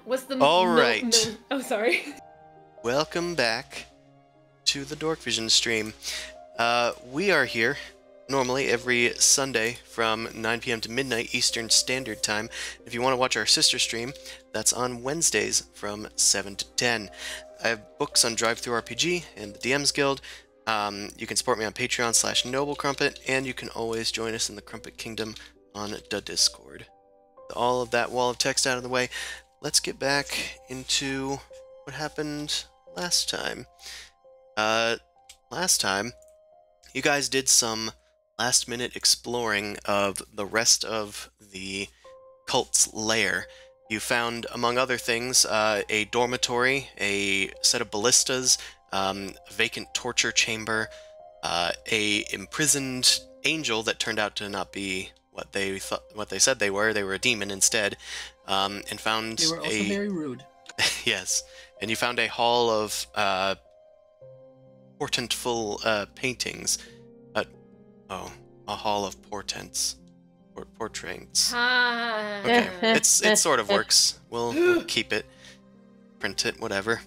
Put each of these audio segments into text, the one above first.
What's the All right. Oh, sorry. Welcome back to the Dorkvision stream. We are here normally every Sunday from 9 p.m. to midnight Eastern Standard Time. If you want to watch our sister stream, that's on Wednesdays from 7 to 10. I have books on DriveThruRPG and the DM's Guild. You can support me on Patreon/NobleCrumpet, and you can always join us in the Crumpet Kingdom on the Discord. With all of that wall of text out of the way, let's get back into what happened last time. Last time, you guys did some last-minute exploring of the rest of the cult's lair. You found, among other things, a dormitory, a set of ballistas, a vacant torture chamber, a imprisoned angel that turned out to not be what they said they were. They were a demon instead, and found They were also very rude. Yes, and you found a hall of portentful paintings. A hall of portents. Portraits. Okay, it sort of works. We'll keep it, print it, whatever.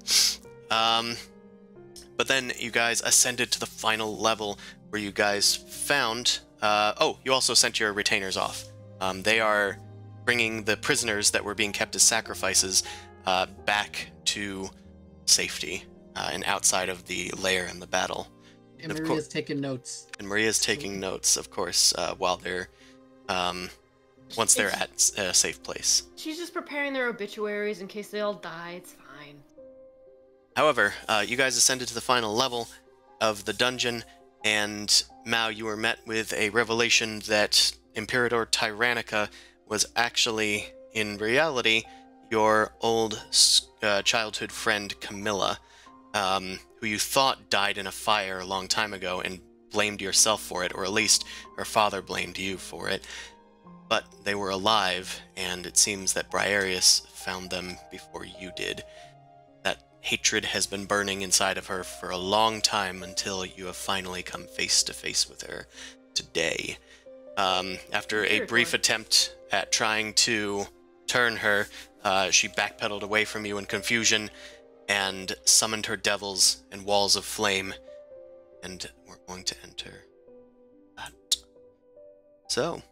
But then you guys ascended to the final level where you guys found. Oh, you also sent your retainers off. They are bringing the prisoners that were being kept as sacrifices back to safety and outside of the lair and the battle. And Maria's taking notes. And Maria's taking notes, of course, while they're once they're at a safe place. She's just preparing their obituaries in case they all die. It's fine. However, you guys ascended to the final level of the dungeon, and Mao, you were met with a revelation that Imperator Tyrannica was actually, in reality, your old childhood friend Camilla, who you thought died in a fire a long time ago and blamed yourself for it, or at least her father blamed you for it. But they were alive, and it seems that Briareus found them before you did. That hatred has been burning inside of her for a long time until you have finally come face to face with her today. After a brief attempt at trying to turn her, she backpedaled away from you in confusion and summoned her devils and walls of flame, and we're going to enter that. So,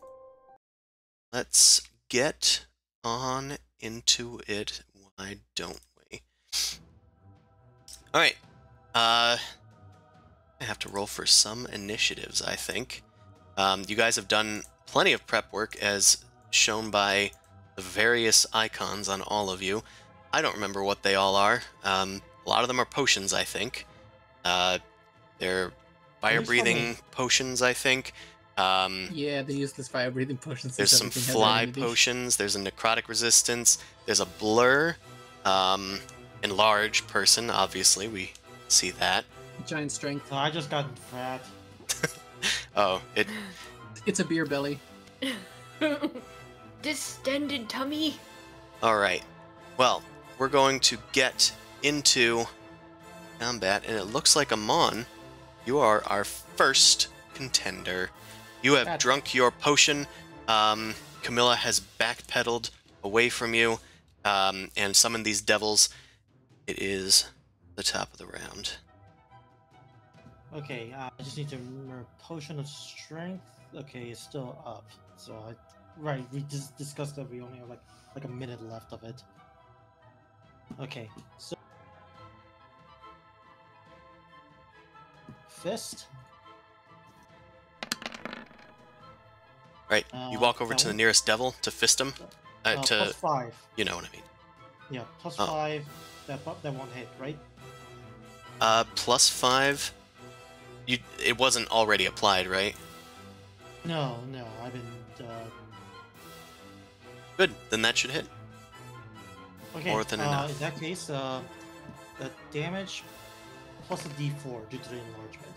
let's get on into it, why don't we? Alright, I have to roll for some initiatives, I think. You guys have done plenty of prep work, as shown by the various icons on all of you. I don't remember what they all are. A lot of them are potions, I think. They're fire-breathing potions, I think. Yeah, they use this fire-breathing potions. There's some fly potions. There's a necrotic resistance. There's a blur. Enlarge person, obviously. We see that. Giant strength. Oh, I just got fat. Oh, It's a beer belly. Distended tummy. Alright. Well, we're going to get into combat, and it looks like, Amon, you are our first contender. You have drunk your potion. Camilla has backpedaled away from you and summoned these devils. It is the top of the round. Okay, I just need to remember potion of strength. Okay, it's still up. So right, we just discussed that we only have like a minute left of it. Okay, so fist. Right, you walk over to the nearest devil to fist him. Plus 5. You know what I mean. Yeah, plus 5. That won't hit, right? Plus 5. It wasn't already applied, right? No, I've been. Good, then that should hit. Okay. More than enough. In that case, the damage plus a D4 due to the enlargement.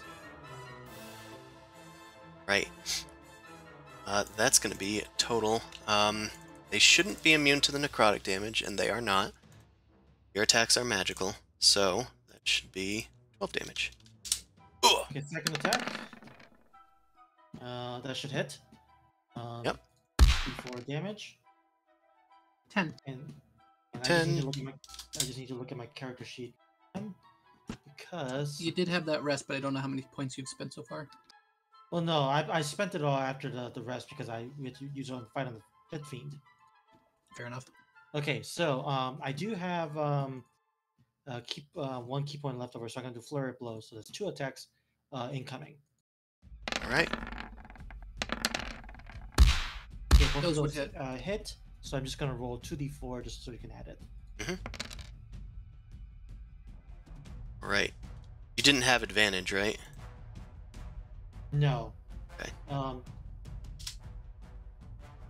Right. That's going to be total. They shouldn't be immune to the necrotic damage, and they are not. Your attacks are magical, so that should be 12 damage. Okay, second attack. That should hit. Yep. D4 damage. 10. And 10. I just need to look at my character sheet. Because... You did have that rest, but I don't know how many points you've spent so far. Well, no, I spent it all after the rest because we had to use it on the fight on the Pit Fiend. Fair enough. Okay, so I do have keep 1 key point left over, so I'm gonna do flurry of blows. So there's 2 attacks incoming. All right. Okay, both Those of would those hit. So I'm just gonna roll 2d4 just so you can add it. All right. You didn't have advantage, right? No. Okay. Also,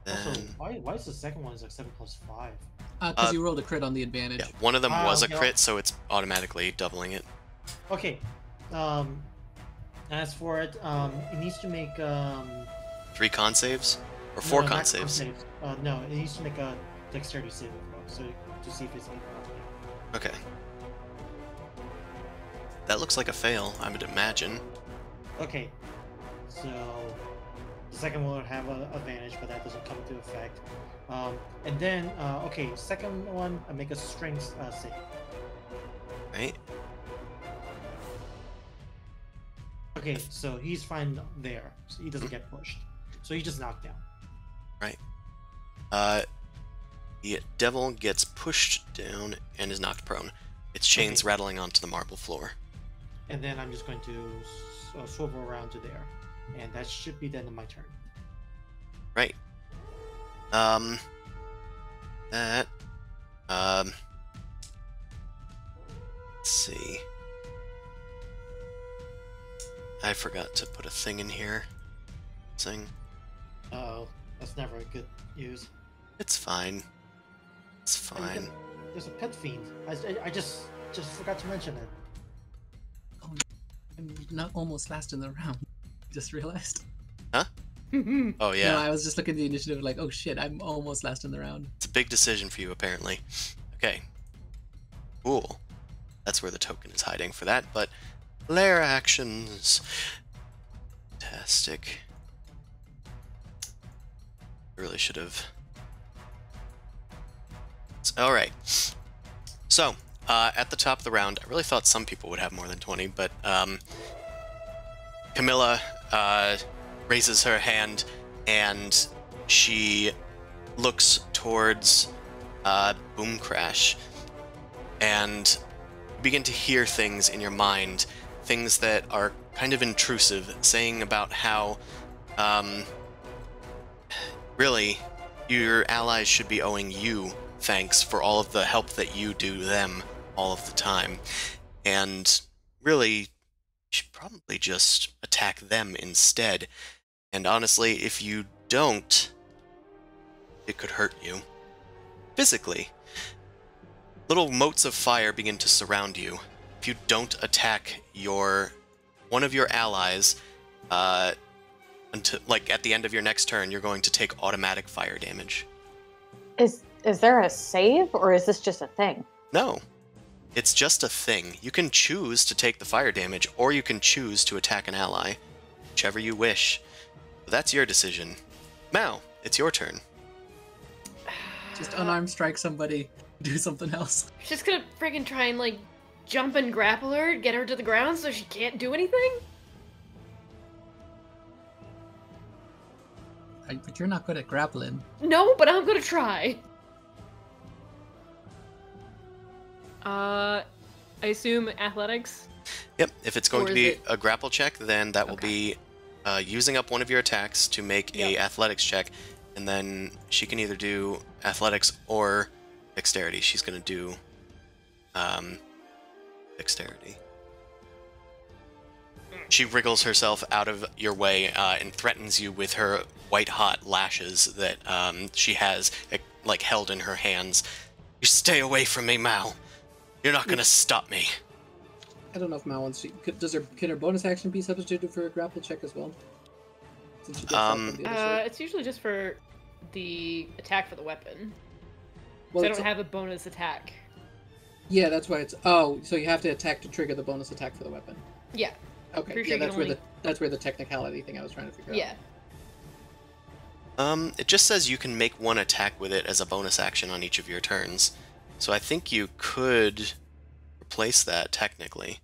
Then why is the second one is like 7 plus 5? Because you rolled a crit on the advantage. yeah, one of them was a okay. crit, so it's automatically doubling it. Okay. As for it, it needs to make 3 con saves or 4 no, con not saves. No, it needs to make a dexterity saving throw, so to see if it's like. Okay. That looks like a fail, I would imagine. Okay. So the second one would have an advantage, but that doesn't come into effect. And then, okay, second one, I make a strength save. Right? Okay, so he's fine there. So he doesn't get pushed. So he just knocked down. Right. The devil gets pushed down and is knocked prone. Its chains Okay. rattling onto the marble floor. And then I'm just going to swivel around to there. And that should be the end of my turn. Right. That. Let's see. I forgot to put a thing in here. Thing. Oh, that's never a good use. It's fine. It's fine. There's a pet fiend. I just forgot to mention it. I'm not almost last in the round. Just realized. Oh No, yeah. I was just looking at the initiative like, oh shit, I'm almost last in the round. It's a big decision for you, apparently. Okay. Cool. That's where the token is hiding for that, but lair actions. Fantastic. Really should have. Alright. So, at the top of the round, I really thought some people would have more than 20, but Camilla raises her hand and she looks towards Boom Crash and you begin to hear things in your mind, things that are kind of intrusive, saying about how really your allies should be owing you thanks for all of the help that you do them all of the time, and really you should probably just attack them instead. And honestly, if you don't, it could hurt you physically. Little motes of fire begin to surround you. If you don't attack one of your allies, until like at the end of your next turn, you're going to take automatic fire damage. Is there a save, or is this just a thing? No, it's just a thing. You can choose to take the fire damage, or you can choose to attack an ally, whichever you wish. But that's your decision. Mao, it's your turn. Just unarmed strike somebody, do something else. Just gonna freaking try and like jump and grapple her, get her to the ground so she can't do anything? But you're not good at grappling. No, but I'm gonna try. I assume athletics? Yep, if it's going Or to is be it- a grapple check, then that will Okay. be using up one of your attacks to make a Yep. athletics check, and then she can either do athletics or dexterity. She's going to do dexterity. She wriggles herself out of your way and threatens you with her white-hot lashes that she has like held in her hands. You stay away from me, Mal. You're not going to stop me. I don't know if Mal wants to. Can her bonus action be substituted for a grapple check as well? Since she gets off on the other side? It's usually just for the attack for the weapon. Well, So I it's- don't have a bonus attack. Yeah, that's why it's. Oh, so you have to attack to trigger the bonus attack for the weapon. Yeah. Okay, Pretty yeah, sure you can that's where the technicality thing I was trying to figure out. Yeah. It just says you can make one attack with it as a bonus action on each of your turns. So I think you could replace that technically.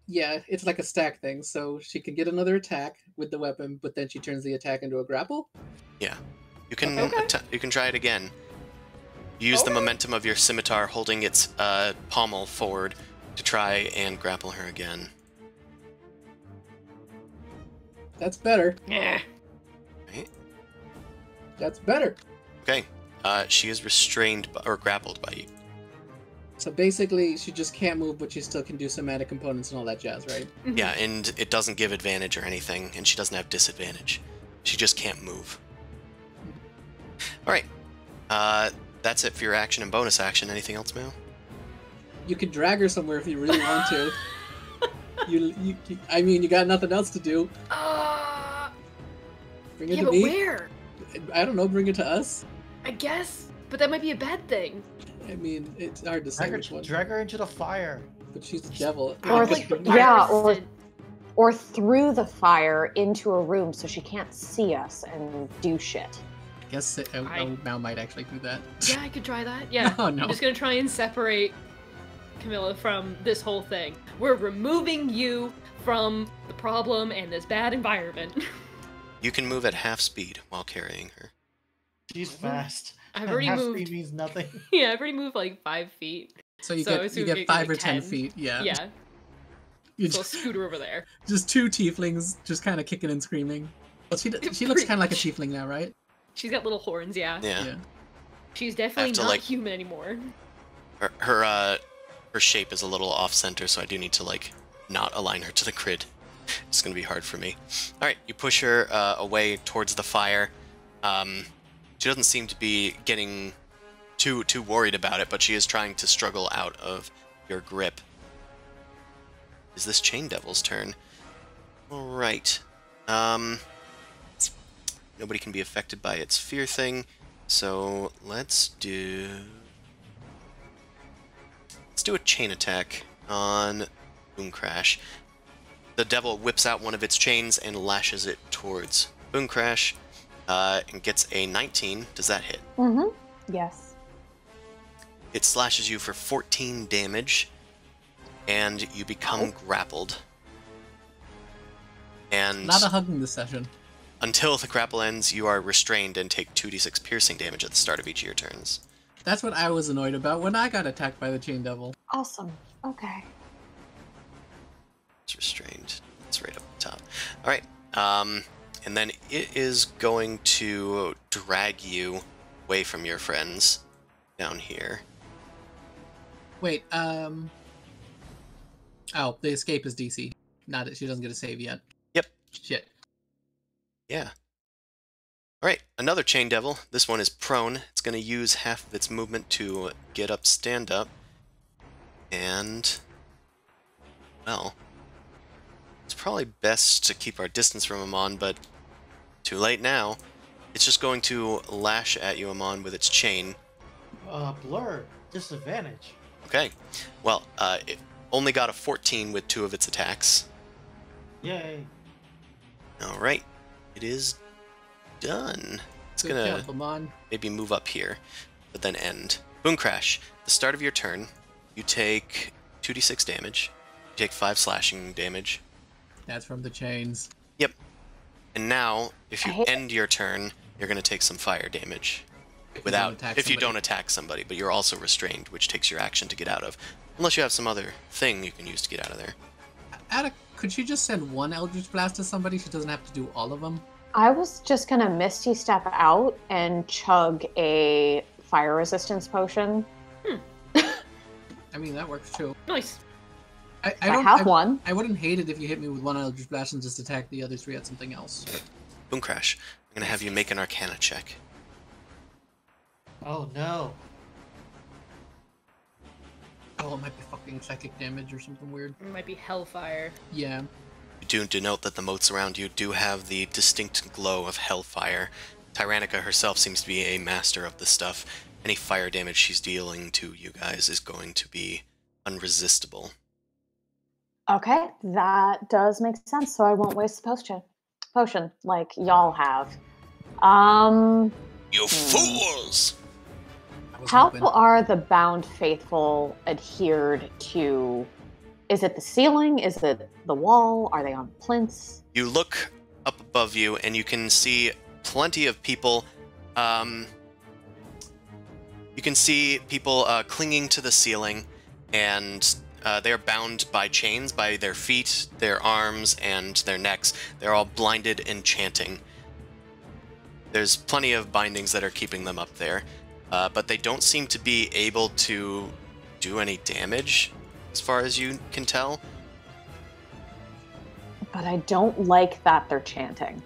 Yeah, it's like a stack thing. So she can get another attack with the weapon, but then she turns the attack into a grapple. Yeah. You can Okay. you can try it again. Use the Okay. momentum of your scimitar holding its pommel forward to try and grapple her again. That's better. Yeah. Right? That's better. Okay. She is restrained or grappled by you. So basically, she just can't move, but she still can do somatic components and all that jazz, right? Yeah, and it doesn't give advantage or anything, and she doesn't have disadvantage. She just can't move. Alright. That's it for your action and bonus action. Anything else, Mel? You can drag her somewhere if you really want to. I mean, you got nothing else to do. Bring her Yeah, to but me. where? I don't know. Bring it to us. I guess, but that might be a bad thing. I mean, it's hard to say which one. Drag her into the fire. But she's the devil. Or Like, yeah, fire-resistant. or through the fire into a room so she can't see us and do shit. I guess Mal might actually do that. Yeah, I could try that. Yeah. Oh, no. I'm just gonna try and separate Camilla from this whole thing. We're removing you from the problem and this bad environment. You can move at half speed while carrying her. She's fast. I've already Half moved. speed means nothing. Yeah, I've already moved like 5 feet. So you So get 5 or like 10 10. feet. Yeah. Yeah, You so I'll just, scoot her over there. just 2 tieflings just kind of kicking and screaming. Well, she looks kind of like a tiefling now, right? She's got little horns, yeah. Yeah. She's definitely to, not like- human anymore. Her shape is a little off center, so I do need to like not align her to the grid. It's gonna be hard for me. All right, you push her away towards the fire. She doesn't seem to be getting too worried about it, but she is trying to struggle out of your grip. Is this Chain Devil's turn? All right. Nobody can be affected by its fear thing, so let's do a chain attack on Boom Crash. The devil whips out one of its chains and lashes it towards Boom Crash, and gets a 19. Does that hit? Mm-hmm. Yes. It slashes you for 14 damage, and you become grappled. And Not a hugging this session. until the grapple ends, you are restrained and take 2d6 piercing damage at the start of each of your turns. That's what I was annoyed about when I got attacked by the Chain Devil. Awesome. Okay. It's restrained. It's right up the top. Alright, and then it is going to drag you away from your friends down here. Wait, oh, the escape is DC. Not it. She doesn't get a save yet. Yep. Shit. Yeah. Alright, another Chain Devil. This one is prone. It's going to use half of its movement to get up, stand up. And, well, it's probably best to keep our distance from Amon, but too late now. It's just going to lash at you, Amon, with its chain. Blur. Disadvantage. Okay. Well, it only got a 14 with 2 of its attacks. Yay. Alright. It is done. It's Good gonna job, Amon. maybe move up here, but then end. Boom Crash. The start of your turn, you take 2d6 damage. You take 5 slashing damage. That's from the chains. Yep. And now, if you I hate- end your turn, you're gonna take some fire damage. If You don't attack somebody, but you're also restrained, which takes your action to get out of. Unless you have some other thing you can use to get out of there. Could she just send one Eldritch Blast to somebody? She doesn't have to do all of them. I was just gonna Misty Step out and chug a fire resistance potion. I mean, that works too. Nice. I I don't have one. I wouldn't hate it if you hit me with one Eldritch Blast and just attack the other 3 at something else. Boom Crash. I'm gonna have you make an Arcana check. Oh no. Oh, it might be fucking psychic damage or something weird. It might be hellfire. Yeah. You do denote that the motes around you do have the distinct glow of hellfire. Tyrannica herself seems to be a master of this stuff. Any fire damage she's dealing to you guys is going to be unresistible. Okay, that does make sense. So I won't waste the potion like y'all have. You fools! I was How hoping. are the bound faithful adhered to? Is it the ceiling? Is it the wall? Are they on plinths? You look up above you and you can see plenty of people. You can see people clinging to the ceiling, and they are bound by chains by their feet, their arms, and their necks. They're all blinded and chanting. There's plenty of bindings that are keeping them up there, but they don't seem to be able to do any damage, as far as you can tell. But I don't like that they're chanting.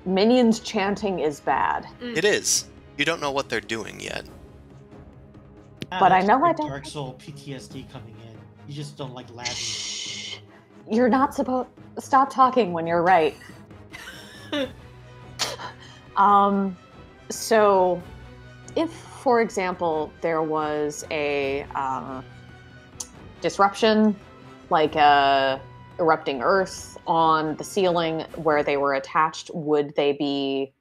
Minions chanting is bad. It is. You don't know what they're doing yet. But I know I don't. Dark Soul PTSD coming in. You just don't like laughing. Shh. You're not supposed. Stop talking when you're right. So, if, for example, there was a disruption, like a erupting earth on the ceiling where they were attached, would they be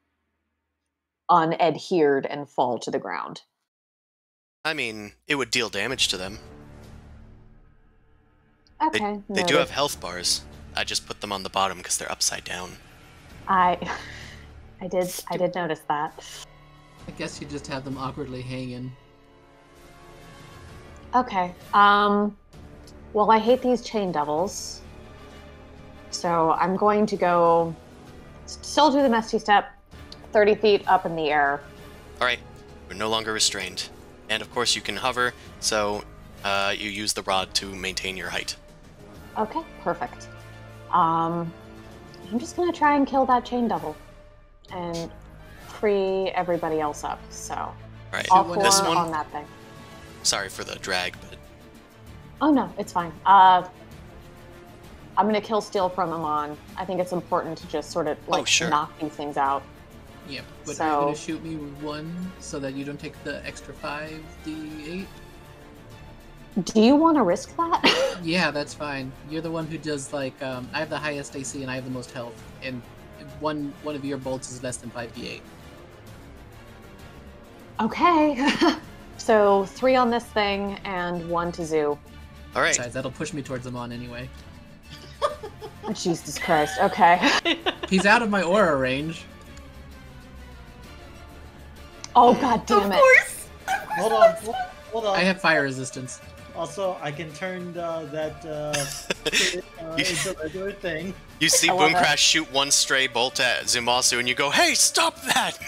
unadhered and fall to the ground? I mean, it would deal damage to them. Okay. They do have health bars. I just put them on the bottom because they're upside down. I did notice that. I guess you just have them awkwardly hanging. Okay. Well, I hate these chain devils. So I'm going to go still do the Misty Step, 30 feet up in the air. Alright, we're no longer restrained. And of course you can hover, so you use the rod to maintain your height. Okay, perfect. I'm just gonna try and kill that chain devil and free everybody else up. So Right. all four This one, on that thing. sorry for the drag, but Oh no, it's fine. I'm gonna kill Steel from Amon. I think it's important to just sort of like sure. knock these things out. Yep. But So- are you gonna shoot me with one so that you don't take the extra 5d8? Do you want to risk that? Yeah, that's fine. You're the one who does like I have the highest AC and I have the most health, and one of your bolts is less than 5d8. Okay. So 3 on this thing and 1 to Zoo. alright. Besides, that'll push me towards them on anyway. Oh, Jesus Christ. Okay. He's out of my aura range. Oh God damn Of it. course! Hold on. I have fire resistance. Also, I can turn spirit, into a regular thing. You see I love Boomcrash shoot one stray bolt at Zumasu and you go, hey, stop that!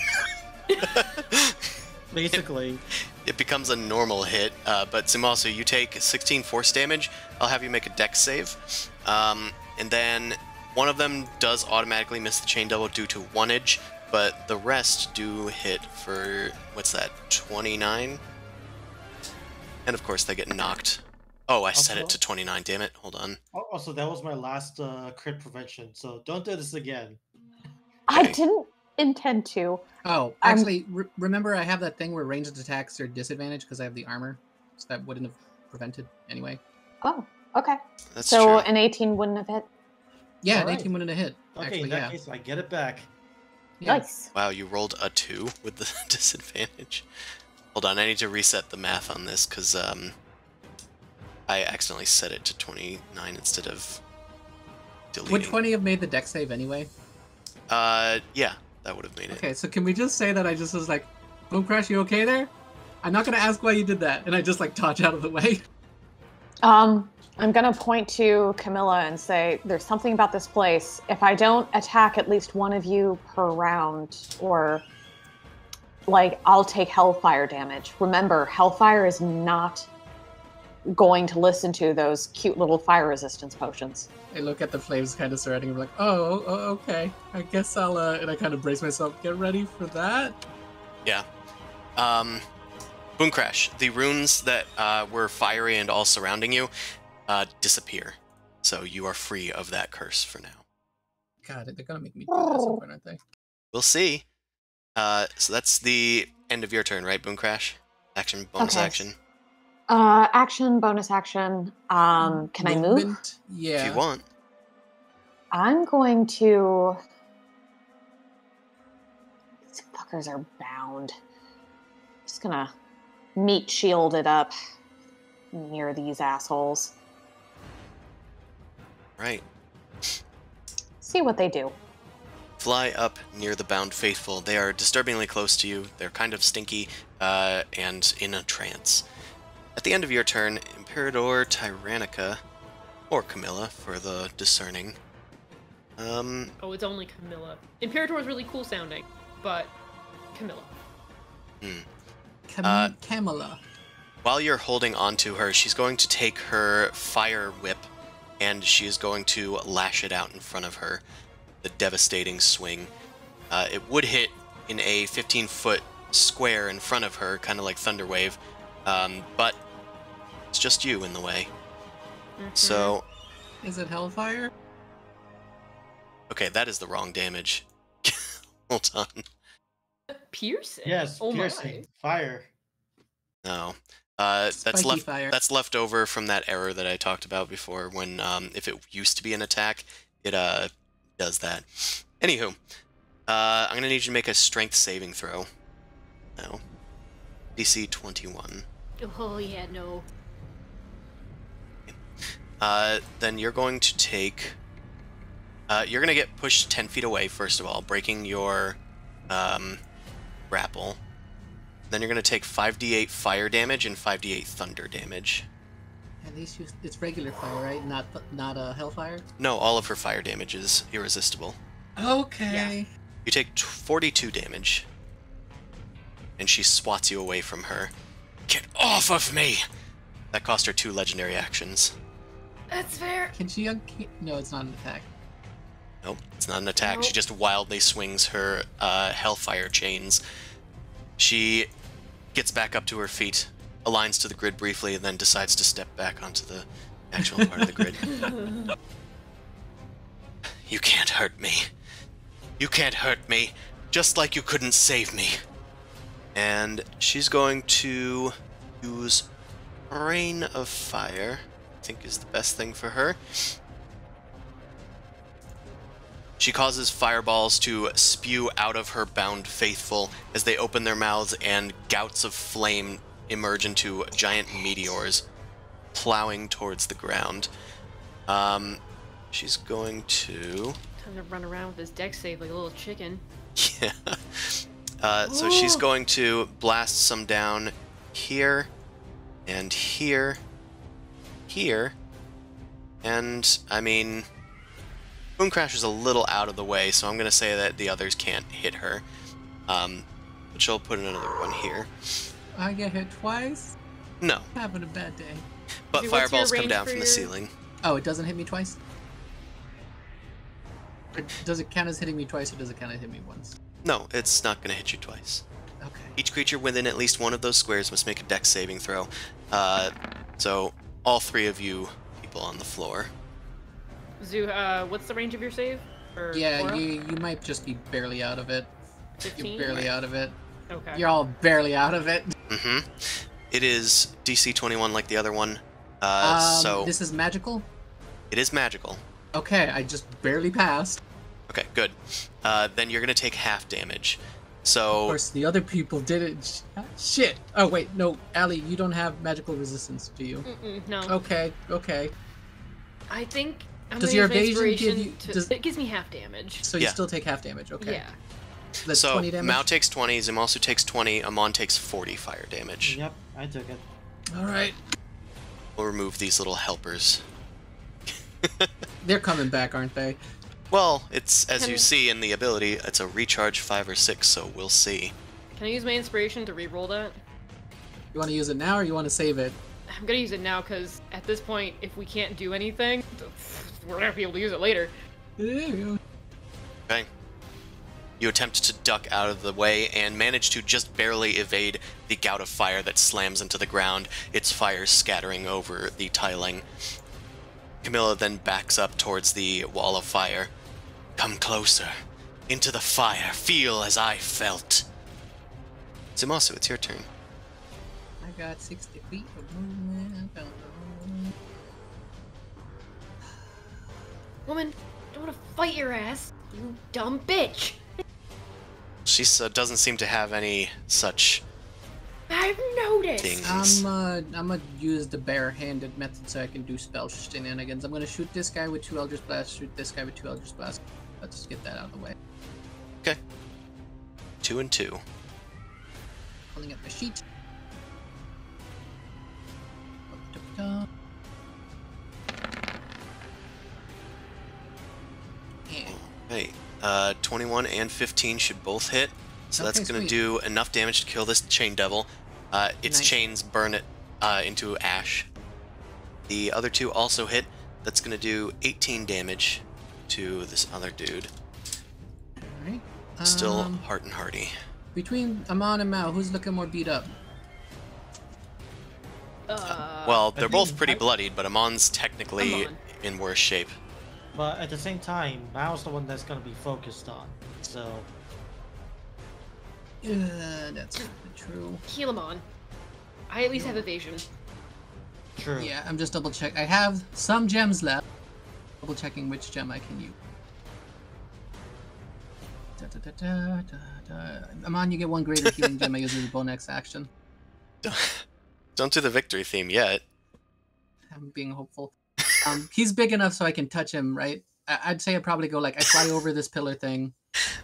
Basically. It becomes a normal hit, but Zumasu, you take 16 force damage. I'll have you make a dex save. And then one of them does automatically miss the chain devil due to 1-edge, but the rest do hit for, what's that, 29? And of course they get knocked. Oh, I set it to 29, damn it. Hold on. Also, that was my last crit prevention, so don't do this again. I Okay. didn't intend to. Oh, actually, remember I have that thing where ranged attacks are disadvantaged because I have the armor, so that wouldn't have prevented anyway. Oh, okay. That's So true. an 18 wouldn't have hit. Yeah, All an right. 18 wouldn't have hit. Okay, Actually, in that yeah. case, I get it back. Yeah. Nice. Wow, you rolled a 2 with the disadvantage. Hold on, I need to reset the math on this, because I accidentally set it to 29 instead of deleting. Would 20 have made the deck save anyway? Yeah, that would have made it. Okay, so can we just say that I just was like, Boomcrash, you okay there? I'm not gonna ask why you did that, and I just like dodge out of the way. I'm gonna point to Camilla and say, there's something about this place. If I don't attack at least one of you per round, or like, I'll take Hellfire damage. Remember, Hellfire is not going to listen to those cute little fire resistance potions. I look at the flames kind of surrounding and I'm like, oh, okay. I guess I'll, and I kind of brace myself, get ready for that. Yeah. Boomcrash, the runes that were fiery and all surrounding you disappear. So you are free of that curse for now. God, they're gonna make me do that at some point, aren't they? We'll see. So that's the end of your turn, right, Boomcrash? Action, bonus Okay. action. Action, bonus action. Can I move? Movement? Yeah. If you want. I'm going to... These fuckers are bound. Just gonna meat shield it up near these assholes. Right. See what they do. Fly up near the bound faithful. They are disturbingly close to you. They're kind of stinky and in a trance. At the end of your turn, Imperator Tyrannica, or Camilla for the discerning. Oh, it's only Camilla. Imperator is really cool sounding, but Camilla. Camilla. While you're holding onto her, she's going to take her fire whip, and she is going to lash it out in front of her. The devastating swing. It would hit in a 15-foot square in front of her, kind of like Thunderwave, but it's just you in the way. So... Is it Hellfire? Okay, that is the wrong damage. Hold on. Piercing? Yes, oh piercing. My. Fire. No. Spiky fire. That's left over from that error that I talked about before, when if it used to be an attack, it does that. Anywho, I'm gonna need you to make a strength saving throw. No. DC 21. Oh yeah, no. Then you're going to take... you're going to get pushed 10 feet away, first of all, breaking your grapple. Then you're going to take 5d8 fire damage and 5d8 thunder damage. At least it's regular fire, right? Not a Hellfire? No, all of her fire damage is irresistible. Okay. Yeah. You take 42 damage. And she swats you away from her. Get off of me! That cost her 2 legendary actions. That's fair. Can she No, it's not an attack. Nope, it's not an attack. Nope. She just wildly swings her Hellfire chains. She gets back up to her feet, aligns to the grid briefly, and then decides to step back onto the actual part of the grid. You can't hurt me. You can't hurt me, just like you couldn't save me. And she's going to use Rain of Fire, I think is the best thing for her. She causes fireballs to spew out of her bound faithful as they open their mouths, and gouts of flame emerge into giant meteors, plowing towards the ground. She's going to... Time to run around with his deck save like a little chicken. Yeah. So she's going to blast some down here, and here, here, and, I mean... Boom Crash is a little out of the way, so I'm going to say that the others can't hit her. But she'll put another one here. I get hit twice? No. Having a bad day. But What's fireballs your come range down for from the your- ceiling. Oh, it doesn't hit me twice? Or does it count as hitting me twice, or does it count as hitting me once? No, it's not going to hit you twice. Okay. Each creature within at least one of those squares must make a dex saving throw. So all 3 of you people on the floor. Zoo, what's the range of your save? Or Yeah, Cora? you might just be barely out of it. 15? You're barely out of it. Okay. You're all barely out of it. Mm-hmm. It is DC 21 like the other one. So This is magical? it is magical. Okay, I just barely passed. Okay, good. Then you're going to take half damage. Of So course, the other people didn't. Shit! Oh, wait, no, Allie, you don't have magical resistance, do you? No. Okay, okay. I think I'm Does gonna your use evasion give inspiration you- to- does- It gives me half damage. So you Yeah. still take half damage, okay. Yeah. That's so 20 damage? Mao takes 20, Zimasu takes 20, Amon takes 40 fire damage. Yep, I took it. Alright. We'll remove these little helpers. They're coming back, aren't they? Well, it's, as you Can- see in the ability, it's a recharge 5 or 6, so we'll see. Can I use my inspiration to re-roll that? You want to use it now, or you want to save it? I'm gonna use it now because at this point, if we can't do anything, we're gonna be able to use it later. Okay. You attempt to duck out of the way and manage to just barely evade the gout of fire that slams into the ground, its fire scattering over the tiling. Camilla then backs up towards the wall of fire. Come closer. Into the fire. Feel as I felt. Zimasu, it's your turn. I got 60 feet of movement. Woman, don't wanna fight your ass, you dumb bitch. She doesn't seem to have any such I've noticed. things. I'm gonna use the bare-handed method so I can do spell shenanigans. I'm gonna shoot this guy with 2 Eldritch Blasts, shoot this guy with 2 Eldritch Blasts. Let's get that out of the way. Okay. 2 and 2. Pulling up my sheet. Da-da-da. Yeah. Hey, 21 and 15 should both hit. So that's Okay, going to sweet. do enough damage to kill this chain devil. Its Nice. chains burn it into ash. The other two also hit. That's going to do 18 damage to this other dude. Alright. Still heart and hearty. Between Amon and Mao, who's looking more beat up? Well, they're both think pretty I- bloodied, but Amon's technically Amon. in worse shape. But at the same time, Mao's the one that's gonna be focused on. So That's true. Heal him on. I at least have evasion. true. Yeah, I'm just double check. I have some gems left. Double checking which gem I can use. Amon, you get one greater healing gem. I use as a bonus action. Don't do the victory theme yet. I'm being hopeful. He's big enough so I can touch him, right? I'd say I'd probably go like, I fly over this pillar thing.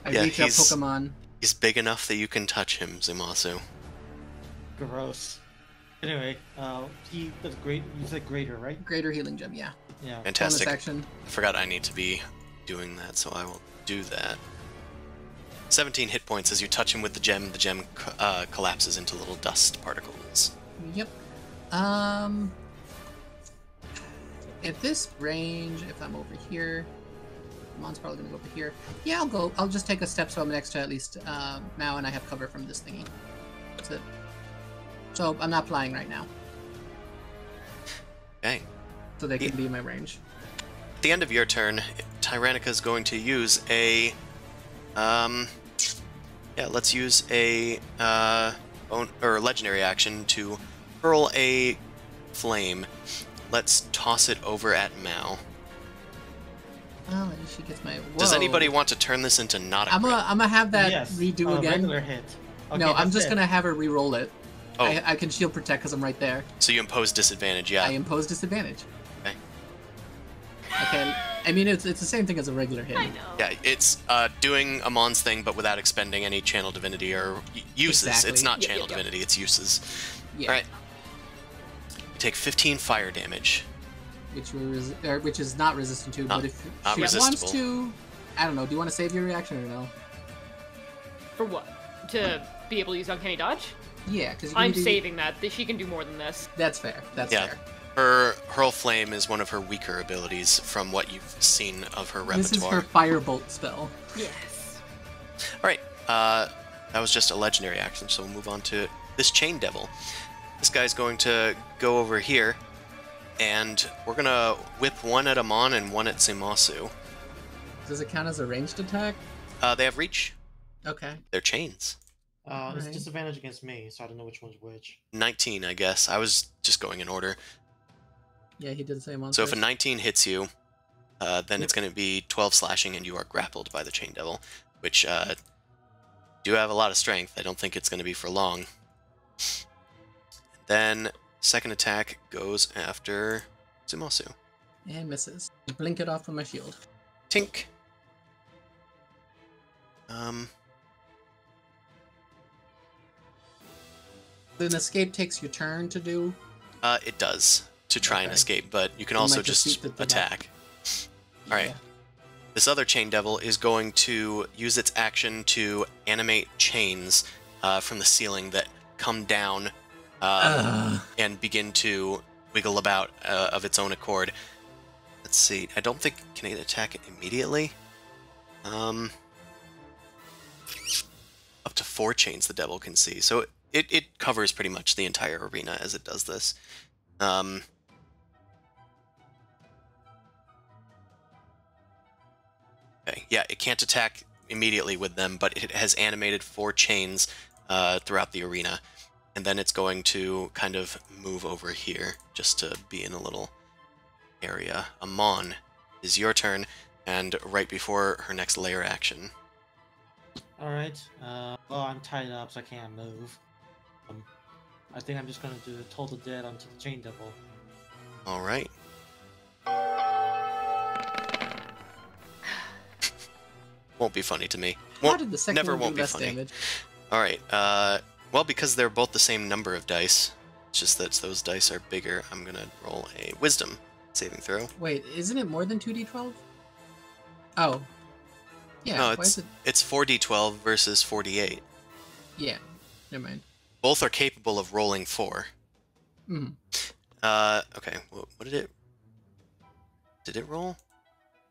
I Yeah, reach up he's- Pokemon. He's big enough that you can touch him, Zumasu. Gross. Anyway, he does great. You said greater, right? Greater healing gem, yeah. Yeah. Fantastic. Bonus action. I forgot I need to be doing that, so I will do that. 17 hit points as you touch him with the gem. The gem collapses into little dust particles. Yep. At this range, if I'm over here, Amon's probably gonna go over here. Yeah, I'll go. I'll just take a step so I'm next to at least Mao, and I have cover from this thingy. That's it. So I'm not flying right now, Okay. so they can be in my range. At the end of your turn, Tyrannica is going to use a, let's use a legendary action to hurl a flame. Let's toss it over at Mao. Well, at least she gets my. Does Whoa. anybody want to turn this into not a I'm crit? gonna have that Yes. redo again. Regular hit. Okay, No, I'm that's just it. gonna have her re-roll it. Oh. I can shield protect because I'm right there. So you impose disadvantage, yeah. I impose disadvantage. Okay. Okay. I mean, it's the same thing as a regular hit. I know. Yeah, it's doing Amon's thing, but without expending any channel divinity or uses. Exactly. It's not Yeah, channel yeah, yeah. divinity, it's uses. Yeah. Alright. You take 15 fire damage. Which is not resistant to, Not- but if not she wants resistible. to, I don't know. Do you want to save your reaction or no? For what? To be able to use Uncanny Dodge? Yeah, because I'm saving that. She can do more than this. That's fair. That's Yeah. fair. Her Hurl Flame is one of her weaker abilities from what you've seen of her This is her repertoire. firebolt spell. Yes. Alright, that was just a legendary action, so we'll move on to this Chain Devil. This guy's going to go over here, and we're gonna whip one at Amon and one at Zumasu. Does it count as a ranged attack? They have reach. Okay. They're chains. It's Right. disadvantage against me, so I don't know which one's which. 19, I guess. I was just going in order. Yeah, he did the same one. So if a first. 19 hits you, then it's going to be 12 slashing and you are grappled by the Chain Devil, which do have a lot of strength. I don't think it's going to be for long. Then second attack goes after Zumasu. And misses. Blink it off with my shield. Tink. Then escape takes your turn to do. It does to try and Okay. escape, but you can You also might just defeat the attack. Alright. Yeah. This other Chain Devil is going to use its action to animate chains from the ceiling that come down and begin to wiggle about of its own accord. Let's see. I don't think can it attack it immediately. Up to 4 chains the devil can see, so it covers pretty much the entire arena as it does this. Okay, yeah, it can't attack immediately with them, but it has animated 4 chains throughout the arena. And then it's going to kind of move over here just to be in a little area. Amon, is your turn, and right before her next layer action. Alright, well, I'm tied up, so I can't move. I think I'm just gonna do Toll the Dead onto the Chain Devil. Alright. Won't be funny to me. How Won't, did the second never one won't do be less funny. damage? Alright, well, because they're both the same number of dice, It's just that those dice are bigger. I'm gonna roll a wisdom saving throw. Wait, isn't it more than 2d12? Oh. Yeah, No, why it's is it? it's 4d12 versus 48. Yeah, never mind. Both are capable of rolling 4. Mm. Okay. What did it? Did it roll?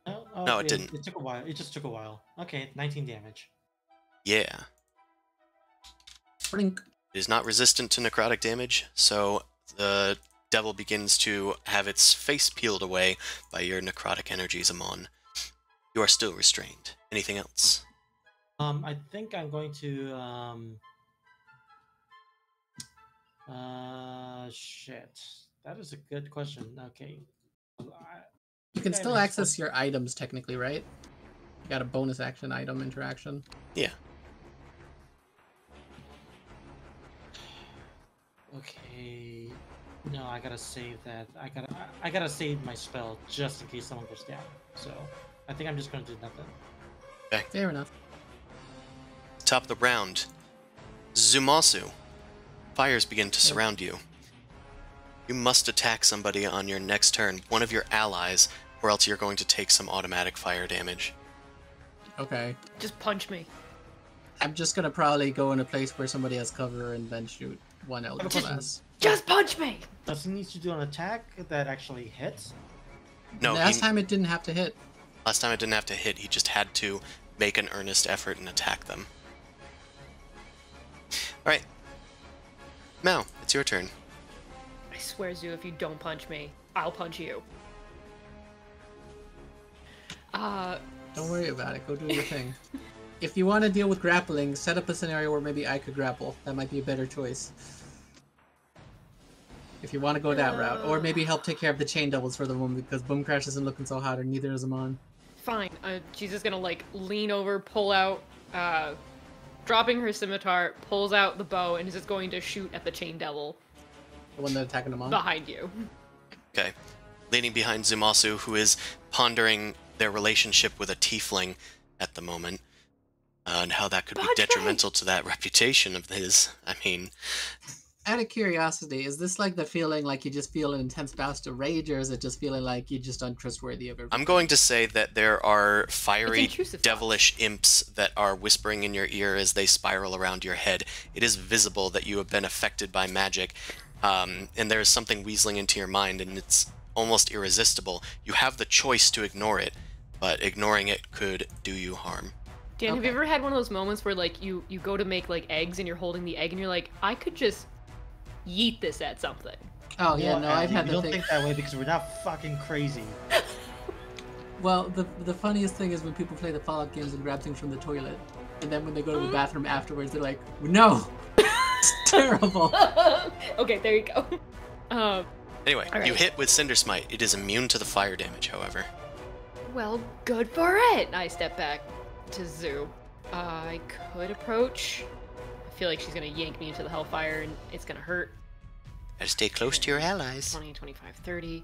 No, No, it didn't. It took a while. It just took a while. Okay, 19 damage. Yeah. Blink. It is not resistant to necrotic damage, so the devil begins to have its face peeled away by your necrotic energies, Amon. You are still restrained. Anything else? I think I'm going to shit. That is a good question. Okay. You can Okay, still let's access your items technically, right? You got a bonus action item interaction. Yeah. Okay. No, I gotta save that. I gotta save my spell just in case someone goes down. So I think I'm just gonna do nothing. Fair enough. Top of the round. Zumasu. Fires begin to surround you. You must attack somebody on your next turn, one of your allies, or else you're going to take some automatic fire damage. Okay. Just punch me. I'm just gonna probably go in a place where somebody has cover and then shoot one eldritch Just- blast. Just punch me! Does he need to do an attack that actually hits? No, Last time it didn't have to hit. last time it didn't have to hit, he just had to make an earnest effort and attack them. Alright. Mao, it's your turn. I swear, Zoo, if you don't punch me, I'll punch you. Don't worry about it. Go do your thing. If you want to deal with grappling, set up a scenario where maybe I could grapple. That might be a better choice. If you want to go that route. Or maybe help take care of the chain doubles for the moment, because Boom Crash isn't looking so hot, and neither is Amon. Fine. She's just gonna, like, lean over, pull out, dropping her scimitar, pulls out the bow, and is just going to shoot at the chain devil The one that attacking Amon. behind you. Okay. Leaning behind Zumasu, who is pondering their relationship with a tiefling at the moment, and how that could be Punch me! detrimental to that reputation of his. I mean, Out of curiosity, is this like the feeling like you just feel an intense bout of rage, or is it just feeling like you're just untrustworthy of everything? I'm going to say that there are fiery, intrusive devilish imps that are whispering in your ear as they spiral around your head. It is visible that you have been affected by magic, and there is something weaseling into your mind, and it's almost irresistible. You have the choice to ignore it, but ignoring it could do you harm. Dan, have Okay. you ever had one of those moments where, like, you go to make, like, eggs and you're holding the egg and you're like, I could just yeet this at something? Oh yeah, no, I've had We the don't thing. think that way because we're not fucking crazy. Well, the funniest thing is when people play the Fallout games and grab things from the toilet, and then when they go to the bathroom afterwards, they're like, "No, it's terrible." Okay, there you go. Anyway, All you right. hit with Cinder Smite. It is immune to the fire damage, however. Well, good for it! I step back to Zoo. I could approach. I feel like she's gonna yank me into the hellfire and it's gonna hurt. Gotta stay close to your allies. 20, 25, 30.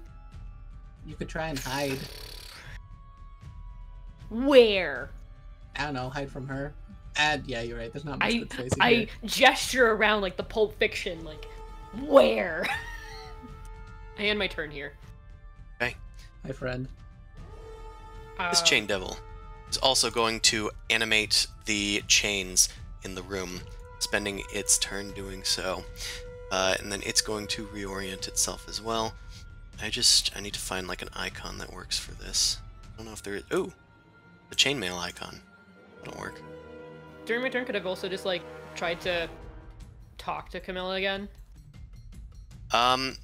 You could try and hide. Where? I don't know, hide from her. And yeah, you're right. There's not much good placing I here. gesture around like the Pulp Fiction, like, where? I end my turn here. My friend. This chain devil is also going to animate the chains in the room, spending its turn doing so. And then it's going to reorient itself as well. I need to find like an icon that works for this. I don't know if there is. Ooh! The chainmail icon. That'll work. During my turn, could I've also just like tried to talk to Camilla again? I'm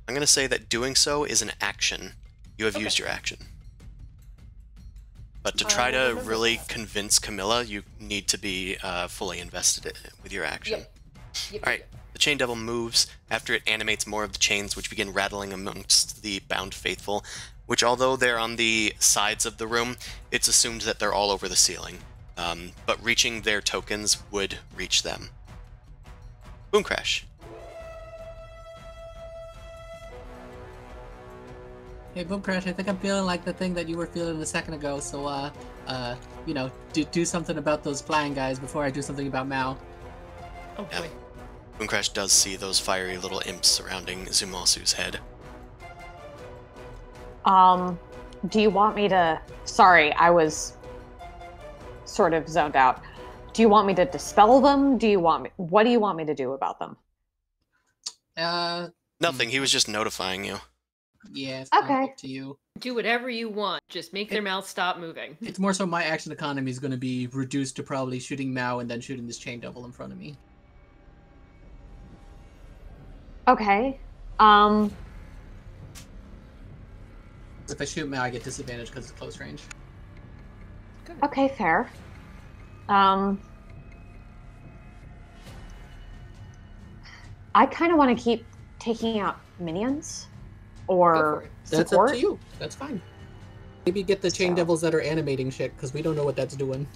gonna say that doing so is an action. You have Okay. used your action. But to try to remember really that. convince Camilla, you need to be fully invested with your action. Yep. Alright, the chain devil moves after it animates more of the chains, which begin rattling amongst the bound faithful, which although they're on the sides of the room, it's assumed that they're all over the ceiling. But reaching their tokens would reach them. Boom Crash. Hey, Boom Crash, I think I'm feeling like the thing that you were feeling a second ago, so, you know, do something about those flying guys before I do something about Mao. Oh Yeah. boy. Booncrash does see those fiery little imps surrounding Zumasu's head. Do you want me to... Sorry, I was sort of zoned out. Do you want me to dispel them? What do you want me to do about them? Nothing, he was just notifying you. Yeah, it's Okay. up to you. Do whatever you want. Just make their mouths stop moving. It's more so my action economy is going to be reduced to probably shooting Mao and then shooting this chain devil in front of me. Okay. If I shoot Mao, I get disadvantage because it's close range. Good. Okay, fair. I kind of want to keep taking out minions Go or for it. That's support. up to you. That's fine. Maybe get the chain So- devils that are animating shit, because we don't know what that's doing.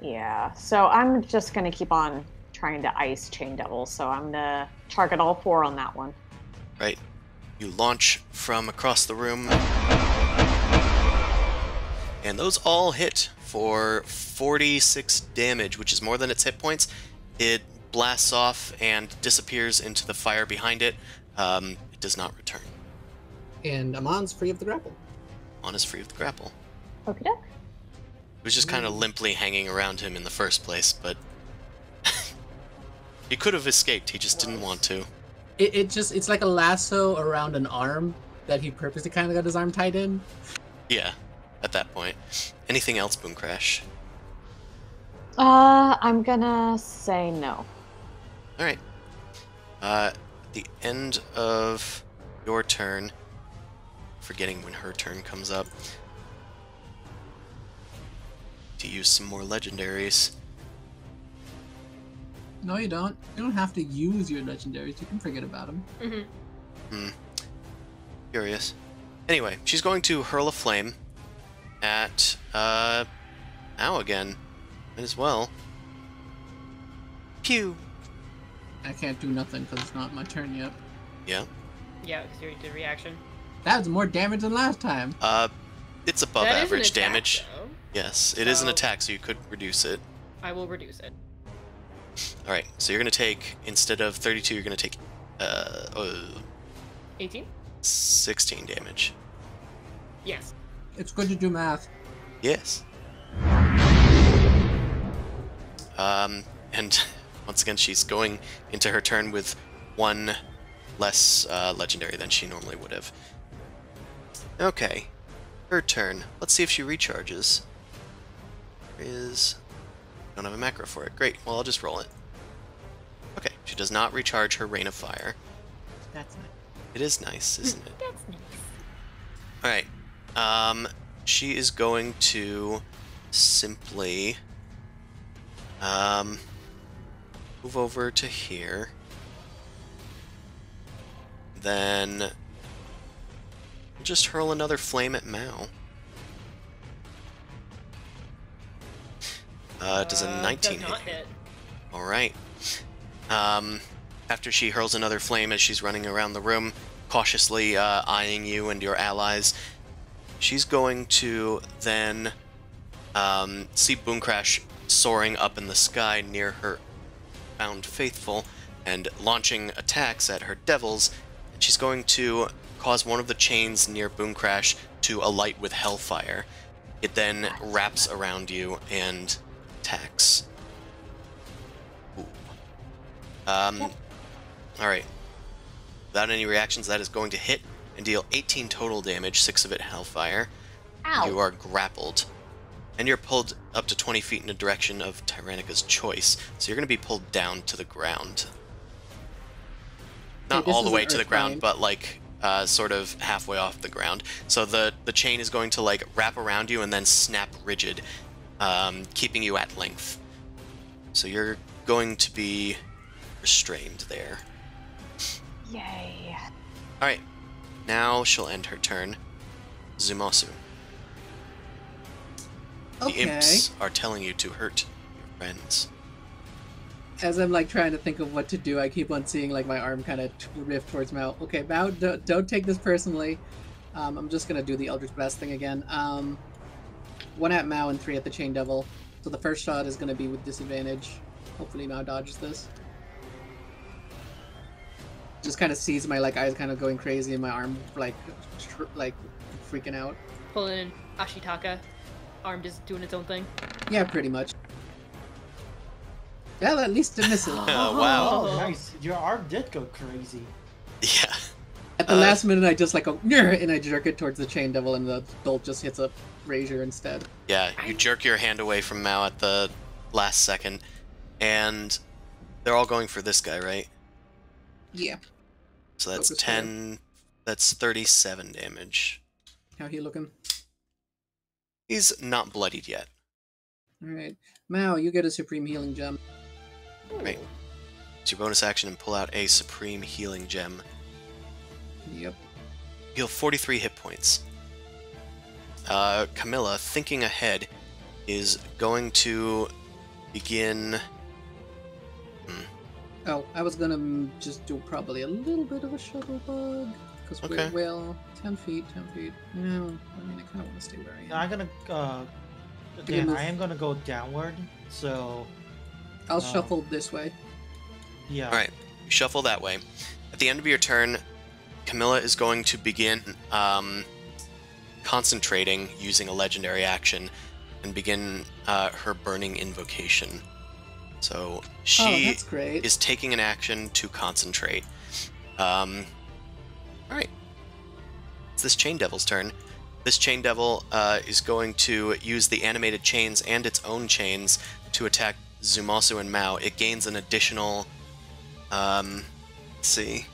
Yeah, so I'm just going to keep on trying to ice chain devils, so I'm going to target all 4 on that one. Right. You launch from across the room. And those all hit for 46 damage, which is more than its hit points. It blasts off and disappears into the fire behind it. It does not return. And Amon's free of the grapple. On is free of the grapple. Okie doke. It was just kind of limply hanging around him in the first place, but he could have escaped, he just didn't want to. It's like a lasso around an arm that he purposely kind of got his arm tied in. Yeah, at that point. Anything else, Booncrash? I'm gonna say no. Alright. At the end of your turn, forgetting when her turn comes up, to use some more legendaries. No, you don't. You don't have to use your legendaries. You can forget about them. Mm-hmm. Curious. Anyway, she's going to hurl a flame at, Mao again. Might as well. Pew! I can't do nothing because it's not my turn yet. Yeah. Yeah, because you already did reaction. That's more damage than last time. It's above That is an average attack, damage. though. Yes, it is an So- attack, so you could reduce it. I will reduce it. Alright, so you're gonna take, instead of 32, you're gonna take, 18? 16 damage. Yes. It's good to do math. Yes. And once again, she's going into her turn with 1 less legendary than she normally would have. Okay, her turn. Let's see if she recharges. Don't have a macro for it. Great, well, I'll just roll it. Okay, she does not recharge her Rain of Fire. That's nice. It is nice, isn't it? That's nice. Alright, she is going to simply move over to here. Then just hurl another flame at Mao. Does a 19 does not hit? hit. Alright. After she hurls another flame as she's running around the room, cautiously eyeing you and your allies, she's going to then see Booncrash soaring up in the sky near her found faithful and launching attacks at her devils, and she's going to cause one of the chains near Booncrash to alight with hellfire. It then wraps around you and attacks. Ooh. Alright. Without any reactions, that is going to hit and deal 18 total damage, 6 of it hellfire. Ow. You are grappled. And you're pulled up to 20 feet in a direction of Tyranica's choice, so you're going to be pulled down to the ground. Not this all the is way an to the earth ground, plane. but like sort of halfway off the ground. So the chain is going to like wrap around you and then snap rigid, keeping you at length. So you're going to be restrained there. Yay. Alright, now she'll end her turn. Zumasu. The Okay. imps are telling you to hurt your friends. As I'm like trying to think of what to do, I keep on seeing like my arm kind of rift towards Mao. Okay, Mao, don't take this personally. I'm just gonna do the Eldritch Blast thing again. 1 at Mao and 3 at the Chain Devil. So the first shot is gonna be with disadvantage. Hopefully Mao dodges this. Just kind of sees my like eyes kind of going crazy and my arm like freaking out. Pulling in Ashitaka, arm just doing its own thing. Yeah, pretty much. Yeah, at least it misses. Wow. Oh, nice. Your arm did go crazy. Yeah. At the last minute, I just like go, and I jerk it towards the chain devil, and the bolt just hits a brazier instead. Yeah, you jerk your hand away from Mao at the last second, and they're all going for this guy, right? Yeah. So that's Focus 10, that's 37 damage. How he looking? He's not bloodied yet. All right, Mao, you get a supreme healing gem. Right. It's your bonus action and pull out a supreme healing gem. Yep. Heal 43 hit points. Camilla, thinking ahead, is going to begin... Oh, I was gonna just do probably a little bit of a shuttle bug. Because Okay. we're, well, 10 feet, 10 feet. No, I mean, I kind of want to stay where I am. I'm gonna again. I am gonna go downward. So I'll shuffle this way. yeah. Alright, you shuffle that way. At the end of your turn, Camilla is going to begin concentrating using a legendary action and begin her burning invocation. So she that's great. is taking an action to concentrate. Alright. It's this Chain Devil's turn. This Chain Devil is going to use the animated chains and its own chains to attack Zumasu and Mao. It gains an additional... let's see.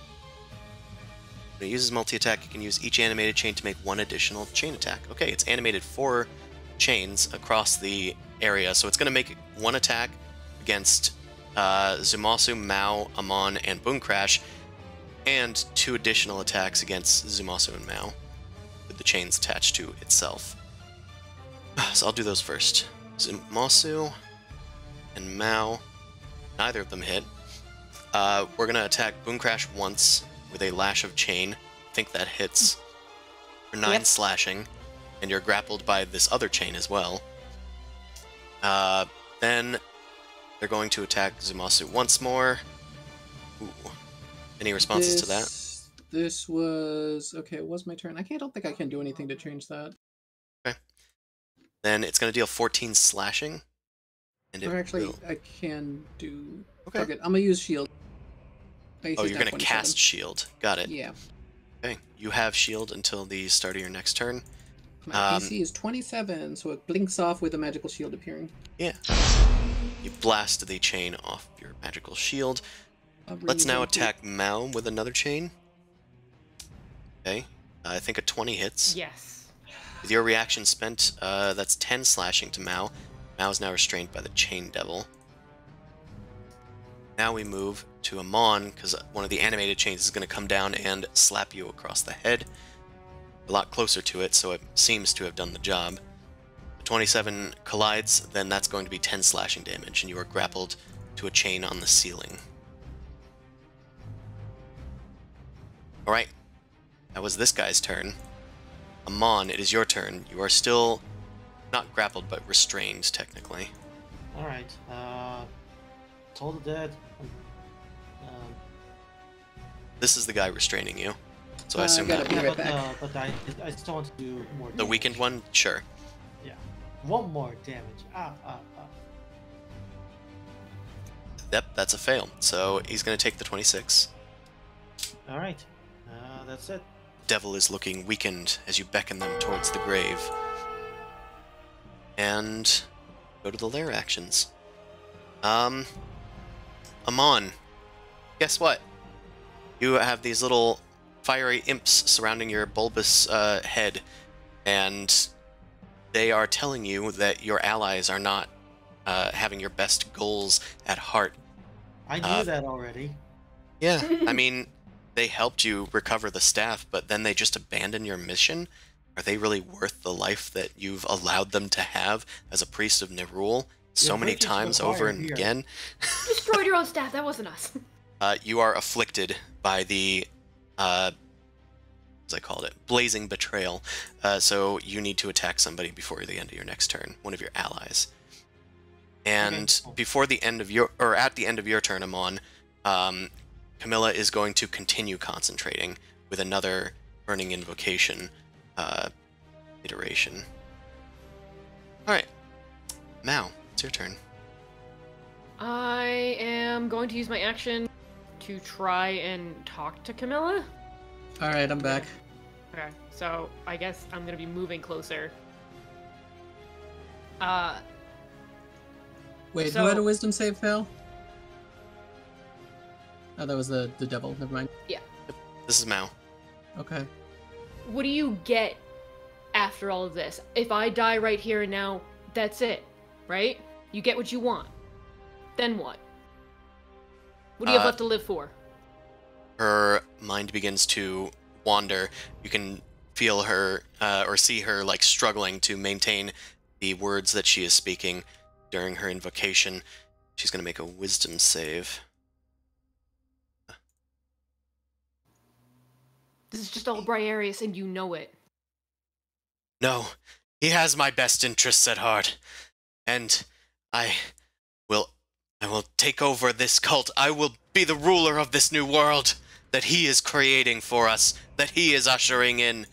When it uses multi-attack, it can use each animated chain to make one additional chain attack. Okay, it's animated 4 chains across the area, so it's going to make one attack against Zumasu, Mao, Amon, and Boom Crash, and 2 additional attacks against Zumasu and Mao, with the chains attached to itself. So I'll do those first. Zumasu and Mao, neither of them hit. We're going to attack Boom Crash once with a Lash of Chain. I think that hits for 9 Yep. slashing, and you're grappled by this other chain as well. Then they're going to attack Zumasu once more. Ooh. Any responses to that? This was... Okay, it was my turn. I don't think I can do anything to change that. Okay. Then it's going to deal 14 slashing. And it Or actually, will... I can do... Okay. Fuck it, I'm gonna use shield. Oh, you're going to cast shield. Got it. Yeah. Okay. You have shield until the start of your next turn. My PC is 27, so it blinks off with a magical shield appearing. Yeah. You blast the chain off your magical shield. Let's now attack Mao with another chain. Okay. I think a 20 hits. Yes. With your reaction spent, that's 10 slashing to Mao. Mao is now restrained by the Chain Devil. Now we move to Amon, because one of the animated chains is going to come down and slap you across the head. A lot closer to it, so it seems to have done the job. The 27 collides, then that's going to be 10 slashing damage, and you are grappled to a chain on the ceiling. Alright, that was this guy's turn. Amon, it is your turn. You are still not grappled, but restrained, technically. Alright. Total Dead. This is the guy restraining you. So I I assume gotta that... be right back. But I still want to do more damage. The weakened one? Sure. Yeah. 1 more damage. Yep, that's a fail. So he's going to take the 26. Alright. That's it. Devil is looking weakened as you beckon them towards the grave. And go to the lair actions. Amon, guess what? You have these little fiery imps surrounding your bulbous head, and they are telling you that your allies are not having your best goals at heart. I knew that already. Yeah, I mean, they helped you recover the staff, but then they just abandon your mission? Are they really worth the life that you've allowed them to have as a priest of Nerul so Your many bridges times require over and here. again? Destroyed your own staff. That wasn't us. You are afflicted by the, as I called it, blazing betrayal. So you need to attack somebody before the end of your next turn, one of your allies. And Okay. before the end of your, or at the end of your turn, Amon, Camilla is going to continue concentrating with another Burning Invocation iteration. Alright. Mao, it's your turn. I am going to use my action to try and talk to Camilla. Alright, I'm back. Okay, so I guess I'm gonna be moving closer. Wait, So- who had a wisdom save fail? Oh, that was the devil. Never mind. This is Mao. Okay. What do you get after all of this? If I die right here and now, that's it, right? You get what you want. Then what? What do you have left to live for? Her mind begins to wander. You can feel her, or see her, like, struggling to maintain the words that she is speaking during her invocation. She's going to make a wisdom save. This is just all Briareus and you know it. No, he has my best interests at heart. And I will take over this cult. I will be the ruler of this new world that he is creating for us, that he is ushering in.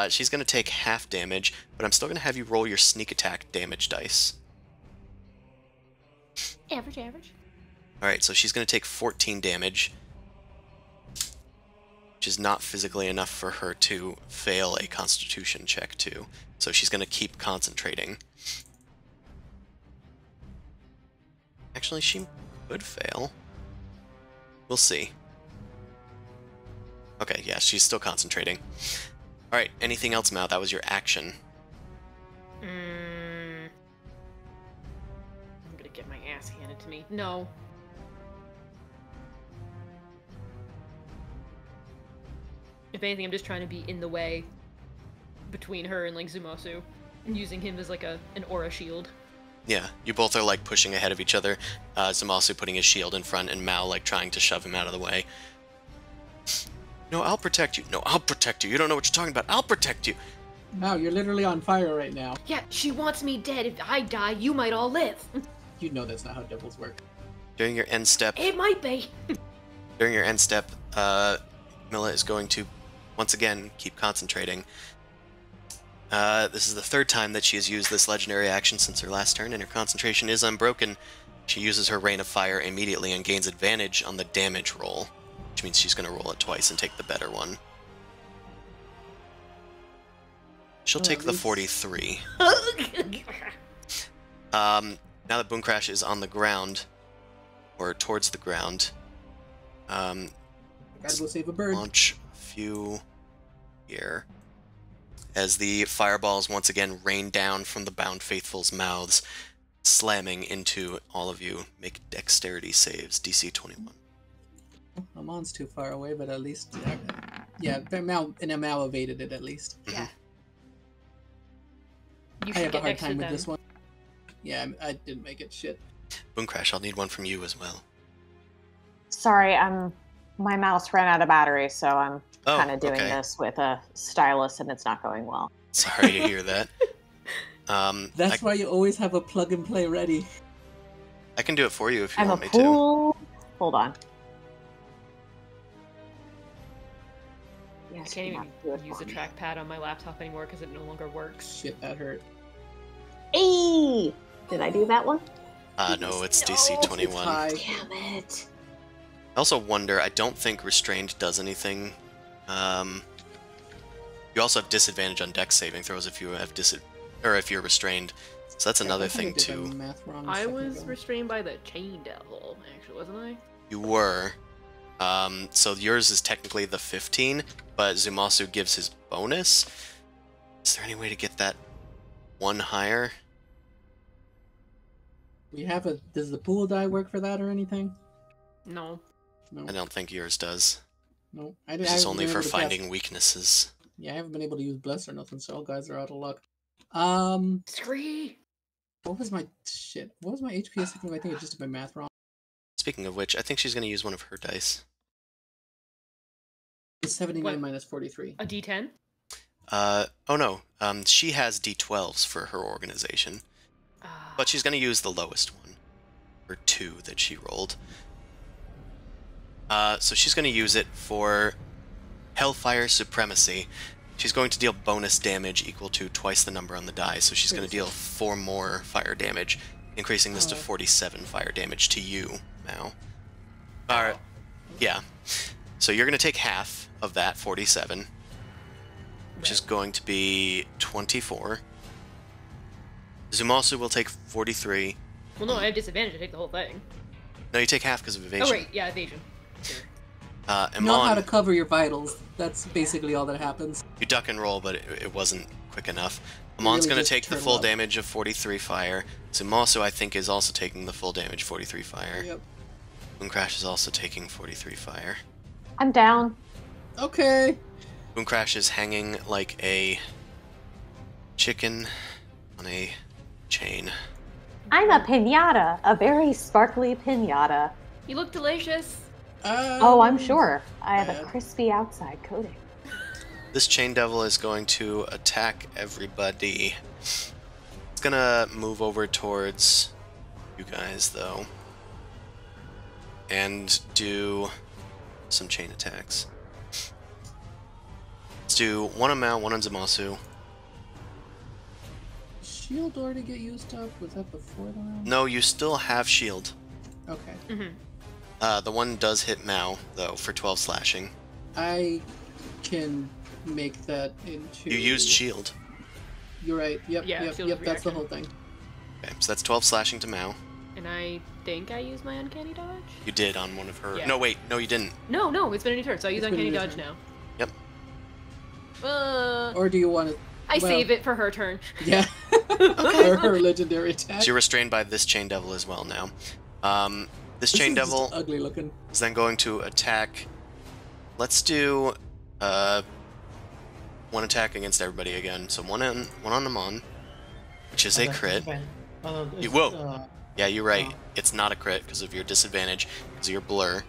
She's going to take half damage, but I'm still going to have you roll your sneak attack damage dice. Average. Alright, so she's going to take 14 damage, which is not physically enough for her to fail a constitution check too. So she's going to keep concentrating. Actually, she could fail. We'll see. Okay, yeah, she's still concentrating. Alright, anything else, Mao? That was your action. I'm gonna get my ass handed to me. No. If anything, I'm just trying to be in the way between her and, like, Zumasu, and using him as, like, an aura shield. Yeah, you both are, like, pushing ahead of each other. Zamasu putting his shield in front, and Mao, like, trying to shove him out of the way. No, I'll protect you. No, I'll protect you. You don't know what you're talking about. I'll protect you. Wow, you're literally on fire right now. Yeah, she wants me dead. If I die, you might all live. You know that's not how devils work. During your end step, It might be. Mila is going to, once again, keep concentrating. This is the third time that she has used this legendary action since her last turn, and her concentration is unbroken. She uses her Rain of Fire immediately and gains advantage on the damage roll, which means she's going to roll it twice and take the better one. She'll take the 43. Now that Boom Crash is on the ground, or towards the ground, Gotta go save a bird. launch a few here. As the fireballs once again rain down from the Bound Faithful's mouths, slamming into all of you. Make dexterity saves, DC 21. Amon's too far away, but at least... Yeah, Mal evaded it at least. Yeah. You I should have a get hard next to time with them. this one. Yeah, I didn't make it. Shit. Boom Crash, I'll need one from you as well. Sorry, my mouse ran out of battery, so I'm Oh, kind of doing okay. this with a stylus, and it's not going well. Sorry to hear that. That's why you always have a plug and play ready. I can do it for you if you I'm a want me to. pool. Hold on. I Yes, can't you even have to do it use for the me. trackpad on my laptop anymore because it no longer works. Shit, that hurt. Hey! Did I do that one? No, it's No, DC It's 21. I high. Damn it. also wonder, I don't think Restrained does anything. You also have disadvantage on dex saving throws if you have if you're restrained. So that's another I thing think I did too. the math wrong a I second was ago. restrained by the Chain Devil, actually, wasn't I? You were. So yours is technically the 15, but Zumasu gives his bonus. Is there any way to get that one higher? We have a. Does the pool die work for that or anything? No. No. I don't think yours does. No. This is only for finding weaknesses. Yeah, I haven't been able to use bless or nothing, so all guys are out of luck. Scree! What was my shit? What was my HP a second ago? I think I just did my math wrong. Speaking of which, I think she's going to use one of her dice. It's 79 What? minus 43. A D10? Oh no, she has D12s for her organization, but she's going to use the lowest one, or 2 that she rolled. So she's going to use it for Hellfire Supremacy. She's going to deal bonus damage equal to twice the number on the die, so she's going to deal 4 more fire damage, increasing this to 47 fire damage to you, Mal. Yeah. So you're going to take half of that 47, which is going to be 24. Zumasu will take 43. Well, no, I have disadvantage. I take the whole thing. No, you take half because of evasion. Oh, right. Yeah, evasion. Sure. Amon, Know how to cover your vitals. That's basically all that happens. you duck and roll, but it wasn't quick enough. Amon's really going to just take the turtle full up. damage of 43 fire. Zumasu, I think, is also taking the full damage 43 fire. Yep. Mooncrash is also taking 43 fire. I'm down. Okay. Mooncrash is hanging like a chicken on a chain. I'm a pinata, a very sparkly pinata. You look delicious. Oh, I'm sure. I have a bad. crispy outside coating. This chain devil is going to attack everybody. It's gonna move over towards you guys, though, and do some chain attacks. Let's do one on Mal, one on Zumasu. Shield already get used up? Was that before the round? No, you still have shield. Okay. Mm-hmm. The one does hit Mal, though, for 12 slashing. I can make that into... You used shield. You're right. Yep, Yeah, yep, shield yep, that's the reaction. whole thing. Okay, so that's 12 slashing to Mal. And I think I used my uncanny dodge? You did on one of her... Yeah. No, wait, no, you didn't. No, it's been a new turn, so I use It's been a uncanny new dodge turn. now. Yep. Or do you want to... I well, save it for her turn. Yeah. Or her legendary attack. So you're restrained by this chain devil as well now. This This chain is just devil ugly looking. is then going to attack. Let's do one attack against everybody again. So one on Amon, which is a crit. Whoa. Yeah, you're right. It's not a crit because of your disadvantage, because of your blur.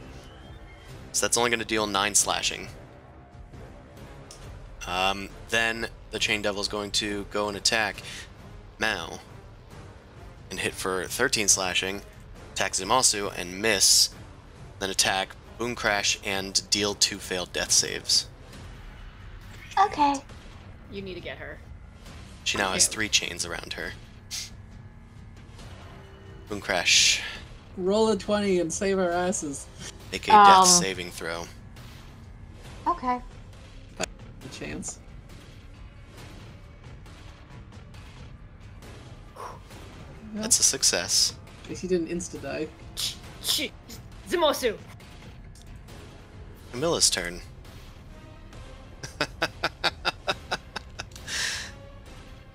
So that's only going to deal 9 slashing. Then the chain devil is going to go and attack Mal and hit for 13 slashing. Attack Zumasu and miss. Then attack Mooncrash and deal 2 failed death saves. Okay. You need to get her. She now has Okay. 3 chains around her. Mooncrash, Roll a 20 and save our asses. make a death saving throw. Okay. A chance. That's a success. At least he didn't insta-die. Zumosu! Camilla's turn.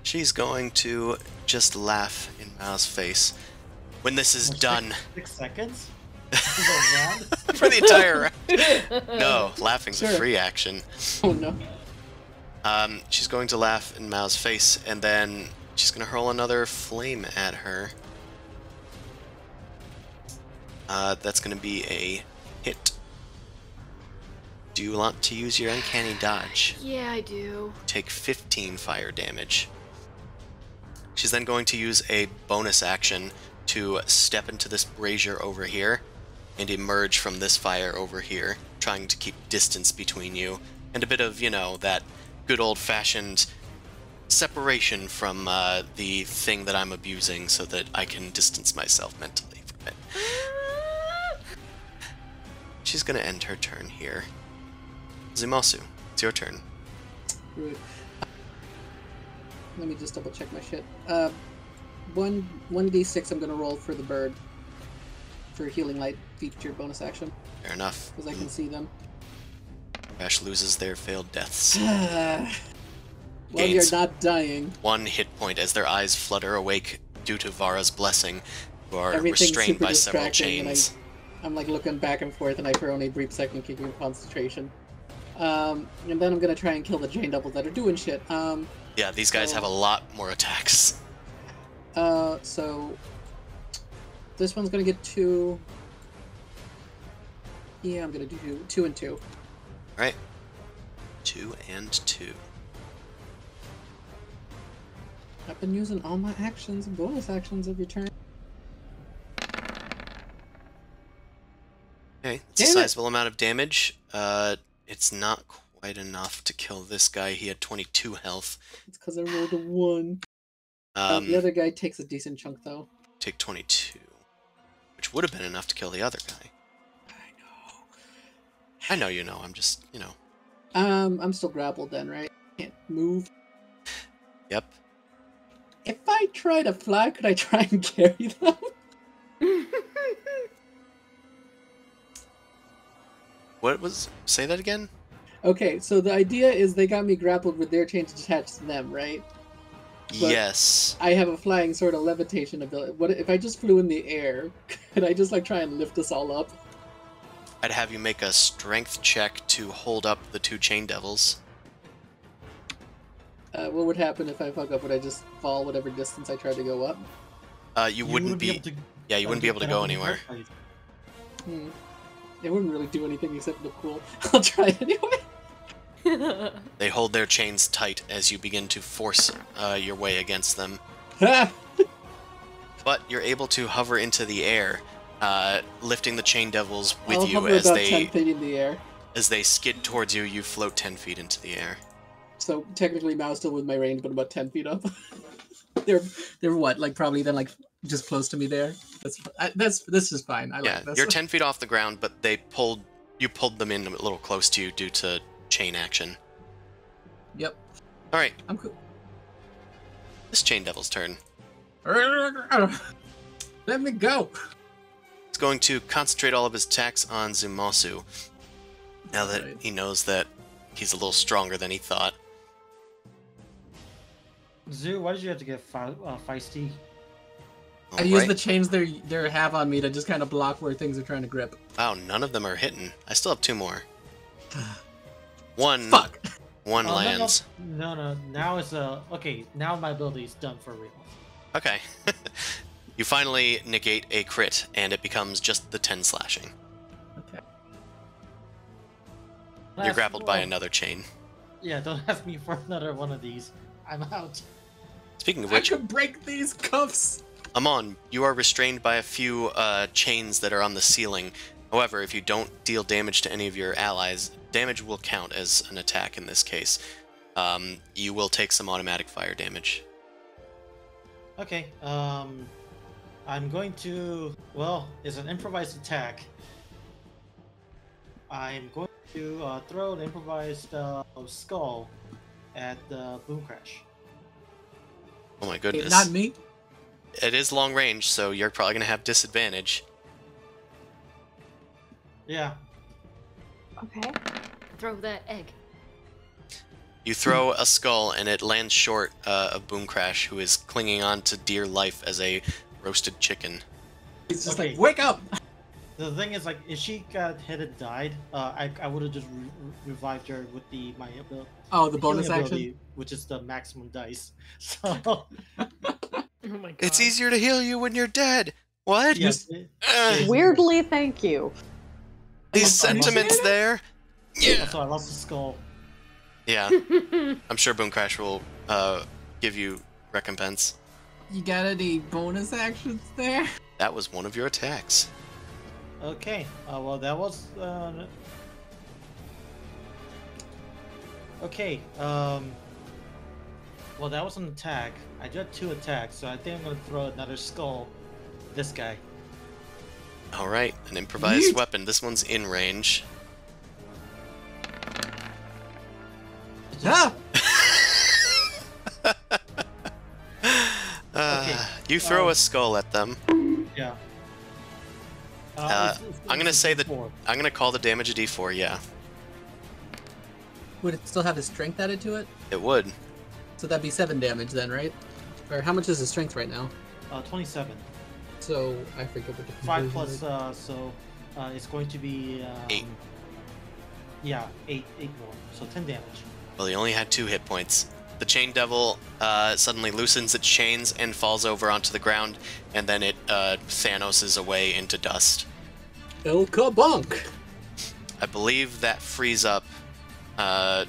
She's going to just laugh in Mao's face. When this is done, 6 seconds? Is that round? for the entire round. No, laughing's a Sure. free action. Oh no. She's going to laugh in Mao's face, and then she's going to hurl another flame at her. That's going to be a hit. Do you want to use your uncanny dodge? Yeah, I do. Take 15 fire damage. She's then going to use a bonus action to step into this brazier over here and emerge from this fire over here, trying to keep distance between you, and a bit of, you know, that good old-fashioned separation from the thing that I'm abusing so that I can distance myself mentally from it. She's gonna end her turn here. Zumasu, it's your turn. Rude. Let me just double check my shit. 1d6 I'm gonna roll for the bird. For healing light feature bonus action. Fair enough. Because I can see them. Ash loses their failed deaths. Well, Gains. you're not dying. 1 hit point as their eyes flutter awake due to Vara's blessing, who are Everything's restrained super by several distracting, and chains. I'm like looking back and forth, and I for only a brief second keeping concentration. And then I'm gonna try and kill the chain devils that are doing shit. Yeah, these guys have a lot more attacks. So this one's gonna get 2. Yeah, I'm gonna do 2 and 2. Right? 2 and 2. I've been using all my actions and bonus actions every turn. Okay, it's a Damn it. sizable amount of damage. It's not quite enough to kill this guy. He had 22 health. It's because I rolled a 1. The other guy takes a decent chunk, though. Take 22, which would have been enough to kill the other guy. I know you know. I'm just, you know. I'm still grappled then, right? Can't move. Yep. If I try to fly, could I try and carry them? What was... Say that again? Okay, so the idea is they got me grappled with their chains attached to them, right? But yes. I have a flying sort of levitation ability. What if I just flew in the air? Could I just like try and lift us all up? I'd have you make a strength check to hold up the 2 chain devils. What would happen if I fuck up? Would I just fall whatever distance I tried to go up? You wouldn't be... Yeah, you wouldn't be able to go anywhere. It wouldn't really do anything except look cool. I'll try it anyway. They hold their chains tight as you begin to force your way against them. Ah! But you're able to hover into the air, lifting the chain devils with I'll you hover as about they 10 feet in the air. as they skid towards you. You float 10 feet into the air. So technically, Mao's still with my range, but about 10 feet up. they're what? Like probably then like just close to me there. This is fine. I like this. You're 10 feet off the ground, but you pulled them in a little close to you due to chain action. Yep. All right. I'm cool. This chain devil's turn. Let me go. He's going to concentrate all of his attacks on Zumasu. Now that he knows that he's a little stronger than he thought. Zoo, why did you have to get feisty? I use the chains they have on me to just kind of block where things are trying to grip. Wow, none of them are hitting. I still have 2 more. One. Fuck. One lands. No. Now it's okay. Now my ability is done for real. Okay. You finally negate a crit, and it becomes just the 10 slashing. Okay. You're grappled by another chain. Yeah, don't ask me for another one of these. I'm out. Speaking of which, I could break these cuffs. Amon, you are restrained by a few chains that are on the ceiling. However, if you don't deal damage to any of your allies, damage will count as an attack in this case. You will take some automatic fire damage. Okay, I'm going to... Well, it's an improvised attack. I'm going to throw an improvised skull at the Boom Crash. Oh my goodness. Not me. It is long range, so you're probably going to have disadvantage. Yeah. Okay. Throw that egg. You throw a skull, and it lands short of Boom Crash, who is clinging on to dear life as a roasted chicken. He's just Okay. like, wake up! The thing is, like, if she got hit and died, I would have just revived her with my ability. Oh, the bonus healing action? ability, which is the maximum dice. So Oh my god. It's easier to heal you when you're dead. What? yes, Weirdly, thank you. These sentiments there? Yeah. Also, I lost the skull. Yeah. I'm sure Boom Crash will give you recompense. You got any bonus actions there? That was one of your attacks. Okay. Well, that was. Okay. Well, that was an attack. I did 2 attacks, so I think I'm gonna throw another skull. This guy. All right, an improvised Yeet. weapon. This one's in range. Ah! Okay, You throw a skull at them. Yeah. I'm gonna say that 4. I'm gonna call the damage a D4. Yeah, Would it still have his strength added to it? it would. So that'd be 7 damage then, right? Or how much is his strength right now? 27. So I forget what the 5 conversion plus, is. so it's going to be 8. Yeah, 8 more. So 10 damage. Well, he only had 2 hit points. The chain devil suddenly loosens its chains and falls over onto the ground, and then it Thanoses away into dust. El Kabunk! I believe that frees up. I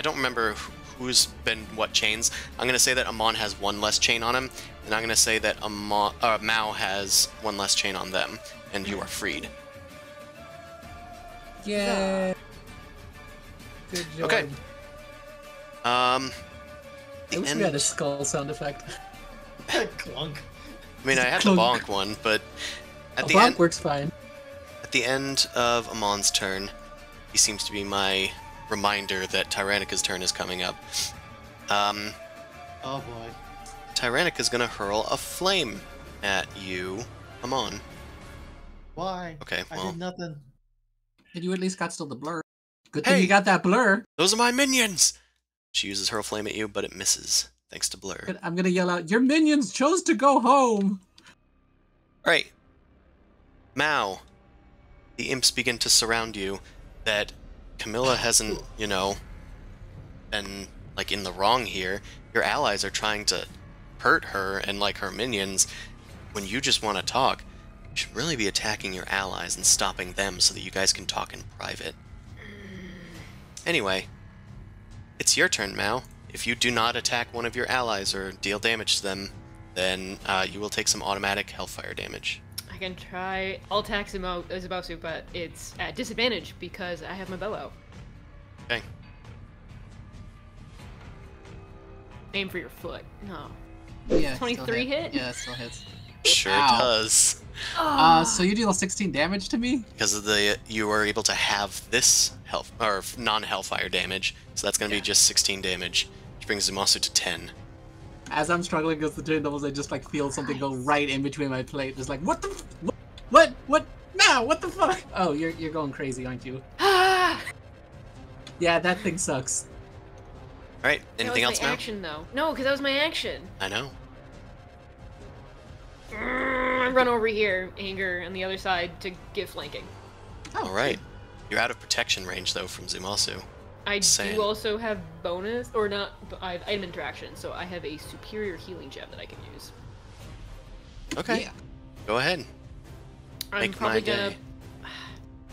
don't remember who's been what chains. I'm gonna say that Amon has 1 less chain on him, and I'm gonna say that Mao has 1 less chain on them, and you are freed. Yeah. Good job. Okay. I The wish end... we had a skull sound effect. Clunk. I mean, I had the Clunk. bonk one, but at A the bonk end, works fine. at the end of Amon's turn, he seems to be my reminder that Tyranica's turn is coming up. Oh boy. Tyranica's gonna hurl a flame at you, Amon. Why? Okay, I well, did nothing. And you at least got still the blur. Good Hey! thing you got that blur. those are my minions! She uses hurl flame at you, but it misses, thanks to Blur. I'm gonna yell out, your minions chose to go home! Alright. Mao. The imps begin to surround you. That Camilla hasn't, you know, been, like, in the wrong here. Your allies are trying to hurt her and, like, her minions. When you just want to talk, you should really be attacking your allies and stopping them so that you guys can talk in private. Anyway, it's your turn, Mao. If you do not attack one of your allies or deal damage to them, then you will take some automatic hellfire damage. I can try. I'll attack Zubosu, but it's at disadvantage because I have my bow out. Okay. Aim for your foot. No. Yeah, 23 hit? Yeah, it still hits. Sure Ow. does. So you deal 16 damage to me? Because of you are able to have this non-hellfire damage, so that's going to be just 16 damage, which brings Zumasu to 10. As I'm struggling against the Chain Devils, I just like feel something go right in between my plate. Just like, what the what? Now, what the fuck? Oh, you're going crazy, aren't you? Ah! Yeah, that thing sucks. Alright, anything that else was my now? action, though. No, because that was my action. I know. I run over here, anger on the other side to give flanking. Oh, Alright. You're out of protection range, though, from Zumasu. I Same. do also have bonus, or not, I have item interaction, so I have a superior healing gem that I can use. Okay. Yeah. Go ahead. I'm Make probably my gonna... day.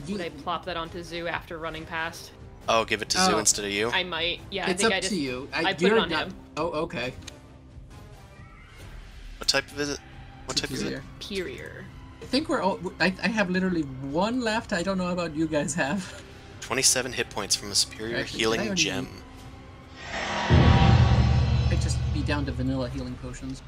Would I plop that onto Zoo after running past? Oh, give it to Zoo Oh. instead of you? I might. Yeah, It's I think up I just... to you. I put you're it on not... him. Oh, okay. What type of is it? What type is it? Superior. I think we're all... I have literally one left. I don't know about you guys have. 27 hit points from a superior Actually, healing I already- gem. I'd just be down to vanilla healing potions.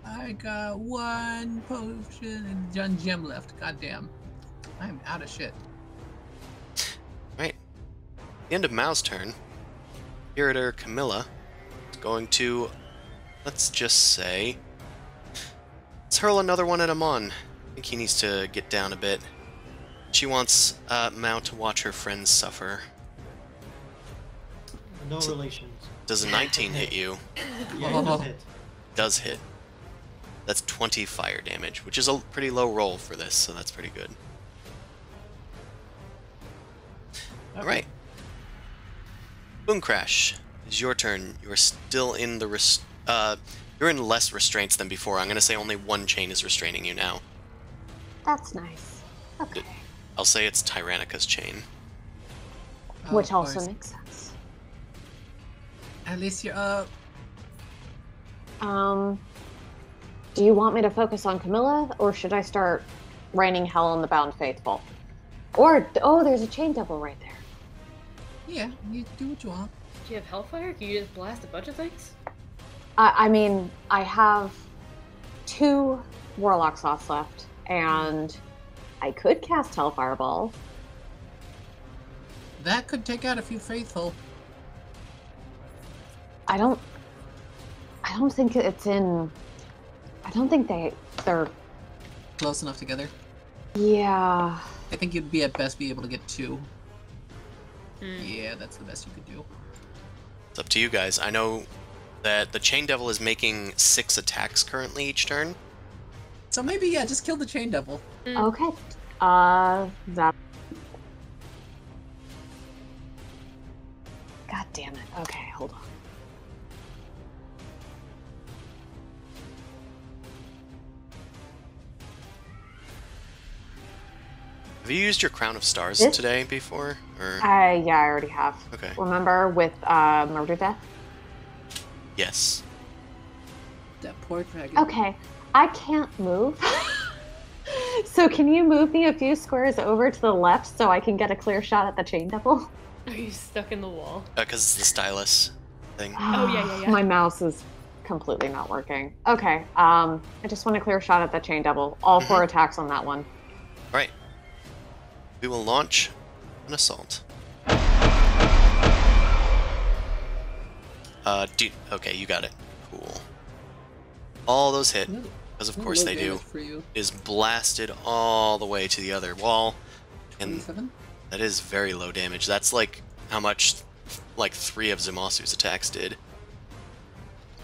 I got one potion and one gem left. Goddamn. I'm out of shit. Right. The end of Mao's turn. Irritor Camilla is going to, let's just say, let's hurl another one at Amon. I think he needs to get down a bit. She wants Mao to watch her friends suffer. No relations. Does a 19 hit you? Yeah, it does hit. Does hit. That's 20 fire damage, which is a pretty low roll for this, so that's pretty good. Alright. Boom Crash. It's your turn. You're still in the you're in less restraints than before. I'm gonna say only one chain is restraining you now. That's nice. Okay. I'll say it's Tyranica's chain. Oh, Which of also course. makes sense. At least you're up. Do you want me to focus on Camilla, or should I start raining hell on the bound faithful? Or, oh, there's a chain devil right there. Yeah, you do what you want. Do you have Hellfire? Can you just blast a bunch of things? I mean, I have 2 Warlock slots left, and I could cast Hellfire Ball. That could take out a few faithful. I don't think it's in... I don't think they're... Close enough together. Yeah... I think you'd be at best be able to get 2. Hmm. Yeah, that's the best you could do. It's up to you guys. I know that the Chain Devil is making 6 attacks currently each turn. So maybe, yeah, just kill the Chain Devil. Okay. That... God damn it. Okay, hold on. Have you used your Crown of Stars This- today before? Or Yeah, I already have. okay. Remember with Murder Death? Yes. That poor dragon. Okay, I can't move. So can you move me a few squares over to the left so I can get a clear shot at the chain devil? Are you stuck in the wall? Because it's the stylus thing. Oh, yeah. My mouse is completely not working. Okay, I just want a clear shot at the chain devil. All 4 attacks on that one. Alright. We will launch an assault. Dude, okay, you got it. Cool. All those hit, because of course they do, is blasted all the way to the other wall. And 27? that is very low damage. That's like how much, like 3 of Zumasu's attacks did.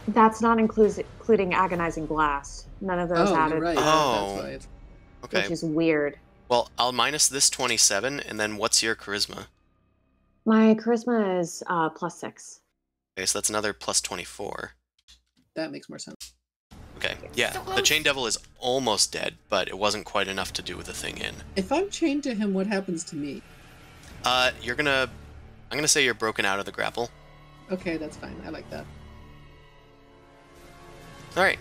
That's not including Agonizing Blast. None of those added. You're right. Oh. That's why it's... Okay. Which is weird. Well, I'll minus this 27, and then what's your charisma? My charisma is +6. Okay, so that's another plus 24. That makes more sense. Okay, yeah, the Chain Devil is almost dead, but it wasn't quite enough to do with the thing in. If I'm chained to him, what happens to me? I'm gonna say you're broken out of the grapple. Okay, that's fine. I like that. Alright.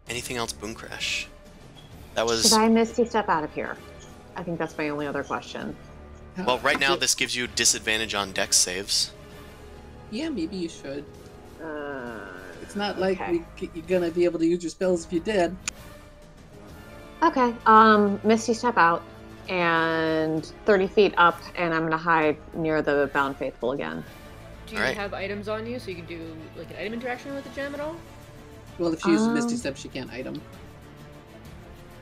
Anything else, Boom Crash? That was... Should I Misty Step out of here? I think that's my only other question. Well, right now this gives you disadvantage on dex saves. Yeah, maybe you should. It's not like you're gonna be able to use your spells if you did. Okay, Misty Step out, and 30 feet up, and I'm gonna hide near the Bound Faithful again. Do you have items on you so you can do like an item interaction with the gem at all? Well, if she uses Misty Step, she can't item.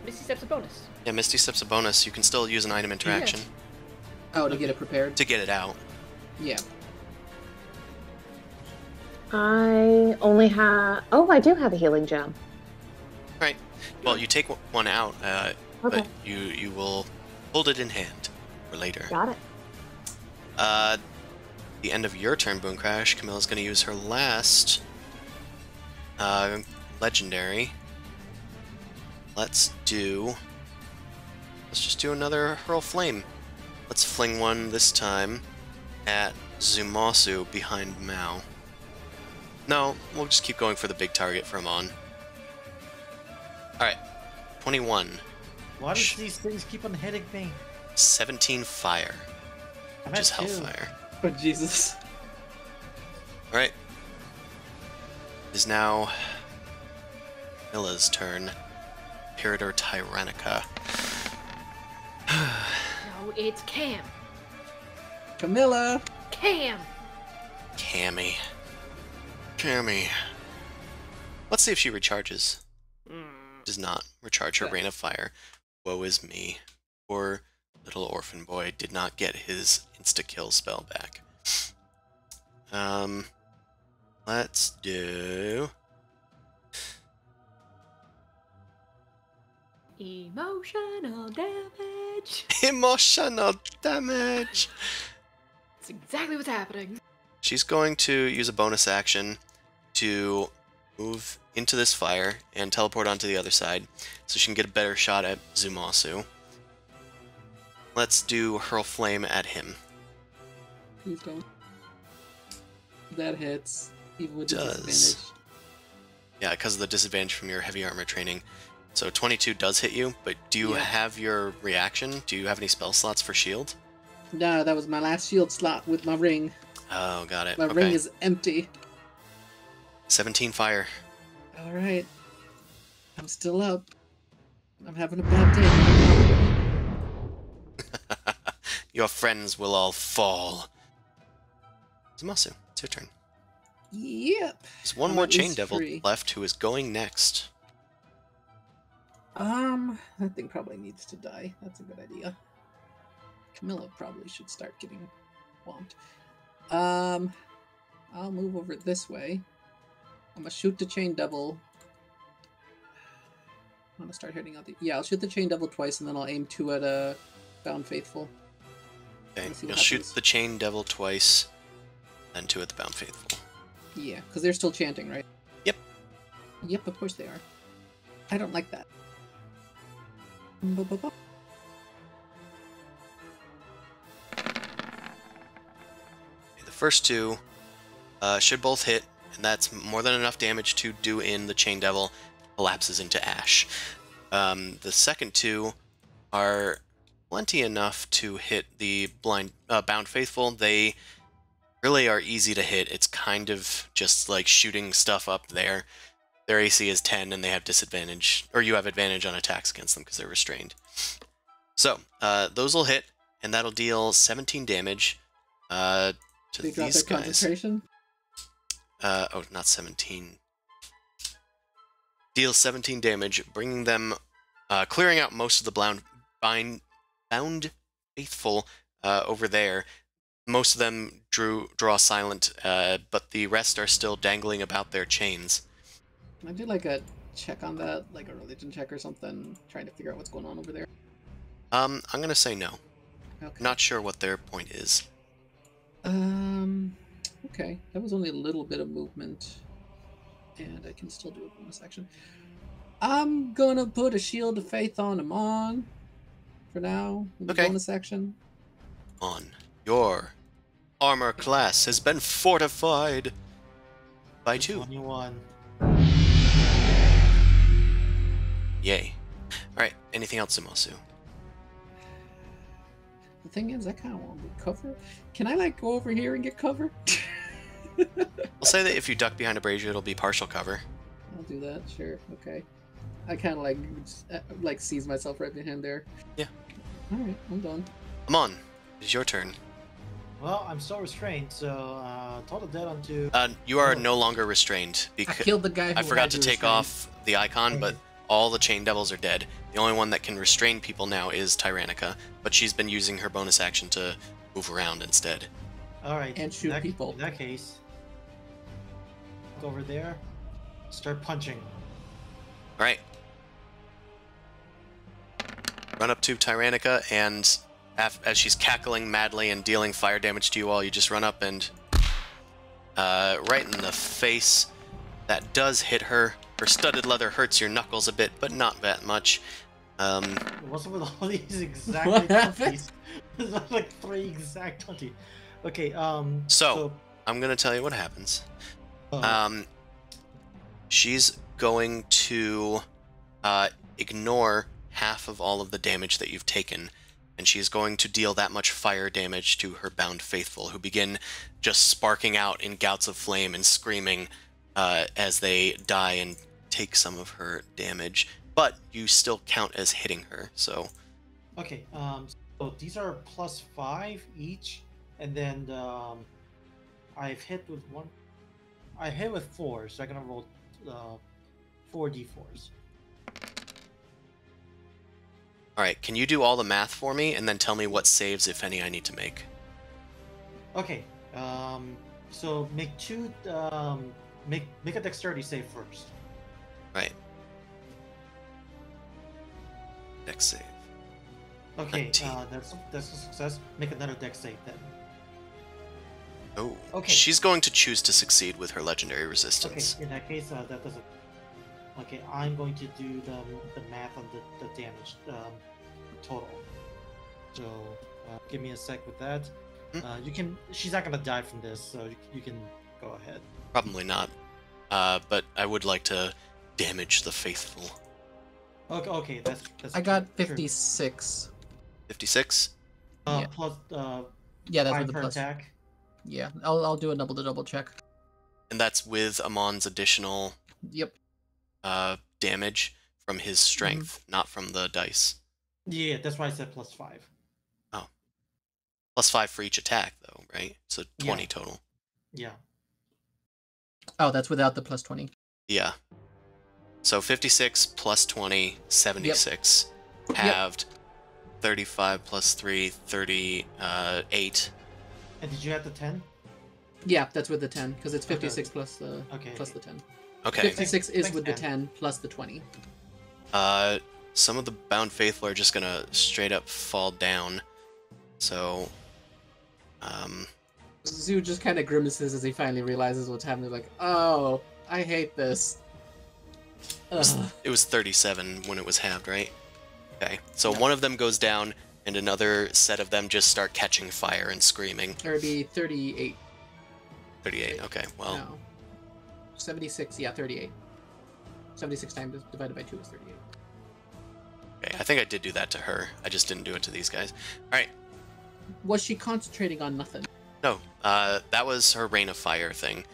Misty Step's a bonus. Yeah, Misty Step's a bonus. You can still use an item interaction. Oh, to get it prepared? To get it out. Yeah. I only have... Oh, I do have a healing gem. Right. Well, you take one out, Okay. but you will hold it in hand for later. Got it. The end of your turn, Boom Crash, Camilla's going to use her last legendary. Let's just do another Hurl Flame. Let's fling one this time at Zumasu behind Mao. No, we'll just keep going for the big target from on. Alright, 21. Why does these things keep on hitting me? 17 fire, which is Hellfire. Oh, Jesus. Alright. It is now Milla's turn. Imperator Tyrannica. No, it's Cam. Camilla! Cam! Cammy. Let's see if she recharges. Does not recharge her Rain of Fire. Woe is me. Poor little orphan boy did not get his insta-kill spell back. Let's do... Emotional damage. Emotional damage! That's exactly what's happening. She's going to use a bonus action to move into this fire and teleport onto the other side so she can get a better shot at Zumasu. Let's do Hurl Flame at him. Please don't. That hits, even with Does. disadvantage. Yeah, because of the disadvantage from your heavy armor training. So 22 does hit you, but do you have your reaction? Do you have any spell slots for shield? No, that was my last shield slot with my ring. Oh, got it. My ring is empty. 17 fire. Alright. I'm still up. I'm having a bad day. Your friends will all fall. Zumasu, it's your turn. Yep. There's one more Chain Devil left who is going next. That thing probably needs to die. That's a good idea. Camilla probably should start getting whomped. I'll move over this way. I'm gonna shoot the Chain Devil. I'm gonna start hitting out the... Yeah, I'll shoot the Chain Devil twice, and then I'll aim 2 at Bound Faithful. Okay, you'll shoot the Chain Devil twice, then 2 at the Bound Faithful. Yeah, because they're still chanting, right? Yep. Yep, of course they are. I don't like that. The first 2 should both hit, and that's more than enough damage to do in the Chain Devil. Collapses into ash. The second two are plenty enough to hit the Bound Faithful. They really are easy to hit. It's kind of just like shooting stuff up there. Their AC is 10, and they have disadvantage, or you have advantage on attacks against them because they're restrained. So, those will hit, and that'll deal 17 damage to these guys. Concentration? Oh, not 17. Deals 17 damage, bringing them, clearing out most of the Bound Faithful over there. Most of them draw silent, but the rest are still dangling about their chains. Can I do like a check on that, like a religion check or something, trying to figure out what's going on over there? I'm gonna say no. Okay. Not sure what their point is. Okay. That was only a little bit of movement. And I can still do a bonus action. I'm gonna put a shield of faith on Amon for now. In the bonus action. On. Your armor class has been fortified by 2. 21. Yay. Alright, anything else, Sumasu? The thing is, I kind of want to cover. Can I, like, go over here and get cover? I'll say that if you duck behind a brazier, it'll be partial cover. I'll do that, sure. Okay. I kind of, like seize myself right behind there. Yeah. Alright, I'm done. Amon, it's your turn. Well, I'm still restrained, so total dead onto. You are no longer restrained I because killed the guy who I forgot had to you take restrained. off the icon, but all the chain devils are dead. The only one that can restrain people now is Tyrannica, but she's been using her bonus action to move around instead. All right. And shoot people. In that case, go over there, start punching. All right. Run up to Tyrannica, and as she's cackling madly and dealing fire damage to you all, you just run up and right in the face. That does hit her. Her studded leather hurts your knuckles a bit, but not that much. What's up with all these exact What 20s? There's like 3 exact 20. Okay, So, I'm gonna tell you what happens. She's going to ignore half of all of the damage that you've taken, and she's going to deal that much fire damage to her Bound Faithful, who begin just sparking out in gouts of flame and screaming as they die and take some of her damage. But you still count as hitting her, so... Okay, so these are +5 each, and then I've hit with 1. I hit with 4, so I'm gonna roll 4 d4s. Alright, can you do all the math for me, and then tell me what saves, if any, I need to make? Okay, so make 2, make a dexterity save first. Right. Dex save. Okay, 19. that's a success. Make another dex save then. Oh, Okay. She's going to choose to succeed with her legendary Okay, resistance. in that case, that doesn't. Okay, I'm going to do the math on the damage total. So give me a sec with that. You can. She's not gonna die from this, so you can go ahead. Probably not. But I would like to damage the faithful. Okay, that's. I got true. 56. 56? Yeah. Plus Yeah, that's 5 with the per plus. attack. Yeah, I'll do a double check. And that's with Amon's additional Yep. damage from his strength, not from the dice. Yeah, that's why I said +5. Oh. +5 for each attack, though, right? So 20 Yeah. total. Yeah. Oh, that's without the plus 20. Yeah. So 56 plus 20, 76. Halved. 35 plus 3, 38. And did you have the 10? Yeah, that's with the 10, because it's 56 plus the plus the 10. Okay. 56 is Thanks, with the man. 10 plus the 20. Some of the Bound Faithful are just gonna straight up fall down. So, Zoo just kind of grimaces as he finally realizes what's happening. Like, oh, I hate this. it was 37 when it was halved, right? Okay. So Yeah. one of them goes down, and another set of them just start catching fire and screaming. Or it'd be 38. 38. Okay. Well, No. 76, yeah, 38. 76 times divided by 2 is 38. Okay, I think I did do that to her. I just didn't do it to these guys. All right. Was she concentrating on nothing? No, that was her Rain of Fire thing.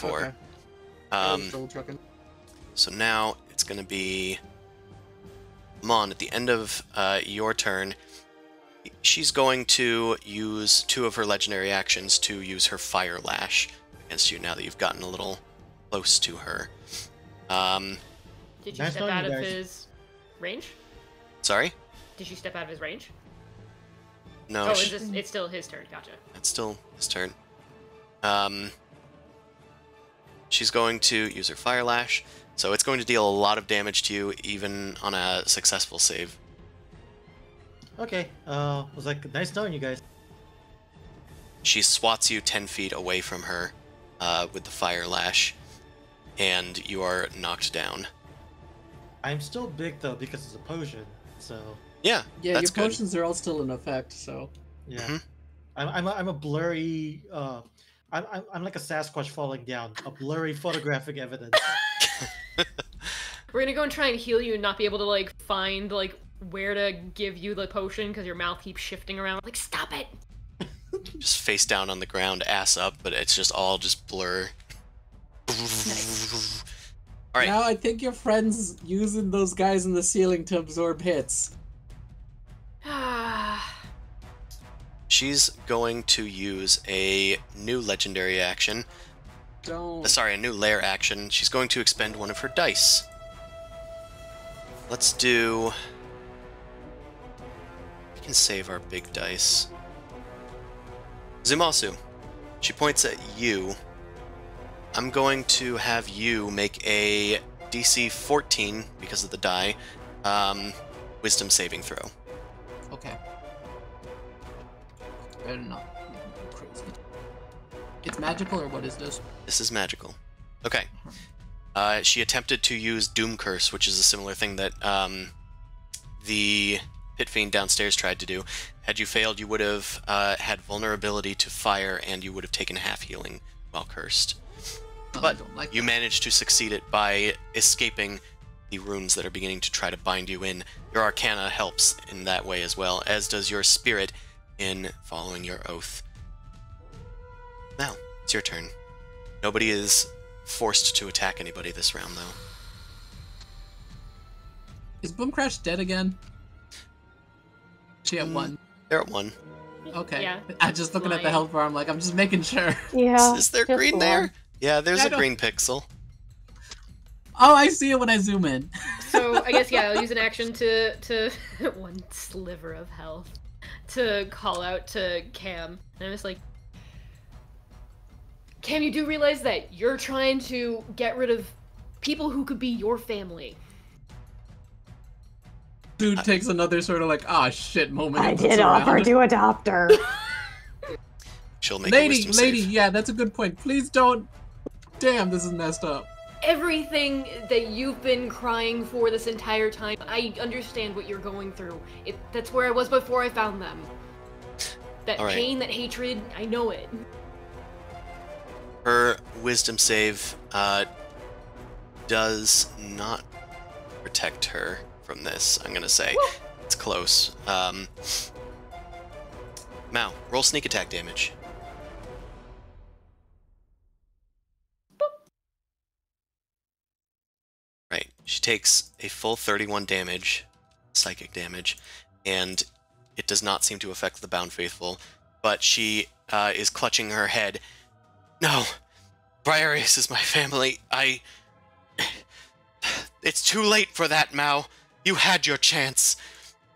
Okay. Double checking. So now it's going to be Mon. At the end of your turn, she's going to use 2 of her legendary actions to use her Fire Lash against you now that you've gotten a little close to her. Did you Nice step knowing out you of guys. his range? Sorry? Did you step out of his range? No, Oh, it's still his turn. Gotcha. it's still his turn. She's going to use her Fire Lash, so it's going to deal a lot of damage to you, even on a successful save. Okay. Was like nice knowing you guys. She swats you 10 feet away from her with the Fire Lash, and you are knocked down. I'm still big though because it's a potion. So Yeah, Yeah, that's your good. potions are all still in effect, so. yeah. Mhm. I'm a blurry. I'm like a Sasquatch falling down. A blurry photographic evidence. We're gonna go and try and heal you and not be able to like find like where to give you the potion because your mouth keeps shifting around. Like, stop it! Just face down on the ground, ass up, but it's just all just blur. All right. Now I think your friend's using those guys in the ceiling to absorb hits. She's going to use a new legendary action. Don't. Sorry, a new lair action. She's going to expend one of her dice. Let's do... We can save our big dice. Zumasu. She points at you. I'm going to have you make a DC 14, because of the die, wisdom saving throw. Okay. Better not be crazy. It's magical, or what is this? This is magical. Okay. She attempted to use Doom Curse, which is a similar thing that the Pit Fiend downstairs tried to do. Had you failed, you would have had vulnerability to fire, and you would have taken half healing while cursed. Well, I But don't like you that. managed to succeed it by escaping the runes that are beginning to try to bind you in. Your Arcana helps in that way as well, as does your Spirit in following your oath. Now, it's your turn. Nobody is forced to attack anybody this round, though. Is Boom Crash dead again? She at 1. They're at 1. Okay. Yeah. I'm just looking at the Lying. health bar. I'm like, I'm just making sure. Yeah. Is there just green one. there? Yeah, there's I a don't- green pixel. Oh, I see it when I zoom in. So I guess yeah, I'll use an action to one sliver of health to call out to Cam, and I'm just like, Cam, you do realize that you're trying to get rid of people who could be your family. Dude takes another sort of like, ah, shit moment. I and looks did offer around. to adopt her. She'll make a Lady, wisdom lady, save. yeah, that's a good point. Please don't. Damn, this is messed up. Everything that you've been crying for this entire time, I understand what you're going through. That's where I was before I found them. That All right. pain, that hatred, I know it. Her wisdom save does not protect her from this, I'm gonna say. It's close. Mao, roll sneak attack damage. Right, she takes a full 31 damage, psychic damage, and it does not seem to affect the Bound Faithful, but she is clutching her head. No, Briareus is my family. It's too late for that, Mao. You had your chance.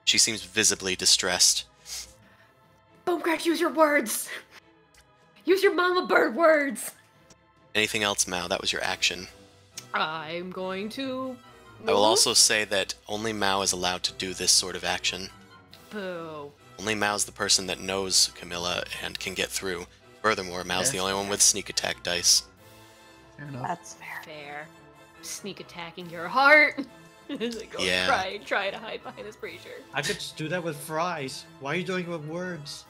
She seems visibly distressed. Boomcrack, use your words! Use your mama bird words! Anything else, Mao? That was your action. I'm going to... I will move. also say that only Mao is allowed to do this sort of action. Boo. Only Mao's the person that knows Camilla and can get through. Furthermore, Mao's the only one with sneak attack dice. Fair enough. That's fair. Fair. Sneak attacking your heart. Like, go Yeah. try to hide behind this brazier. I could just do that with fries. Why are you doing it with words?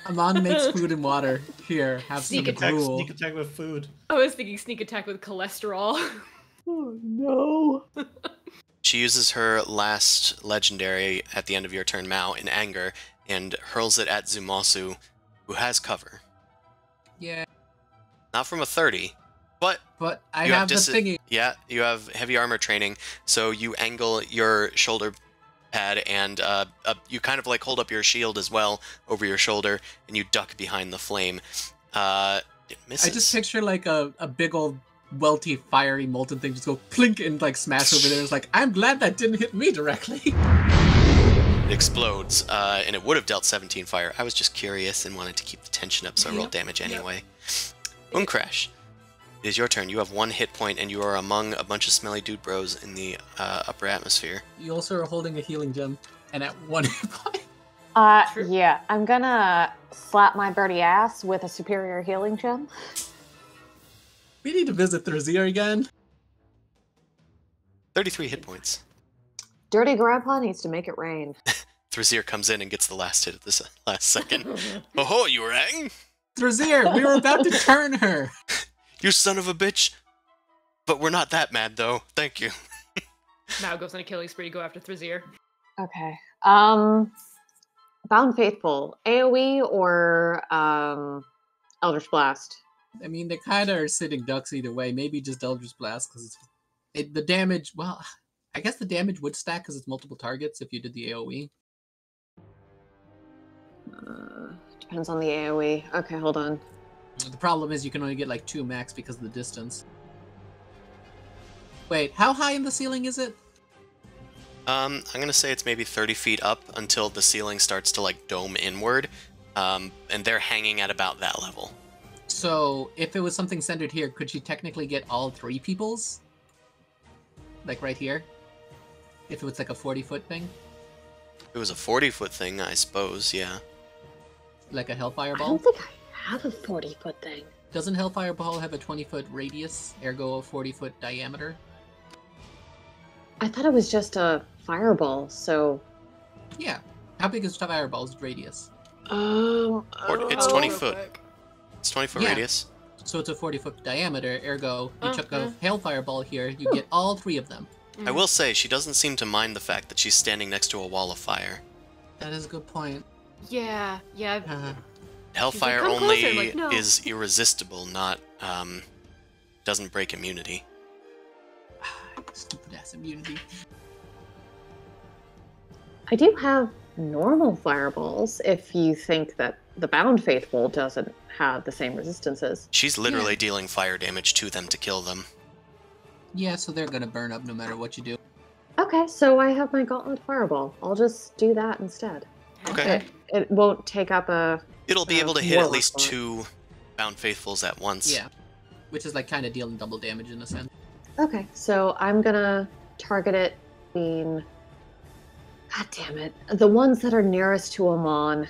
Amon makes food and water. Here, have some Sneak attack, gruel. Sneak attack with food. I was thinking sneak attack with cholesterol. Oh no. she uses her last legendary at the end of your turn, Mao, in anger, and hurls it at Zumasu, who has cover. Yeah. Not from a 30, but I have the thingy. Yeah, you have heavy armor training, so you angle your shoulder pad and you kind of like hold up your shield as well over your shoulder, and you duck behind the flame. It misses. I just picture like a big old welty fiery molten thing just go plink and like smash over there. It's like, I'm glad that didn't hit me directly. It explodes, and it would have dealt 17 fire. I was just curious and wanted to keep the tension up, so I rolled damage anyway. Uncrash, it is your turn. You have 1 hit point, and you are among a bunch of smelly dude bros in the upper atmosphere. You also are holding a healing gem, and at 1 hit point. Yeah, I'm gonna slap my birdie ass with a superior healing gem. We need to visit Thrazir again. 33 hit points. Dirty Grandpa needs to make it rain. Thrazir comes in and gets the last hit at this last second. Oh ho, you rang! Thrazir, we were about to turn her. You son of a bitch! But we're not that mad, though. Thank you. Mao goes on a killing spree to go after Thrazir. Okay. Bound Faithful, AoE or Eldritch Blast? I mean, they kind of are sitting ducks either way. Maybe just Eldritch Blast, because the damage, well, I guess the damage would stack because it's multiple targets if you did the AoE. Depends on the AoE. Okay, hold on. The problem is you can only get like 2 max because of the distance. Wait, how high in the ceiling is it? I'm gonna say it's maybe 30 feet up until the ceiling starts to like dome inward, and they're hanging at about that level. So if it was something centered here, could she technically get all 3 people's? Like right here? If it was like a 40-foot thing? If it was a 40-foot thing, I suppose, yeah. Like a Hellfire I Ball? don't think I have a 40-foot thing. Doesn't Hellfire Ball have a 20-foot radius, ergo a 40-foot diameter? I thought it was just a fireball, so... Yeah. How big is Fireball's radius? It's 20 foot. It's 20-foot Yeah. radius. So it's a 40-foot diameter, ergo you chuck a Hellfire Ball here, you get all 3 of them. I will say, she doesn't seem to mind the fact that she's standing next to a wall of fire. That is a good point. Yeah. Hellfire "Come only closer," I'm like, "No." is irresistible, not, doesn't break immunity. Stupid ass immunity. I do have normal fireballs if you think that the Bound Faithful doesn't have the same resistances. She's literally dealing fire damage to them to kill them. Yeah, so they're gonna burn up no matter what you do. Okay, so I have my Gauntlet Fireball. I'll just do that instead. Okay. It won't take up a... It'll be able to hit at Warlock least slot. 2 Bound Faithfuls at once. Yeah. Which is like kind of dealing double damage in a sense. Okay, so I'm gonna target it between... God damn it. The ones that are nearest to Amon,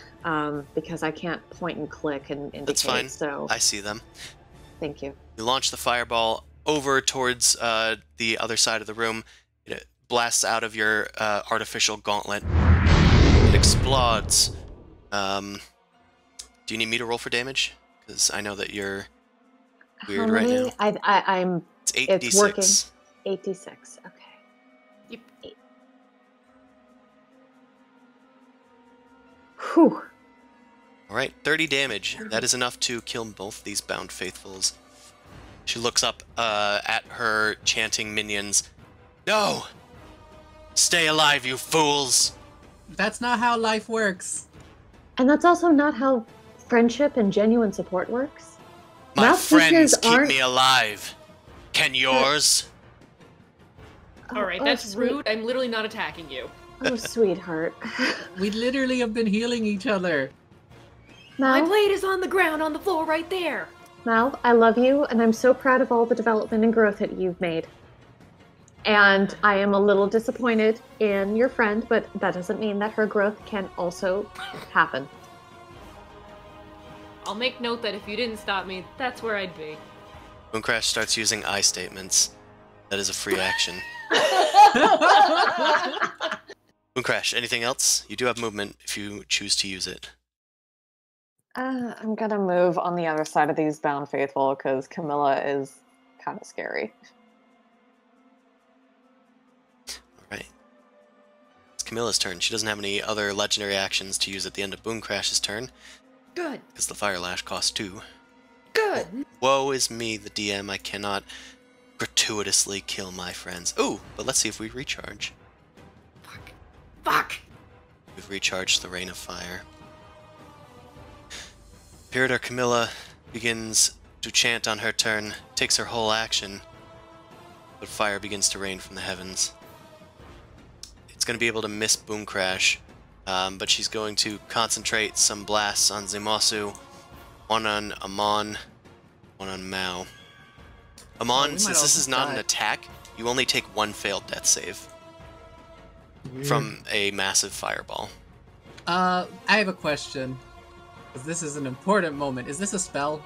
because I can't point and click and indicate. That's fine. So I see them. thank you. You launch the fireball over towards the other side of the room. It blasts out of your artificial gauntlet. It explodes. Do you need me to roll for damage? Because I know that you're weird right now. I'm... It's 8d6. It's working. 86. Okay. Yep. 8. Whew. Alright, 30 damage. That is enough to kill both these Bound Faithfuls. She looks up at her chanting minions. No! Stay alive, you fools! That's not how life works. And that's also not how friendship and genuine support works. My friends Mouthpieces keep aren't- me alive. Can yours? Alright, Oh, that's sweet. rude. I'm literally not attacking you. Oh, sweetheart. We literally have been healing each other. My Mal, blade is on the ground, on the floor, right there. Mal, I love you, and I'm so proud of all the development and growth that you've made. And I am a little disappointed in your friend, but that doesn't mean that her growth can also happen. I'll make note that if you didn't stop me, that's where I'd be. Mooncrash starts using I statements. That is a free action. Mooncrash, anything else? You do have movement if you choose to use it. I'm gonna move on the other side of these Bound Faithful, because Camilla is kind of scary. Alright. It's Camilla's turn. She doesn't have any other legendary actions to use at the end of Boom Crash's turn. Good. Because the Fire Lash costs 2. Good. Woe is me, the DM. I cannot gratuitously kill my friends. Ooh, but let's see if we recharge. Fuck. We've recharged the Rain of Fire. Imperator Camilla begins to chant on her turn, takes her whole action, but fire begins to rain from the heavens. It's going to be able to miss Boom Crash, but she's going to concentrate some blasts on Zumasu, one on Amon, one on Mao. Amon, since this is not an attack, you only take 1 failed death save from a massive fireball. I have a question. 'Cause this is an important moment. Is this a spell?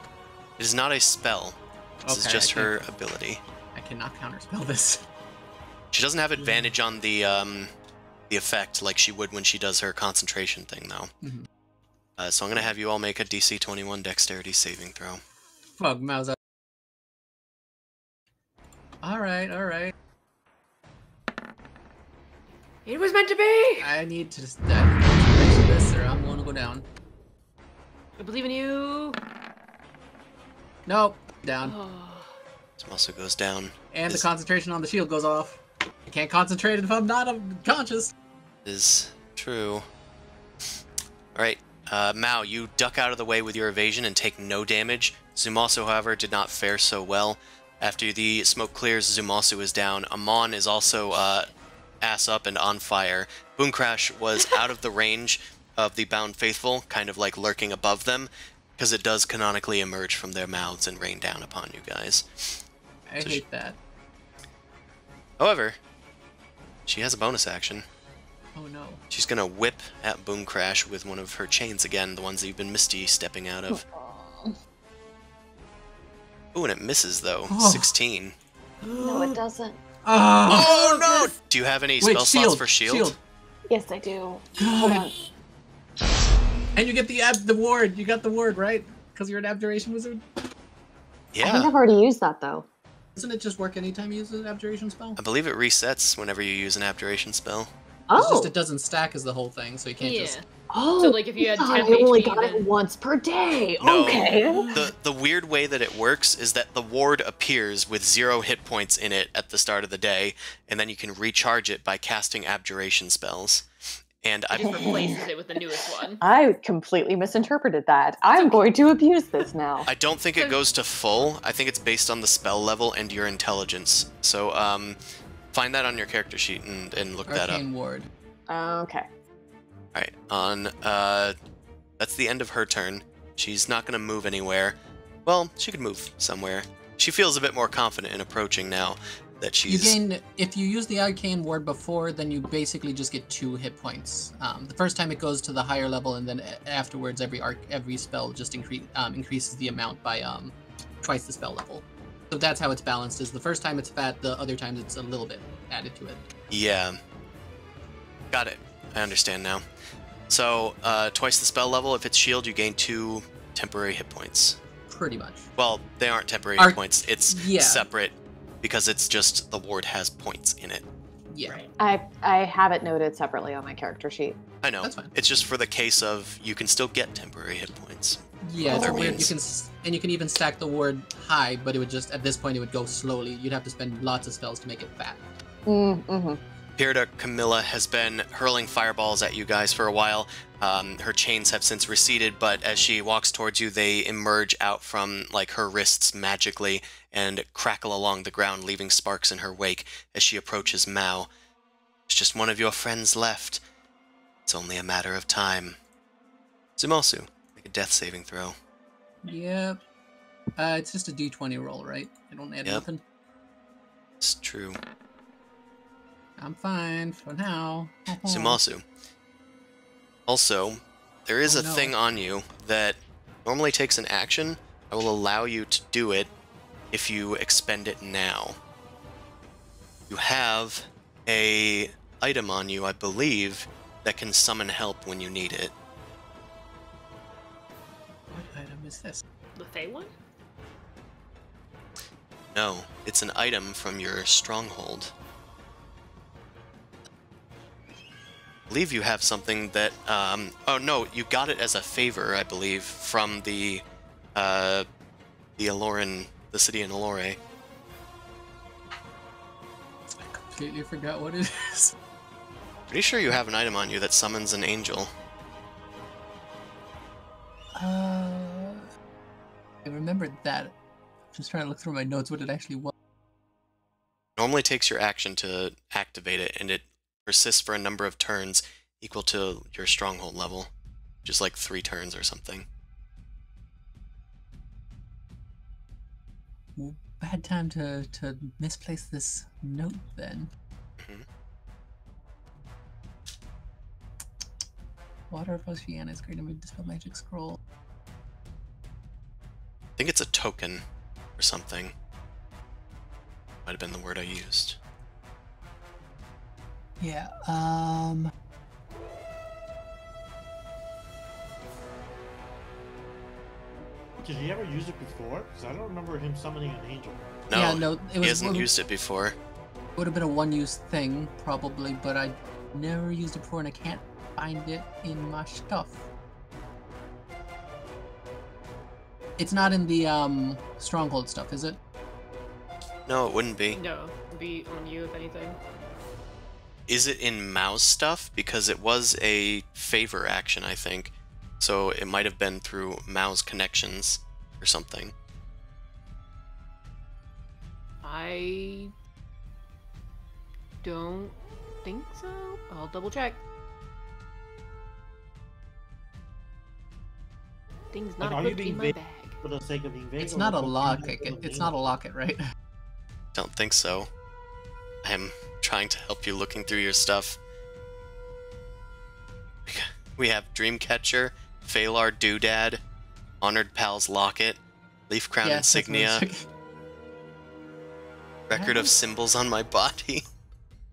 It is not a spell. This is just her ability. I cannot counterspell this. She doesn't have advantage on the effect like she would when she does her concentration thing, though. Mm-hmm. So I'm gonna have you all make a DC 21 Dexterity saving throw. Fuck, mouse up. Alright, alright. It was meant to be! I need to just mention this or I'm gonna go down. I believe in you. Nope, down. This also goes down. And the concentration on the shield goes off. I can't concentrate if I'm not conscious. Is true. Alright, Mao, you duck out of the way with your evasion and take no damage. Zumasu, however, did not fare so well. After the smoke clears, Zumasu is down. Amon is also ass up and on fire. Boom Crash was out of the range of the Bound Faithful, kind of like lurking above them, because it does canonically emerge from their mouths and rain down upon you guys. I hate that. However, she has a bonus action. Oh no. She's gonna whip at Boom Crash with one of her chains again, the ones that you've been Misty stepping out of. Ooh, and it misses though. 16. No, it doesn't. Oh no! Do you have any spell slots for shield? Yes, I do. Hold on. And you get the ward. You got the ward, right? Because you're an abjuration wizard? I think Yeah. I've already used that, though. Doesn't it just work anytime you use an abjuration spell? I believe it resets whenever you use an abjuration spell. It's Oh! just it doesn't stack as the whole thing, so you can't just... Oh, So, like, if you had 10 I only HP, got it then- once per day. No, Okay. the weird way that it works is that the ward appears with 0 hit points in it at the start of the day, and then you can recharge it by casting abjuration spells. And It just replaces it with the newest one. I completely misinterpreted that. I'm going to abuse this now. I don't think it goes to full. I think it's based on the spell level and your intelligence. So, find that on your character sheet and look that up. Arcane ward. Okay. Alright, on, that's the end of her turn. She's not gonna move anywhere. Well, she could move somewhere. She feels a bit more confident in approaching now that she's... You gain, if you use the arcane ward before, then you basically just get 2 hit points. The first time it goes to the higher level, and then afterwards every spell just increases the amount by twice the spell level. So that's how it's balanced, is the first time it's fat, the other times it's a little bit added to it. Yeah. Got it. I understand now. So, twice the spell level, if it's shield, you gain 2 temporary hit points. Pretty much. Well, they aren't temporary hit points. It's Yeah. separate because it's just the ward has points in it. Yeah. Right. I have it noted separately on my character sheet. I know. That's fine. It's just for the case of you can still get temporary hit points. Yeah, it's Other weird. means. You can even stack the ward high, but it would just, at this point, it would go slowly. You'd have to spend lots of spells to make it fat. Mm-hmm. Pirda Camilla has been hurling fireballs at you guys for a while. Her chains have since receded, but as she walks towards you, they emerge out from like her wrists magically and crackle along the ground, leaving sparks in her wake as she approaches Mao. There's just one of your friends left. It's only a matter of time. Zumasu, make a death saving throw. Yep. It's just a d20 roll, right? I don't add Yep. nothing. It's true. I'm fine for now. Zumasu. Also, there is Oh, a no. thing on you that normally takes an action. I will allow you to do it if you expend it now. You have a item on you, I believe, that can summon help when you need it. What item is this? The Fey one? No, it's an item from your stronghold. believe you have something that, oh no, you got it as a favor, I believe, from the Aloran, the city in Allore. I completely forgot what it is. Pretty sure you have an item on you that summons an angel. I remembered that. I'm just trying to look through my notes what it actually was. Normally takes your action to activate it, and it persists for a number of turns equal to your stronghold level. Just like 3 turns or something. Well, bad time to misplace this note then. Mhm. Water of Oceana is great to dispel magic scroll. I think it's a token or something. Might have been the word I used. Yeah, Did he ever use it before? Because I don't remember him summoning an angel. No, yeah, no, he hasn't used it before. Would have been a one-use thing, probably, but I never used it before and I can't find it in my stuff. It's not in the stronghold stuff, is it? No, it wouldn't be. No, it'd be on you if anything. Is it in Mao's stuff? Because it was a favor action, I think. So it might have been through Mao's connections or something. I don't think so. I'll double check. Things Like, not are you equipped being in my vague bag. for the sake of being vague? It's or not a because you locket. have It's an not a angel? locket, right? Don't think so. I am trying to help you looking through your stuff. We have Dreamcatcher, Phalar Doodad, Honored Pal's Locket, Leaf Crown Yes, that's what I was Insignia, checking. Record of Symbols on my body.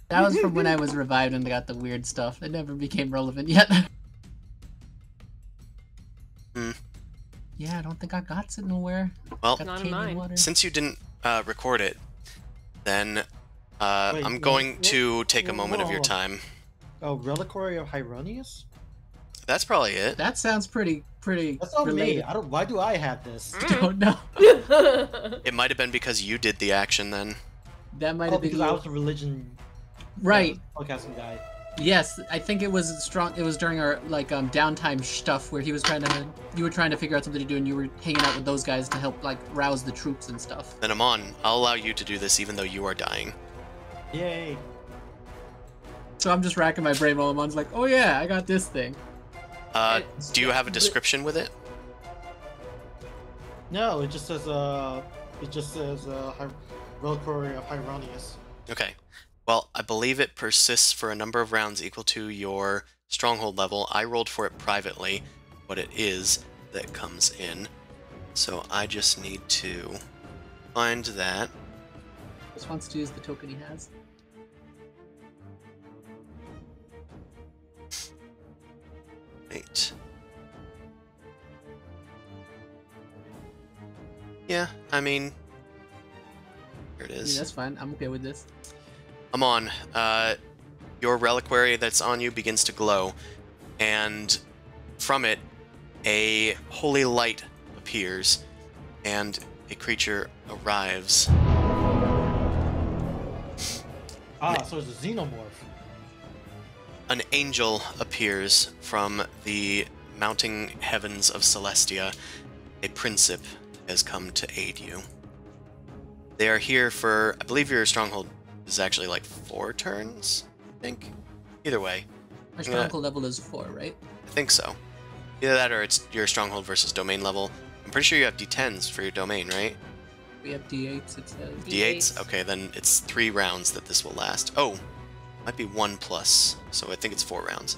That was from when I was revived and got the weird stuff. It never became relevant yet. Hmm. Yeah, I don't think I got it nowhere. Well, Got Not in Canadian mine. water. since you didn't record it, then Wait, I'm going wait, to take a whoa, moment of your whoa. time. Oh, Reliquary of Hyronius? That's probably it. That sounds pretty That's not related. me. I don't. Why do I have this? I don't know. It might have been because you did the action then. That might Oh, have been because I was the religion right. podcasting guy. Yes, I think it was strong. It was during our like downtime stuff where he was trying to. You were trying to figure out something to do, and you were hanging out with those guys to help like rouse the troops and stuff. Then Amon, I'll allow you to do this even though you are dying. Yay! So I'm just racking my brain while Amon's like, "Oh yeah, I got this thing." Do you have a description with it? No, it just says Reliquary of Hyronius. Okay. Well, I believe it persists for a number of rounds equal to your stronghold level. I rolled for it privately, what it is that comes in. So I just need to find that. Just wants to use the token he has. Right. Yeah, I mean, here it Yeah, is. that's fine. I'm okay with this. Amon, your reliquary that's on you begins to glow, and from it, a holy light appears, and a creature arrives. Ah, so it's a xenomorph. An angel appears from the mounting heavens of Celestia. A princip has come to aid you. They are here for, I believe your stronghold is actually like 4 turns, I think. Either way, Our I'm gonna- stronghold level is 4, right? I think so. Either that or it's your stronghold versus domain level. I'm pretty sure you have D10s for your domain, right? We have D8s. It says. D8s? Okay, then it's 3 rounds that this will last. Oh, might be 1 plus, so I think it's 4 rounds.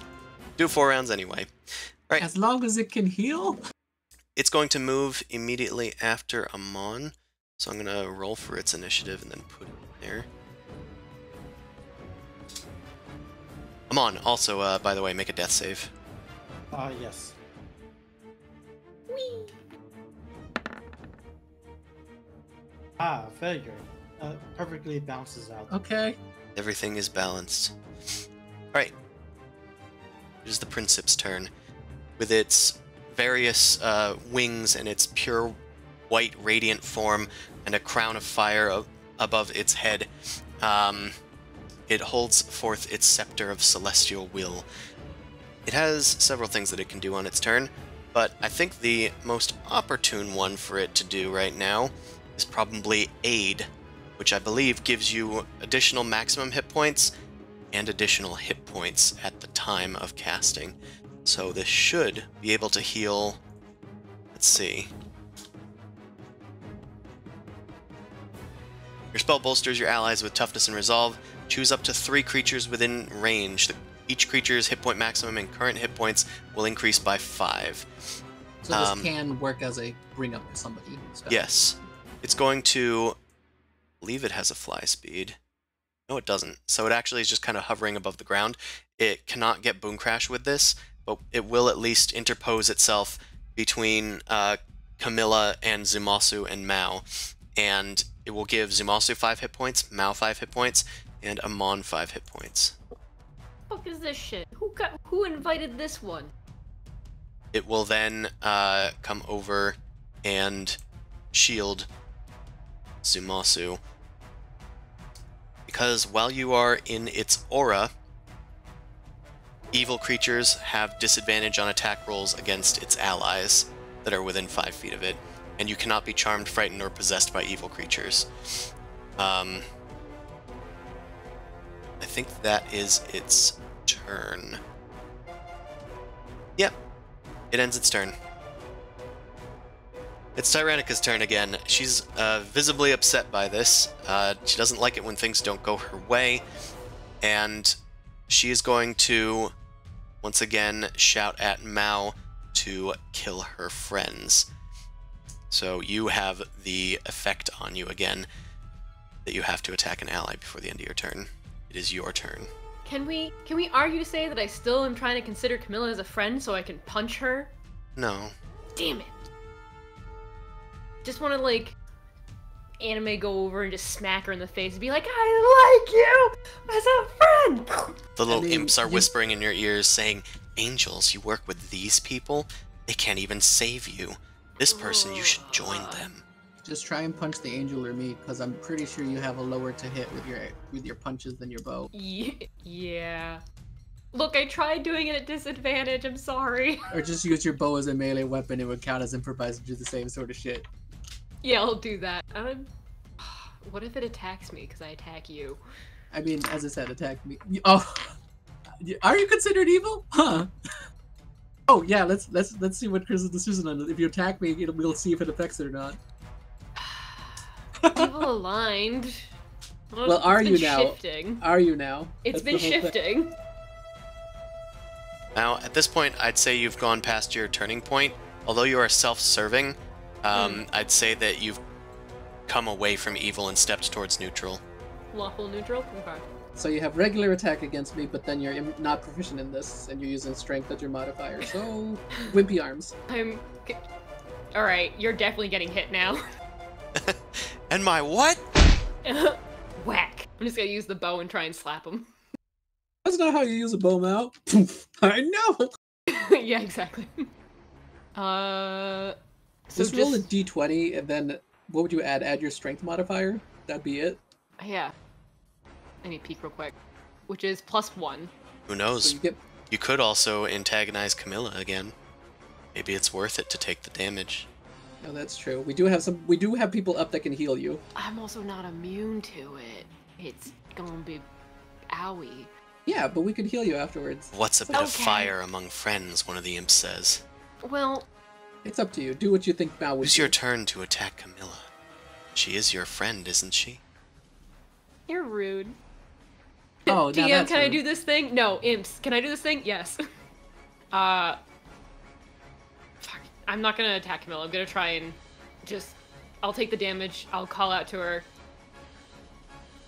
Do 4 rounds anyway. Right. As long as it can heal. It's going to move immediately after Amon, so I'm going to roll for its initiative and then put it in there. Amon, also, by the way, make a death save. Yes. Ah, failure. Perfectly bounces out. Okay. Everything is balanced. Alright. It is the Princeps' turn. With its various wings and its pure white radiant form and a crown of fire above its head, it holds forth its scepter of celestial will. It has several things that it can do on its turn, but I think the most opportune one for it to do right now is probably Aid, which I believe gives you additional maximum hit points and additional hit points at the time of casting. So this should be able to heal, let's see. Your spell bolsters your allies with toughness and resolve. Choose up to 3 creatures within range. Each creature's hit point maximum and current hit points will increase by 5. So this can work as a bring up somebody spell. Yes. It's going to... I believe it has a fly speed. No, it doesn't. So it actually is just kind of hovering above the ground. It cannot get Boom Crash with this, but it will at least interpose itself between Camilla and Zumasu and Mao. And it will give Zumasu 5 hit points, Mao 5 hit points, and Amon 5 hit points. What the fuck is this shit? Who invited this one? It will then come over and shield Zumasu. Because while you are in its aura, evil creatures have disadvantage on attack rolls against its allies that are within 5 feet of it, and you cannot be charmed, frightened, or possessed by evil creatures. I think that is its turn. Yep, it ends its turn. It's Tyranica's turn again. She's visibly upset by this. She doesn't like it when things don't go her way, and she is going to once again shout at Mao to kill her friends. So you have the effect on you again that you have to attack an ally before the end of your turn. It is your turn. Can we argue to say that I still am trying to consider Camilla as a friend so I can punch her? No. Damn it. Just want to, like, anime go over and just smack her in the face and be like, I like you as a friend! The little imps are whispering in your ears saying, Angels, you work with these people? They can't even save you. This person, you should join them. Just try and punch the angel or me, because I'm pretty sure you have a lower to hit with your punches than your bow. Yeah. Look, I tried doing it at disadvantage, I'm sorry. Or just use your bow as a melee weapon, it would count as improvised and do the same sort of shit. Yeah, I'll do that. What if it attacks me because I attack you? I mean, as I said, attack me. Oh, are you considered evil? Huh? Oh yeah, let's see what Chris's decision on it. If you attack me, we'll see if it affects it or not. Evil aligned. Well, are you now? Shifting. Are you now? It's been shifting. Now, at this point, I'd say you've gone past your turning point. Although you are self-serving, I'd say that you've come away from evil and stepped towards neutral. Lawful neutral? Okay. So you have regular attack against me, but then you're not proficient in this, and you're using strength as your modifier, so wimpy arms. Alright, you're definitely getting hit now. And my what? Whack. I'm just gonna use the bow and try and slap him. That's not how you use a bow, Mal. I know! Yeah, exactly. So just roll a d20, and then what would you add? Add your strength modifier? That'd be it? Yeah. I need to peek real quick. Which is +1. Who knows? So you could also antagonize Camilla again. Maybe it's worth it to take the damage. No, that's true. We do have people up that can heal you. I'm also not immune to it. It's gonna be owie. Yeah, but we could heal you afterwards. What's a bit of fire among friends, one of the imps says. Well... It's up to you. Do what you think Mal would do. It's your turn to attack Camilla. She is your friend, isn't she? You're rude. Oh, DM, that's can rude. I do this thing? No, imps. Can I do this thing? Yes. Fuck. I'm not gonna attack Camilla. I'm gonna try and just... I'll take the damage. I'll call out to her.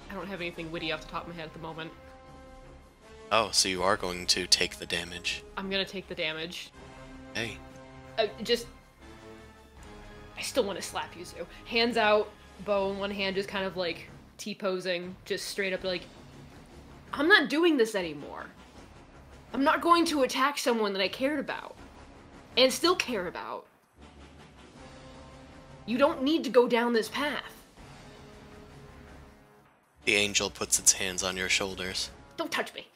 I don't have anything witty off the top of my head at the moment. Oh, so you are going to take the damage. I'm gonna take the damage. Hey. I still want to slap you, Sue. Hands out, bow in one hand, just kind of like T-posing, just straight up like, I'm not doing this anymore. I'm not going to attack someone that I cared about. And still care about. You don't need to go down this path. The angel puts its hands on your shoulders. Don't touch me.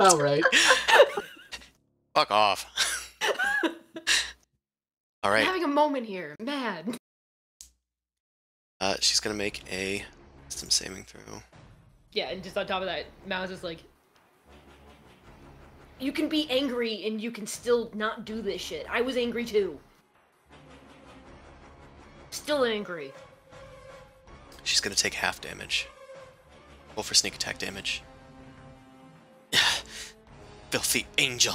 All right. Fuck off. All right. I'm having a moment here. I'm mad. She's gonna make a wisdom saving throw. Yeah, and just on top of that, Mao's just like, you can be angry and you can still not do this shit. I was angry too. Still angry. She's gonna take half damage. Roll for sneak attack damage. Filthy angel.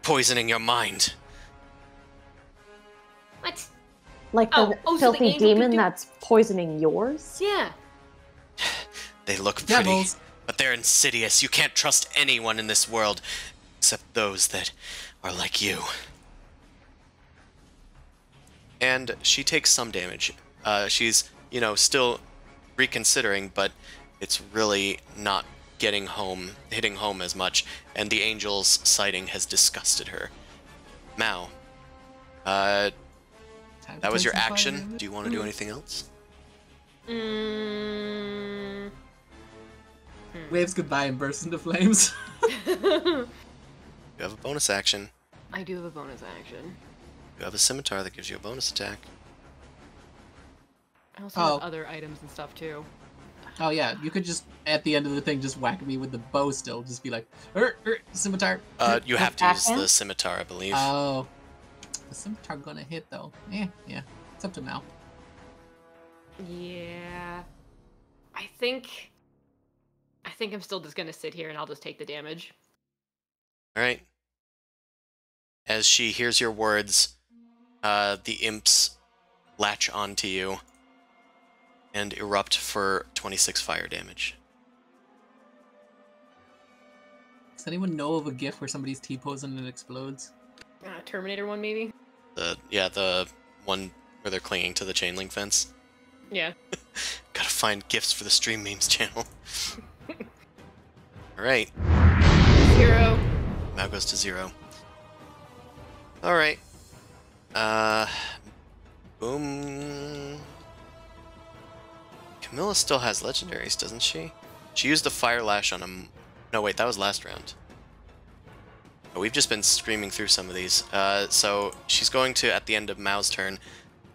Poisoning your mind. What? Like the so the filthy angel can demon do- that's poisoning yours? Yeah. They look pretty, Devils. but they're insidious. You can't trust anyone in this world, except those that are like you. And she takes some damage. She's, still reconsidering, but it's really not hitting home as much, and the angel's sighting has disgusted her. Mao, that was your action. Do you want to do anything else? Waves goodbye and bursts into flames. You have a bonus action. I do have a bonus action. You have a scimitar that gives you a bonus attack. I also Oh. have other items and stuff too. Oh yeah, you could just at the end of the thing just whack me with the bow still. Just be like, scimitar. You have to use Attack the scimitar, I believe. Oh, the scimitar gonna hit though. Yeah. It's up to Mal. Yeah. I think I'm still just gonna sit here and I'll just take the damage. Alright. As she hears your words, the imps latch onto you and erupt for 26 fire damage. Does anyone know of a gif where somebody's T-posing and it explodes? Terminator one maybe? The one where they're clinging to the chain link fence. Yeah. Gotta find gifts for the stream memes channel. Alright. 0. Now goes to 0. Alright. Boom. Camilla still has legendaries, doesn't she? She used the Fire Lash on him. No, wait, that was last round. Oh, we've just been screaming through some of these. So she's going to, at the end of Mao's turn,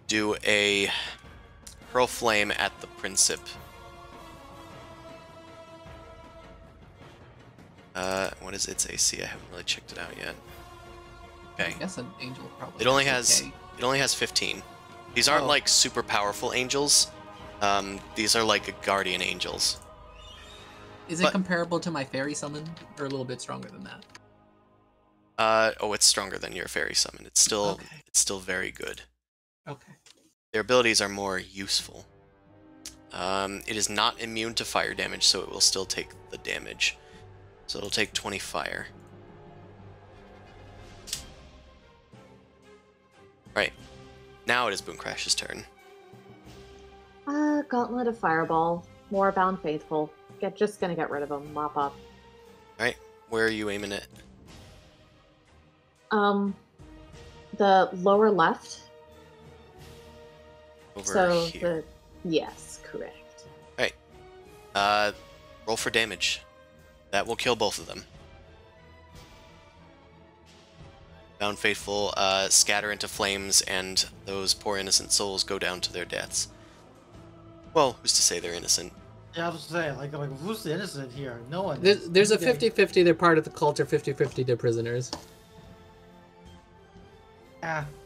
do a Hurl Flame at the Princip. What is its AC? I haven't really checked it out yet. Okay. I guess an angel probably. It only is has okay. it only has 15. These aren't Oh. like super powerful angels. These are like guardian angels. Is it but- comparable to my fairy summon, or a little bit stronger than that? Oh, it's stronger than your fairy summon. It's still Okay. it's still very good. Okay. Their abilities are more useful. It is not immune to fire damage, so it will still take the damage. So it'll take 20 fire. Right. Now it is Boon Crash's turn. Gauntlet of Fireball. Moorbound Faithful. Just gonna get rid of them. Mop up. Alright, where are you aiming it? The lower left. Over so here. yes, correct. Roll for damage. That will kill both of them. Bound Faithful scatter into flames, and those poor innocent souls go down to their deaths. Well, who's to say they're innocent? Yeah, I was saying, like who's the innocent here? No one. There's a Yeah. 50-50, they're part of the cult, or 50-50, they're prisoners.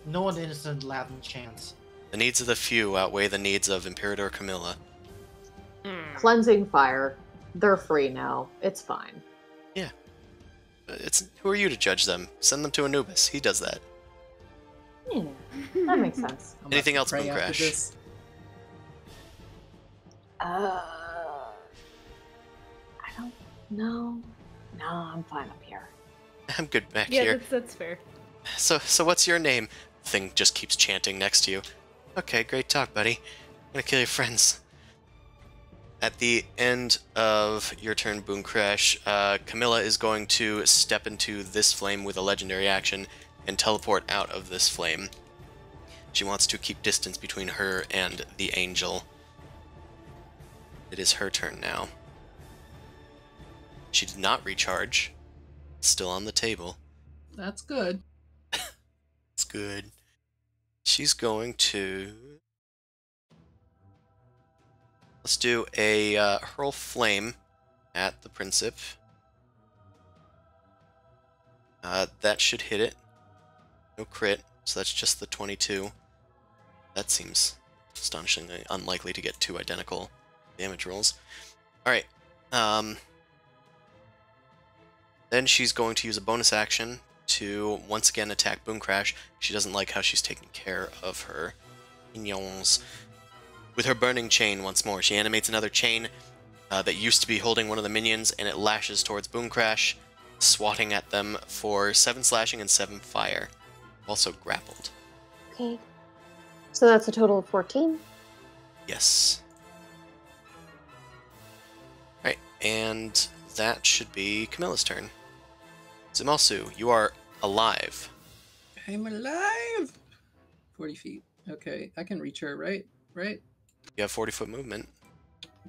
No one innocent left in chance. The needs of the few outweigh the needs of Imperator Camilla. Cleansing Fire. They're free now. It's fine. Who are you to judge them? Send them to Anubis. He does that. Yeah, that makes sense. I'm Anything about else, to pray Boon after Crash? this. I don't know. No, I'm fine up here. I'm good back Yeah, here. that's fair. So what's your name? Thing just keeps chanting next to you. Okay, great talk, buddy. I'm gonna kill your friends. At the end of your turn, Boom Crash, Camilla is going to step into this flame with a legendary action and teleport out of this flame. She wants to keep distance between her and the angel. It is her turn now. She did not recharge. Still on the table. That's good. It's good. She's going to... Let's do a hurl flame at the Princip. That should hit it. No crit, so that's just the 22. That seems astonishingly unlikely to get 2 identical damage rolls. Alright. Then she's going to use a bonus action to once again attack Boom Crash. She doesn't like how she's taking care of her minions. With her burning chain once more, she animates another chain that used to be holding one of the minions, and it lashes towards Boom Crash, swatting at them for 7 slashing and 7 fire. Also grappled. Okay. So that's a total of 14? Yes. Alright, and that should be Camilla's turn. Zumalsu, you are alive. I'm alive! 40 feet. Okay, I can reach her, right? Right? You have 40-foot movement.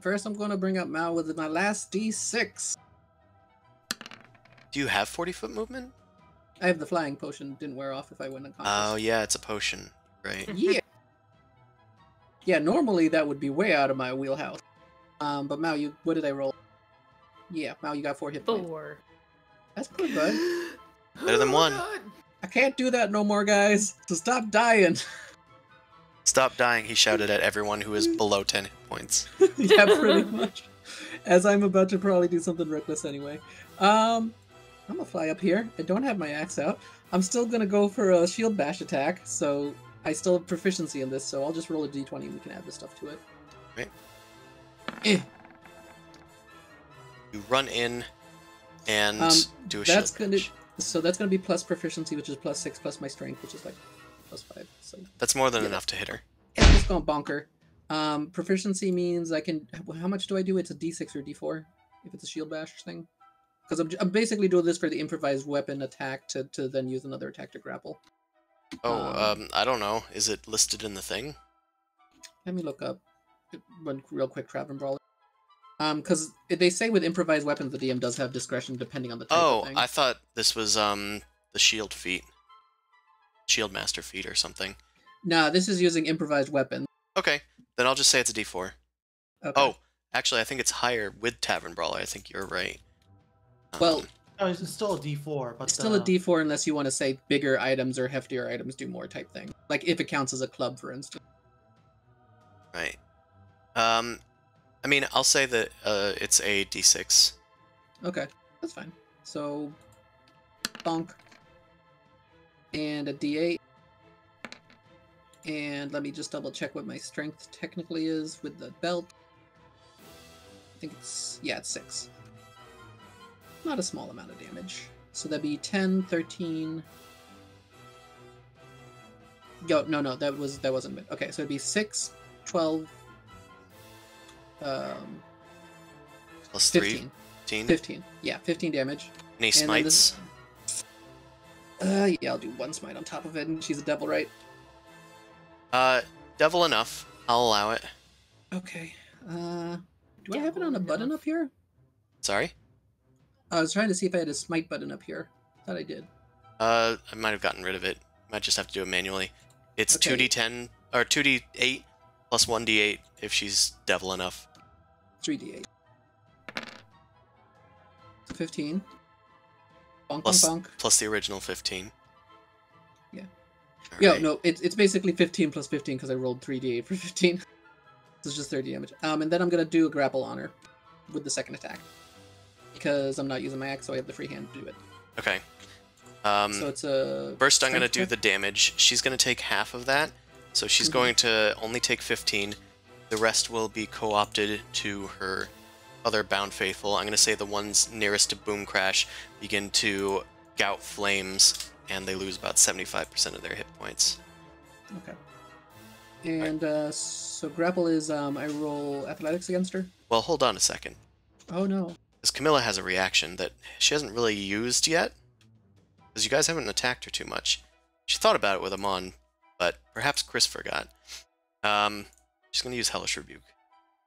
First, I'm going to bring up Mao with my last D6. Do you have 40-foot movement? I have the flying potion. Didn't wear off if I went unconscious. Oh, yeah, it's a potion. Right. Yeah. Yeah, normally that would be way out of my wheelhouse. But Mao, what did I roll? Yeah, Mao, you got 4 hit points. 4. That's pretty good. Better than 1. God. I can't do that no more, guys. So stop dying. Stop dying, he shouted at everyone who is below 10 hit points. Yeah, pretty much. As I'm about to probably do something reckless anyway. I'm gonna fly up here. I don't have my axe out. I'm still gonna go for a shield bash attack, so I still have proficiency in this, so I'll just roll a d20 and we can add this stuff to it. Right. Eh. You run in and do a that's shield gonna bash. So that's gonna be plus proficiency, which is plus 6, plus my strength, which is like plus 5. So That's more than yeah. enough to hit her. Yeah, I'm just going bonker. Proficiency means I can. How much do I do? It's a d6 or d4 if it's a shield bash thing. Because I'm basically doing this for the improvised weapon attack to then use another attack to grapple. Oh, I don't know. Is it listed in the thing? Let me look up one real quick Traven Brawler. Because they say with improvised weapons, the DM does have discretion depending on the type of thing. I thought this was the shield feat. Shield master feat or something. Nah, this is using improvised weapons. Okay, then I'll just say it's a d4. Okay. Oh, actually, I think it's higher with Tavern Brawler. I think you're right. Well, Oh, it's still a D4, but it's still a d4 unless you want to say bigger items or heftier items do more type thing. Like if it counts as a club, for instance. Right. I mean, I'll say that it's a d6. Okay, that's fine. So, bonk. And a d8. And let me just double check what my strength technically is with the belt. I think it's, yeah, it's 6. Not a small amount of damage. So that'd be 10, 13... Yo, no, that wasn't it. Okay, so it'd be 6, 12... Plus 15. 3. 15. Yeah, 15 damage. Any And then smites? Yeah, I'll do 1 smite on top of it, and she's a devil, right? Devil enough. I'll allow it. Okay. Do I have it on a button up here? Sorry? I was trying to see if I had a smite button up here. Thought I did. I might have gotten rid of it. Might just have to do it manually. It's Okay. 2d10, or 2d8 plus 1d8 if she's devil enough. 3d8. 15. Bonk, Plus, bonk, bonk. plus the original 15. Yeah. Alright. Yeah, no, it's basically 15 plus 15 because I rolled 3d8 for 15. So it's just 30 damage. And then I'm going to do a grapple on her with the second attack. Because I'm not using my axe, so I have the free hand to do it. Okay. So it's a... First, I'm going to strength do check? the damage. She's going to take half of that, so she's Mhm. going to only take 15. The rest will be co-opted to her other bound faithful. I'm going to say the ones nearest to Boom Crash begin to gout flames, and they lose about 75% of their hit points. Okay. And so grapple is I roll athletics against her. Well, hold on a second. Oh no. Because Camilla has a reaction that she hasn't really used yet. Because you guys haven't attacked her too much. She thought about it with Amon, but perhaps Chris forgot. She's going to use Hellish Rebuke.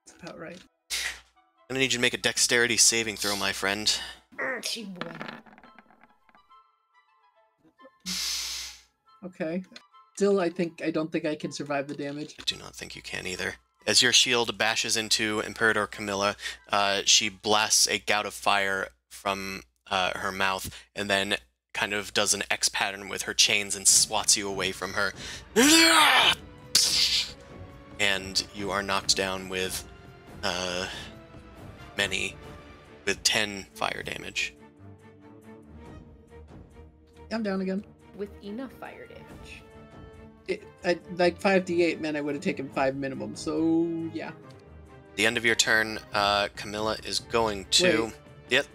That's about right. I'm going to need you to make a dexterity saving throw, my friend. She won. Okay. Still, I don't think I can survive the damage. I do not think you can either. As your shield bashes into Imperator Camilla, she blasts a gout of fire from her mouth, and then kind of does an X pattern with her chains and swats you away from her. And you are knocked down with 10 fire damage. I'm down again. With enough fire damage. Like 5d8 meant I would have taken 5 minimum, so yeah. The end of your turn, Camilla is going to... Wait. Yep.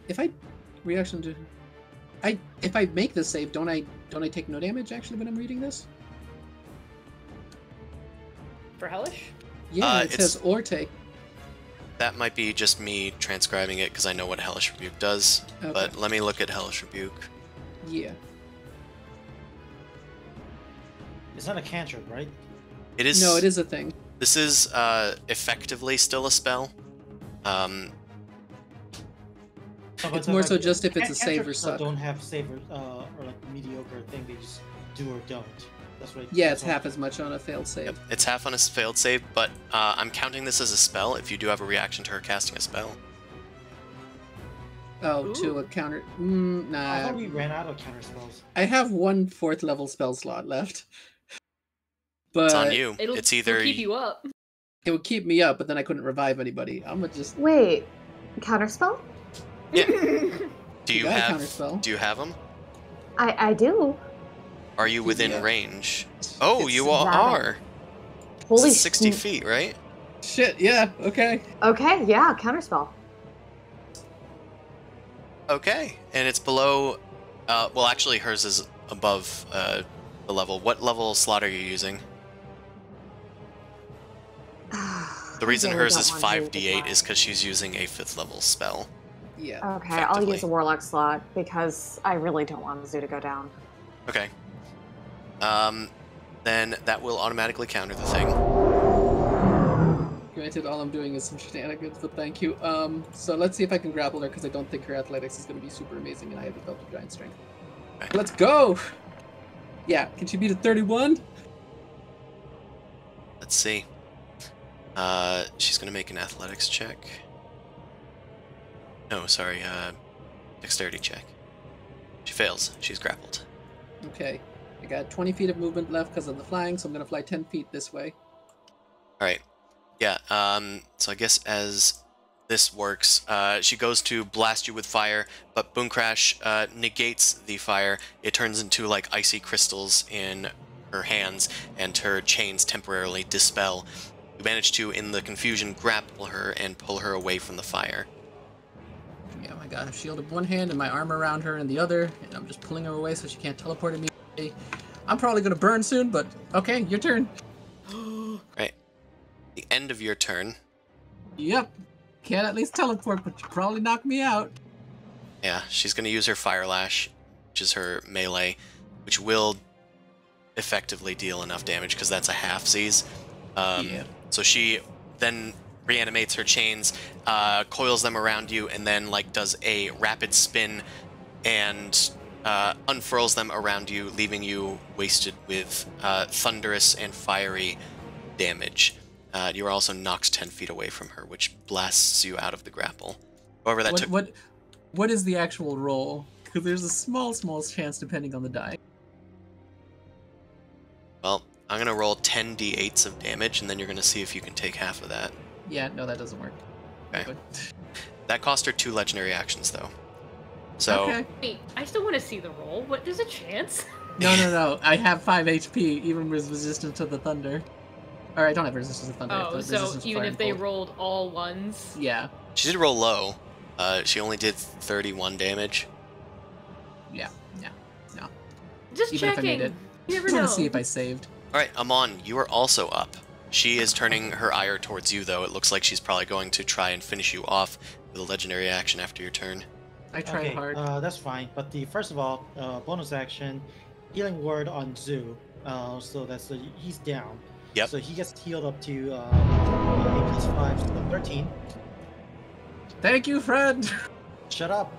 If I reaction to... if I make this save, don't I take no damage actually when I'm reading this? For Hellish? Yeah, it says or take. That might be just me transcribing it because I know what Hellish Rebuke does. Okay. But let me look at Hellish Rebuke. Yeah. It's not a cantrip, right? It is. No, it is a thing. This is effectively still a spell. It's more so just if it's a save or suck. Don't have save or like mediocre thing. They just do or don't. That's right. Yeah, it's half as much on a failed save. Yep, it's half on a failed save, but I'm counting this as a spell if you do have a reaction to her casting a spell. Oh, Ooh. to a counter. I Nah. thought we ran out of counter spells. I have one 4th level spell slot left. But It's on you. It'll keep you up. it would keep me up, but then I couldn't revive anybody. I'm gonna just. Wait, counterspell? Yeah. Do You you got a have? counterspell. Do you have them? I do. Are you within Yeah. range? Oh, It's you all rather- are. Holy It's 60 sh- feet, right? Shit, yeah, okay. Okay, yeah, counterspell. Okay, and it's below. Well, actually, hers is above the level. What level slot are you using? The reason I really hers don't is want to use 5d8 mine. is because she's using a 5th level spell. Yeah. Okay, I'll effectively. use a warlock slot because I really don't want the zoo to go down. Okay. Then that will automatically counter the thing. Granted, all I'm doing is some shenanigans, but thank you. So let's see if I can grapple her, because I don't think her athletics is going to be super amazing, and I have a belt of giant strength. Okay. Let's go! Yeah, can she beat a 31? Let's see. She's gonna make an athletics check. No, sorry, dexterity check. She fails. She's grappled. Okay. I got 20 feet of movement left because of the flying, so I'm going to fly 10 feet this way. Alright. Yeah, so I guess as this works, she goes to blast you with fire, but Boom Crash negates the fire. It turns into, like, icy crystals in her hands, and her chains temporarily dispel. You manage to, in the confusion, grapple her and pull her away from the fire. Yeah, I got a shield in one hand and my arm around her in the other, and I'm just pulling her away so she can't teleport immediately. I'm probably going to burn soon, but okay, your turn. Right. The end of your turn. Yep. Can't at least teleport, but you probably knock me out. Yeah, she's going to use her Fire Lash, which is her melee, which will effectively deal enough damage because that's a half-sieze. Yeah. So she then reanimates her chains, coils them around you, and then like does a rapid spin and unfurls them around you, leaving you wasted with thunderous and fiery damage. You are also knocked 10 feet away from her, which blasts you out of the grapple. However, that took... What is the actual roll? Because there's a small chance depending on the die. Well, I'm going to roll 10 d8s of damage, and then you're going to see if you can take half of that. Yeah, no, that doesn't work. Okay. Good. That cost her 2 legendary actions, though. So, Okay. Wait, I still want to see the roll. What? There's a chance? No. I have 5 HP, even with resistance to the thunder. Or I don't have resistance to thunder. I have Oh, so resistance to even fire if and they cold. rolled all ones? Yeah. she did roll low. She only did 31 damage. Yeah. No. Just Even if I made checking. it. You never I just know. want to see if I saved. Alright, Amon, you are also up. She is turning her ire towards you, though. It looks like she's probably going to try and finish you off with a legendary action after your turn. I tried hard. That's fine. But first of all, bonus action, healing word on Zoo. So that's he's down. Yep. So he gets healed up to 8 plus 5, so 13. Thank you, friend. Shut up.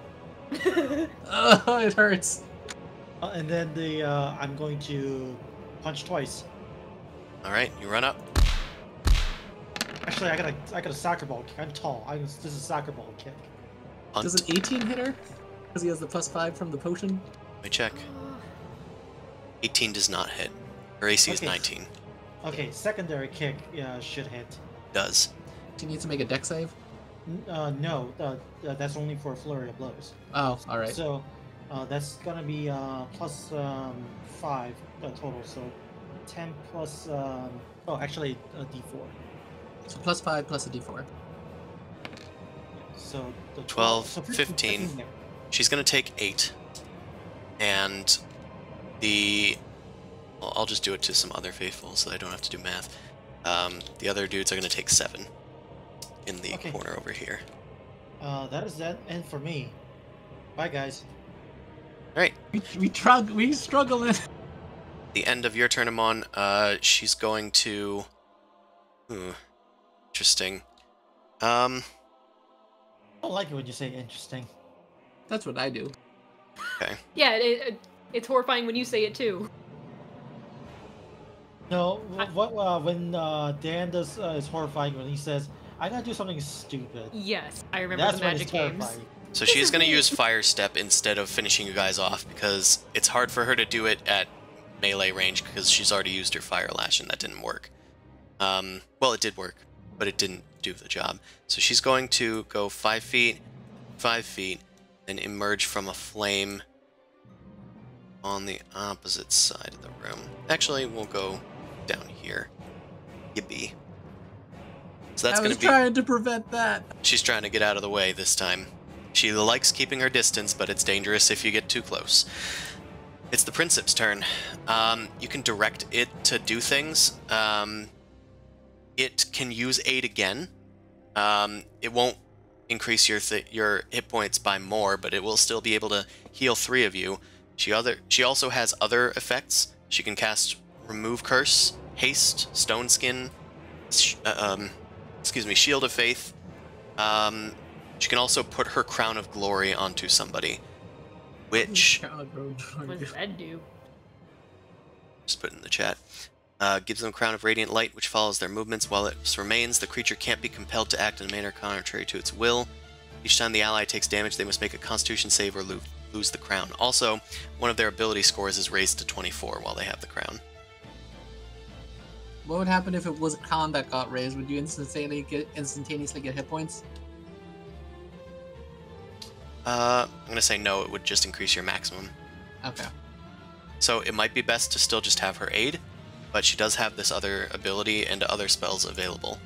Oh, it hurts. And then I'm going to punch twice. All right, you run up. Actually, I got a soccer ball kick. I'm tall. This is a soccer ball kick. Punt. Does an 18 hit her? Because he has the +5 from the potion. Let me check. 18 does not hit. Her AC is 19. Okay, secondary kick should hit. Does. She needs to make a deck save? No, that's only for a flurry of blows. Oh, alright. So that's gonna be plus 5 total. So 10 plus. Actually, a D4. So +5 plus a D4. So the 12, so 15. there. She's going to take 8. And well, I'll just do it to some other faithful so I don't have to do math. The other dudes are going to take 7 in the corner over here. That is that end for me. Bye, guys. All right. We struggling. The end of your turn, Amon. She's going to... interesting. I don't like it when you say interesting. That's what I do. Okay. Yeah, it's horrifying when you say it too. No, when Dan does is horrifying when he says, "I gotta do something stupid." Yes, I remember That's the when magic it's games. terrifying. So she's going to use Fire Step instead of finishing you guys off because it's hard for her to do it at melee range because she's already used her Fire Lash and that didn't work. Well, it did work, but it didn't do the job. So she's going to go 5 feet, 5 feet, and emerge from a flame on the opposite side of the room. Actually, we'll go down here. Yippee. So that's going to be... trying to prevent that. She's trying to get out of the way this time. She likes keeping her distance, but it's dangerous if you get too close. It's the Princip's turn. You can direct it to do things. It can use aid again. It won't increase your hit points by more, but it will still be able to heal 3 of you. She also has other effects. She can cast Remove Curse, Haste, Stone Skin, Shield of Faith. She can also put her Crown of Glory onto somebody, which... What does that do? Just put it in the chat. Gives them Crown of Radiant Light, which follows their movements. While it remains, the creature can't be compelled to act in a manner contrary to its will. Each time the ally takes damage, they must make a Constitution save or lose the crown. Also, one of their ability scores is raised to 24 while they have the crown. What would happen if it was a con that got raised? Would you instantaneously get hit points? I'm going to say no, it would just increase your maximum. Okay. So it might be best to still just have her aid, but she does have this other ability and other spells available.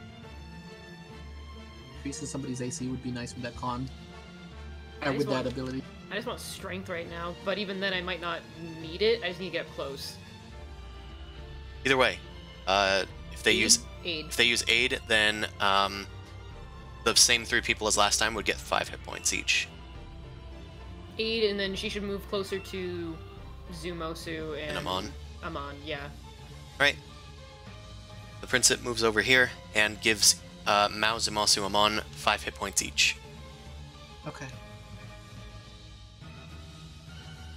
Increasing somebody's AC would be nice with that con. I With that ability. I just want strength right now, but even then I might not need it. I just need to get close. Either way, if they use aid, then the same 3 people as last time would get 5 hit points each. Aid, and then she should move closer to Zumosu and Amon. Amon, yeah. Right. The Princip moves over here and gives Mao, Zumosu, Amon 5 hit points each. Okay.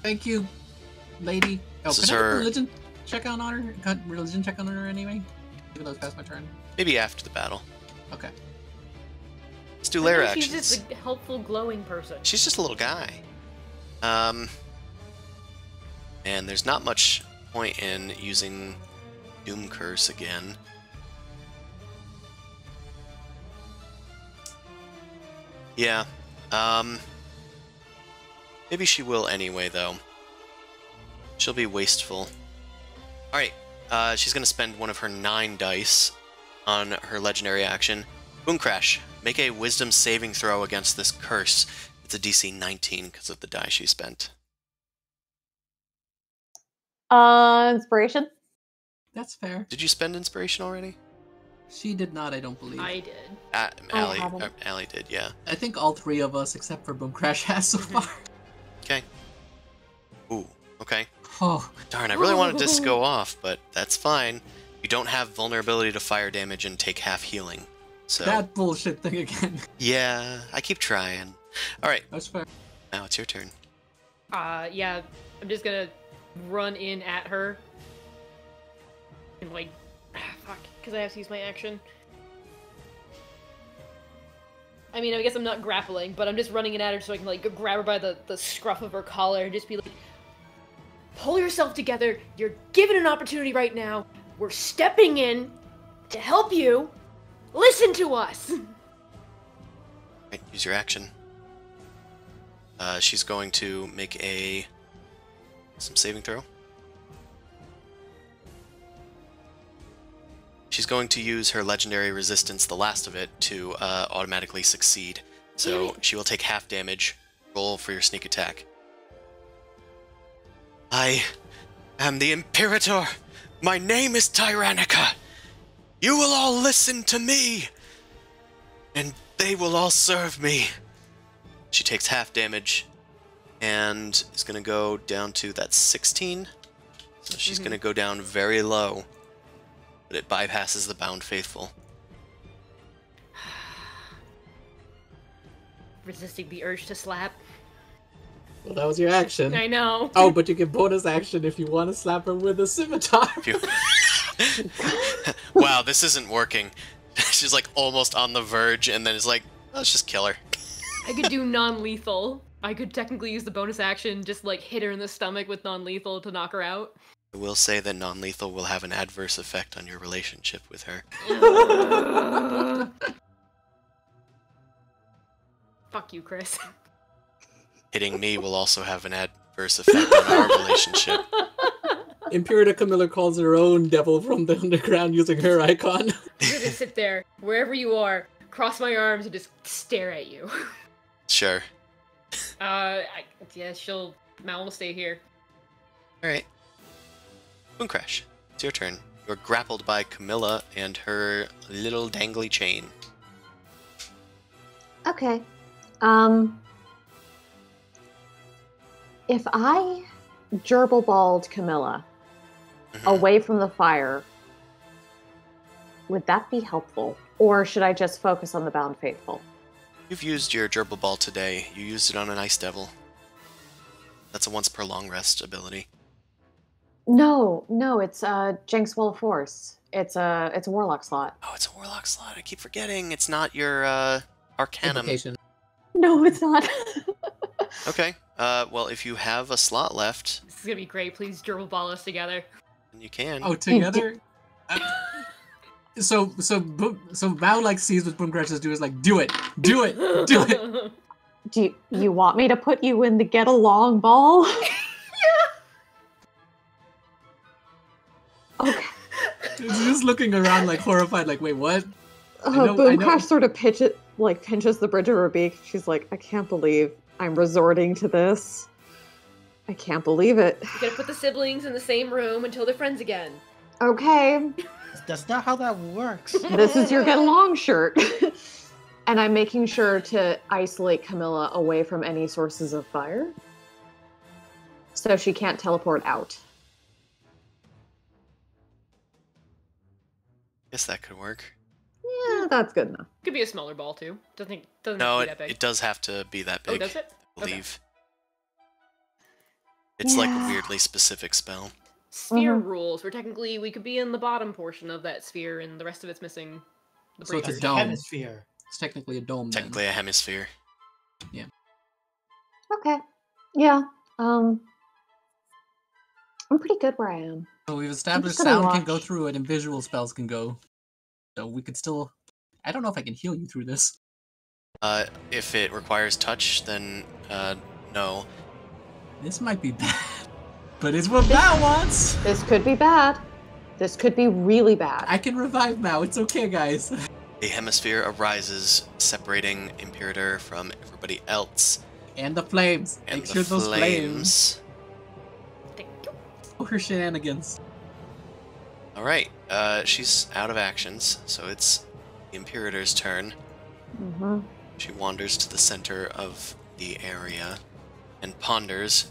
Thank you, lady. Oh, This is can I have her- religion check on her? Got religion check on her anyway? Even though it's past my turn. Maybe after the battle. Okay. Let's do lair She's actions. just a helpful, glowing person. She's just a little guy. And there's not much point in using Doom Curse again. Yeah. Maybe she will anyway, though. She'll be wasteful. Alright, she's gonna spend one of her 9 dice on her legendary action. Boom Crash. Make a wisdom saving throw against this curse. It's a DC 19 because of the die she spent. Inspiration? That's fair. Did you spend inspiration already? She did not, I don't believe. I did. Allie did, yeah. I think all three of us, except for Boom Crash, has so far. Okay. Ooh, okay. Oh, Darn, I really wanted this to go off, but that's fine. You don't have vulnerability to fire damage and take half healing. So that bullshit thing again. yeah, I keep trying. Alright, That's fair. now it's your turn. Yeah, I'm just gonna run in at her. And like, fuck, because I have to use my action. I mean, I guess I'm not grappling, but I'm just running in at her so I can like grab her by the scruff of her collar and just be like, pull yourself together, you're given an opportunity right now, we're stepping in to help you, listen to us! Right, use your action. She's going to make some saving throw. She's going to use her legendary resistance, the last of it, to automatically succeed. So she will take half damage. Roll for your sneak attack. I am the Imperator. My name is Tyrannica. You will all listen to me, and they will all serve me. She takes half damage, and is going to go down to that 16. So she's going to go down very low, but it bypasses the Bound Faithful. Resisting the urge to slap. Well, that was your action. I know. Oh, but you get bonus action if you want to slap her with a scimitar. Wow, this isn't working. She's like almost on the verge, and then it's like, let's just kill her. I could do non-lethal. I could technically use the bonus action, just like hit her in the stomach with non-lethal to knock her out. I will say that non-lethal will have an adverse effect on your relationship with her. Fuck you, Chris. Hitting me will also have an adverse effect on our relationship. Imperator Camilla calls her own devil from the underground using her icon. I'm gonna sit there, wherever you are, cross my arms and just stare at you. Sure. Yeah, Mal will stay here. Alright. Moon Crash, it's your turn. You're grappled by Camilla and her little dangly chain. Okay. If I gerbil balled Camilla away from the fire, would that be helpful? Or should I just focus on the Bound Faithful? You've used your Gerbil Ball today. You used it on an Ice Devil. That's a once per long rest ability. No, it's Jinx Will of Force. It's a Warlock slot. Oh, it's a Warlock slot. I keep forgetting. It's not your Arcanum. Implication. No, it's not. Okay. Well, if you have a slot left, This is gonna be great. Please gerbil ball us together. then you can. Oh, together? So Val like sees what Boom Crash is doing, is like, do it! Do it! Do it! Do you want me to put you in the get along ball? Okay. He's just looking around like horrified, like, wait, what? Boom Crash sort of pinches the bridge of her beak. She's like, I can't believe I'm resorting to this. I can't believe it. You gotta put the siblings in the same room until they're friends again. Okay. That's not how that works. This is your get along shirt. And I'm making sure to isolate Camilla away from any sources of fire. So she can't teleport out. Guess that could work. Yeah, that's good enough. Could be a smaller ball too. Doesn't No, have to be that big. it does have to be that big. Oh, does it? I believe. It's like a weirdly specific spell. Sphere rules, where technically we could be in the bottom portion of that sphere and the rest of it's missing the So it's a breachers. dome. Hemisphere. It's technically a dome. Then. Technically a hemisphere. Okay. Yeah. I'm pretty good where I am. So we've established just gonna sound can watch. go through it and visual spells can go. So we could still. I don't know if I can heal you through this. If it requires touch, then no. This might be bad. But it's what Mao wants! This could be bad. This could be really bad. I can revive Mao, it's okay, guys. A hemisphere arises, separating Imperator from everybody else. And the flames. And Make the sure those flames. Thank you. Oh, her shenanigans. Alright, she's out of actions, so it's the Imperator's turn. Mm-hmm. She wanders to the center of the area and ponders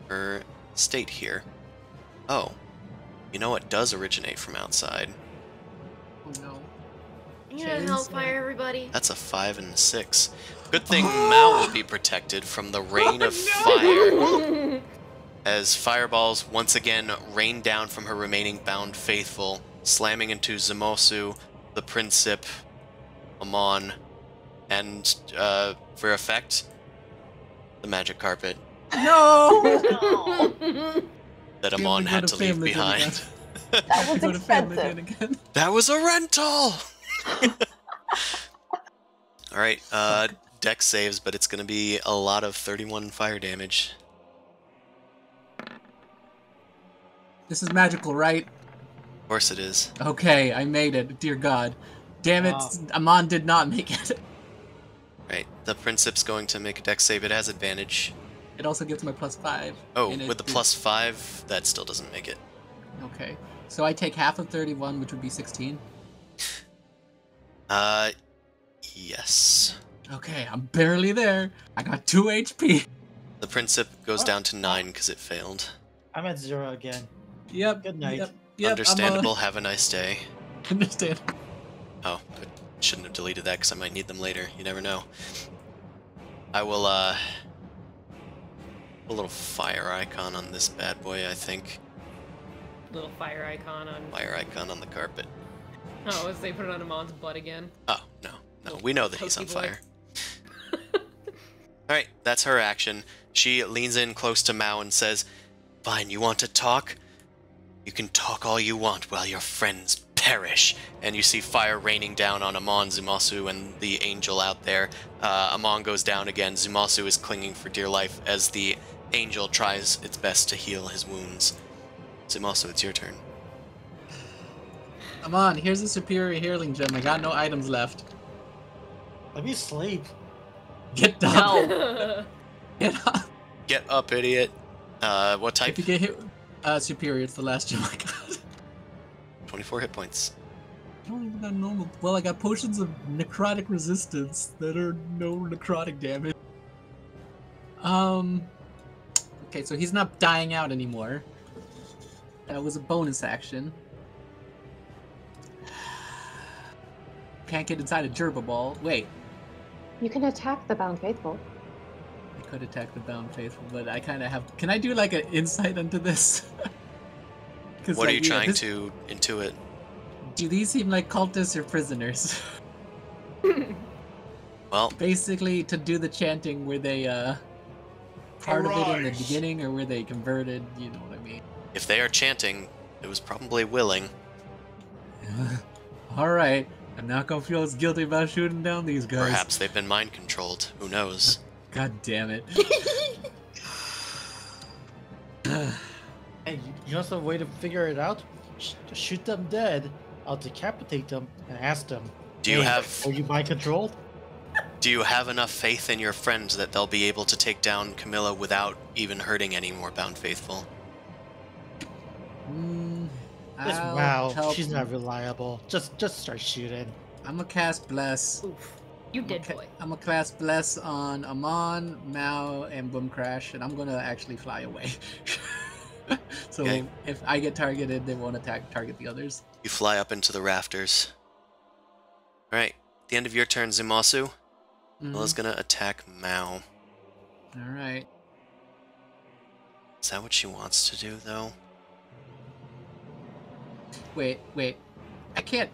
her state here. Oh, you know what does originate from outside? Oh no. You gonna hellfire everybody? That's a 5 and a 6. Good thing Mao will be protected from the rain of fire. As fireballs once again rain down from her remaining bound faithful, slamming into Zumosu, the Princip, Amon, and, for effect, the magic carpet No! that Amon had to leave behind. That was expensive. Again. That was a rental! Alright, deck saves, but it's gonna be a lot of 31 fire damage. This is magical, right? Of course it is. Okay, I made it. Dear God. Damn it, Amon did not make it. Right, the Princip's going to make a deck save. It has advantage. It also gets my +5. Oh, with the +5, that still doesn't make it. Okay, so I take half of 31, which would be 16. Yes. Okay, I'm barely there. I got 2 HP. The Princip goes down to 9 because it failed. I'm at 0 again. Yep. Good night. Yep, Understandable, have a nice day. Understand. Oh, I shouldn't have deleted that because I might need them later. You never know. I will, a little fire icon on this bad boy, I think. Little fire icon on. Fire icon on the carpet. Oh, as they put it on Amon's butt again. Oh, no. No, we know that he's on Pokey boy. fire. Alright, that's her action. She leans in close to Mao and says, "Fine, you want to talk? You can talk all you want while your friends perish." And you see fire raining down on Amon, Zumasu, and the angel out there. Amon goes down again. Zumasu is clinging for dear life as the angel tries its best to heal his wounds. Zumasu, it's your turn. Amon, here's a superior healing gem. I got no items left. Let me sleep. Get down. Get up. Get up, idiot. What type? If you get hit, superior, it's the last gem I got. 24 hit points. I don't even got normal. Well, I got potions of necrotic resistance that are no necrotic damage. Okay, so he's not dying out anymore. That was a bonus action. Can't get inside a Gerba ball. Wait, You can attack the Bound Faithful. I could attack the Bound Faithful, but I kind of have... Can I do like an insight into this? What are you trying to intuit? Do these seem like cultists or prisoners? Well, Basically, to do the chanting, were they part of it in the beginning, or were they converted? You know what I mean? if they are chanting, it was probably willing. Alright, I'm not gonna feel as guilty about shooting down these guys. Perhaps they've been mind controlled. Who knows? God damn it. Hey, you know some way to figure it out? Shoot them dead. I'll decapitate them and ask them. Do you "Hey, have Are you mind controlled? Do you have enough faith in your friends that they'll be able to take down Camilla without even hurting any more Bound Faithful? Wow, she's not reliable. Just start shooting. I'm gonna cast Bless. Oof. You dead boy. I'm gonna cast Bless on Amon, Mao, and Boom Crash, and I'm gonna actually fly away. So Okay. if I get targeted, they won't target the others. You fly up into the rafters. Alright, at the end of your turn, Zumasu, Camilla's gonna attack Mao. Alright. Is that what she wants to do, though? Wait. I can't...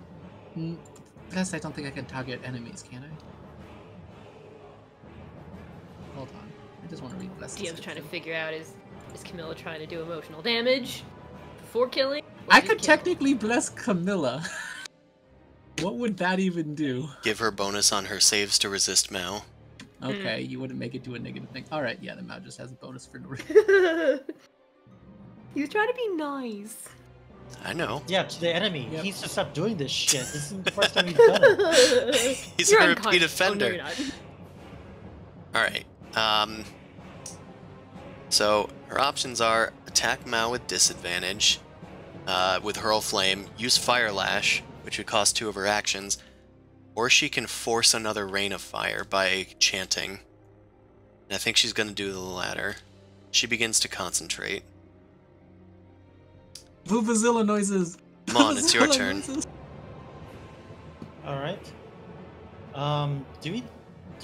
Bless, I don't think I can target enemies, can I? Hold on. I just want to read Bless. DM's trying to figure out is Camilla trying to do emotional damage before killing? Or I just could kill? technically bless Camilla. What would that even do? Give her bonus on her saves to resist Mao. Okay, you wouldn't make it do a negative thing. Alright, yeah, the Mao just has a bonus for no reason. He was trying to be nice. I know. Yeah, to the enemy. Yep. He needs to stop doing this shit. This is the first time he's done it. He's You're a repeat unconscious. Oh, no, offender. you're not. Alright, so her options are attack Mao with disadvantage, with Hurl Flame, use Fire Lash, which would cost 2 of her actions, or she can force another Rain of Fire by chanting. And I think she's going to do the latter. She begins to concentrate. Vuvuzela noises. Come on, it's your Vuvuzela turn. noises. All right. Do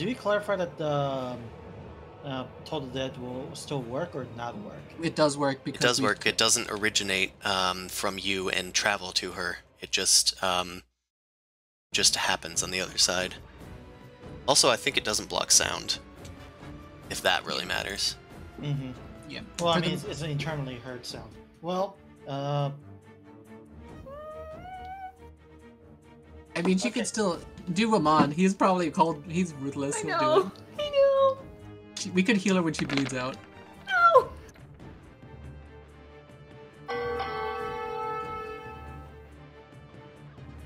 we clarify that the Total Dead will still work or not work? It does work It because does work. It doesn't originate from you and travel to her. It just happens on the other side. Also, I think it doesn't block sound, if that really matters. Mm-hmm. Yeah. Well, I For mean, the- it's an internally heard sound. Well, I mean, she Okay. could still do Amon. He's probably cold. He's ruthless. I He'll know. do I know. it. We could heal her when she bleeds out. No.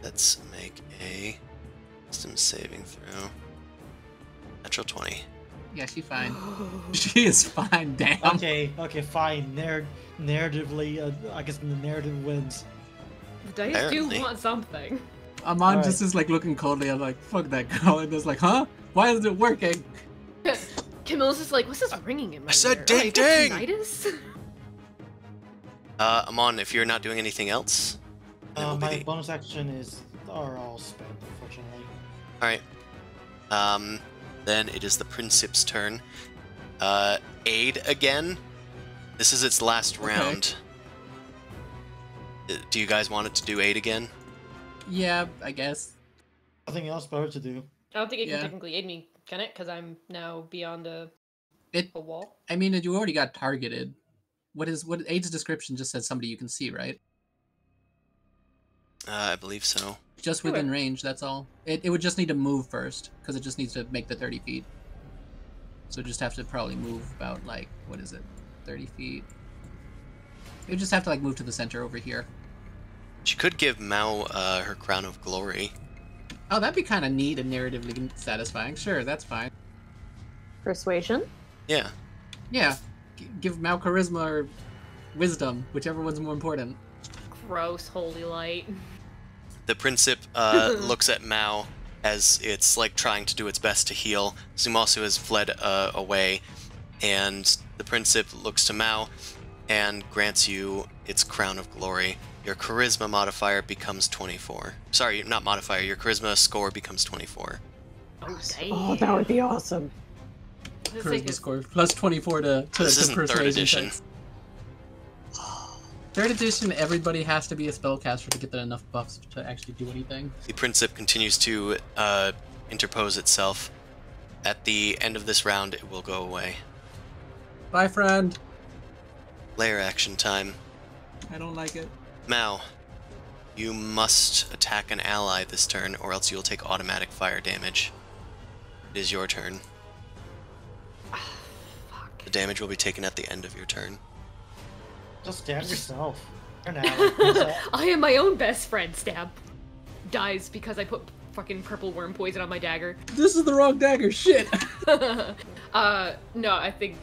Let's make a wisdom saving throw. Natural 20. Yeah, she's fine. She is fine. Damn. okay, fine. Narratively, I guess the narrative wins. The dice Apparently. do want something. Amon Alright. just is like looking coldly. I'm like, fuck that girl. And it's like, huh? Why isn't it working? Camilla's just like, what's this ringing in my I said ear? ding, Oh, you got ding! tinnitus? Amon, if you're not doing anything else, then we'll be My the- bonus action are all spent, unfortunately. Alright. Then it is the Princip's turn. Aid again. This is its last Okay. round. Do you guys want it to do aid again? Yeah, I guess. Nothing else better to do. I don't think it can Yeah. technically aid me, can it? Because I'm now beyond a It. wall. I mean, you already got targeted. What Aid's description just says somebody you can see, right? I believe so. Just Okay. within range. That's all. It would just need to move first because it just needs to make the 30 feet. So it just have to probably move about like what is it, 30 feet. You just have to like move to the center over here. She could give Mao her Crown of Glory. Oh, that'd be kind of neat and narratively satisfying. Sure, that's fine. Persuasion? Yeah. Yeah, give Mao charisma or wisdom, whichever one's more important. Gross, holy light. The Princip looks at Mao as it's like trying to do its best to heal. Zumasu has fled away, and the Princip looks to Mao and grants you its Crown of Glory. Your charisma modifier becomes 24. Sorry, not modifier. Your charisma score becomes 24. Oh, dang. Oh, that would be awesome. Let's take Charisma it. score plus 24 to This isn't third persuasion edition. checks. Third edition, everybody has to be a spellcaster to get enough buffs to actually do anything. The Princip continues to interpose itself. At the end of this round, it will go away. Bye, friend. Layer action time. I don't like it. Mao, you must attack an ally this turn, or else you'll take automatic fire damage. It is your turn. Fuck. The damage will be taken at the end of your turn. Just stab yourself. You're an ally. I am my own best friend, stab. Dies because I put fucking purple worm poison on my dagger. This is the wrong dagger. Shit. No, I think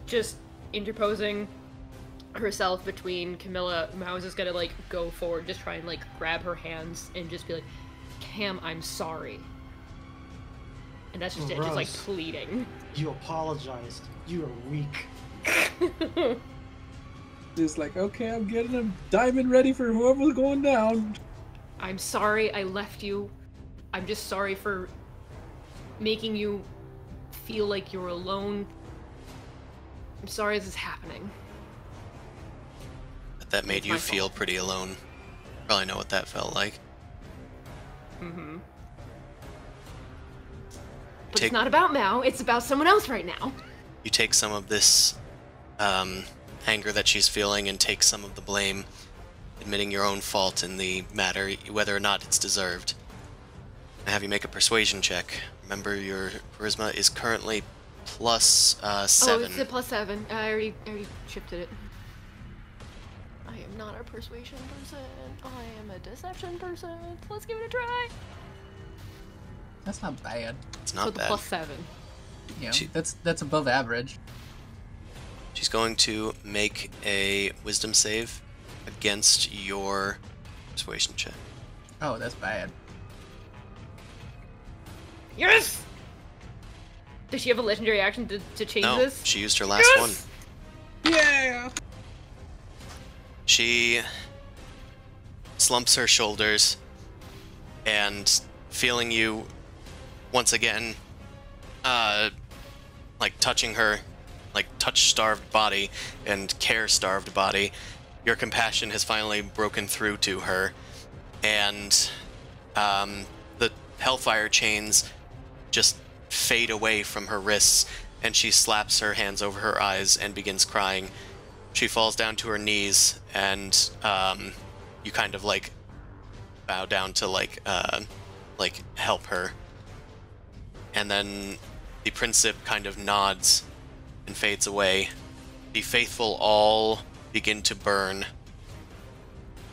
just interposing herself between Camilla, Mao is just gonna like go forward, just try and like grab her hands and just be like, Cam, I'm sorry. And that's just it, just like Gross. pleading. You apologized. You are weak. It's like, okay, I'm getting a diamond ready for whoever's going down. I'm sorry I left you. I'm just sorry for making you feel like you're alone. I'm sorry this is happening. That made It's you my feel fault. pretty alone. Probably know what that felt like. Mm-hmm. But Take- it's not about Mao, it's about someone else right now. You take some of this anger that she's feeling and take some of the blame, admitting your own fault in the matter, whether or not it's deserved. I have you make a persuasion check. Remember, your charisma is currently plus 7. Oh, it's a +7. I already shifted it. I am not a persuasion person. I am a deception person. Let's give it a try. That's not bad. It's So not the bad. +7. You know, She- that's above average. She's going to make a wisdom save. against your persuasion check. Oh, that's bad. Yes! Does she have a legendary action to change No, this? she used her last one. Yeah. She slumps her shoulders and feeling you once again, like touching her, like touch-starved body and care-starved body, your compassion has finally broken through to her, and the hellfire chains just fade away from her wrists, and she slaps her hands over her eyes and begins crying. She falls down to her knees, and you kind of like bow down to like help her. And then the Princip kind of nods and fades away. The faithful all begin to burn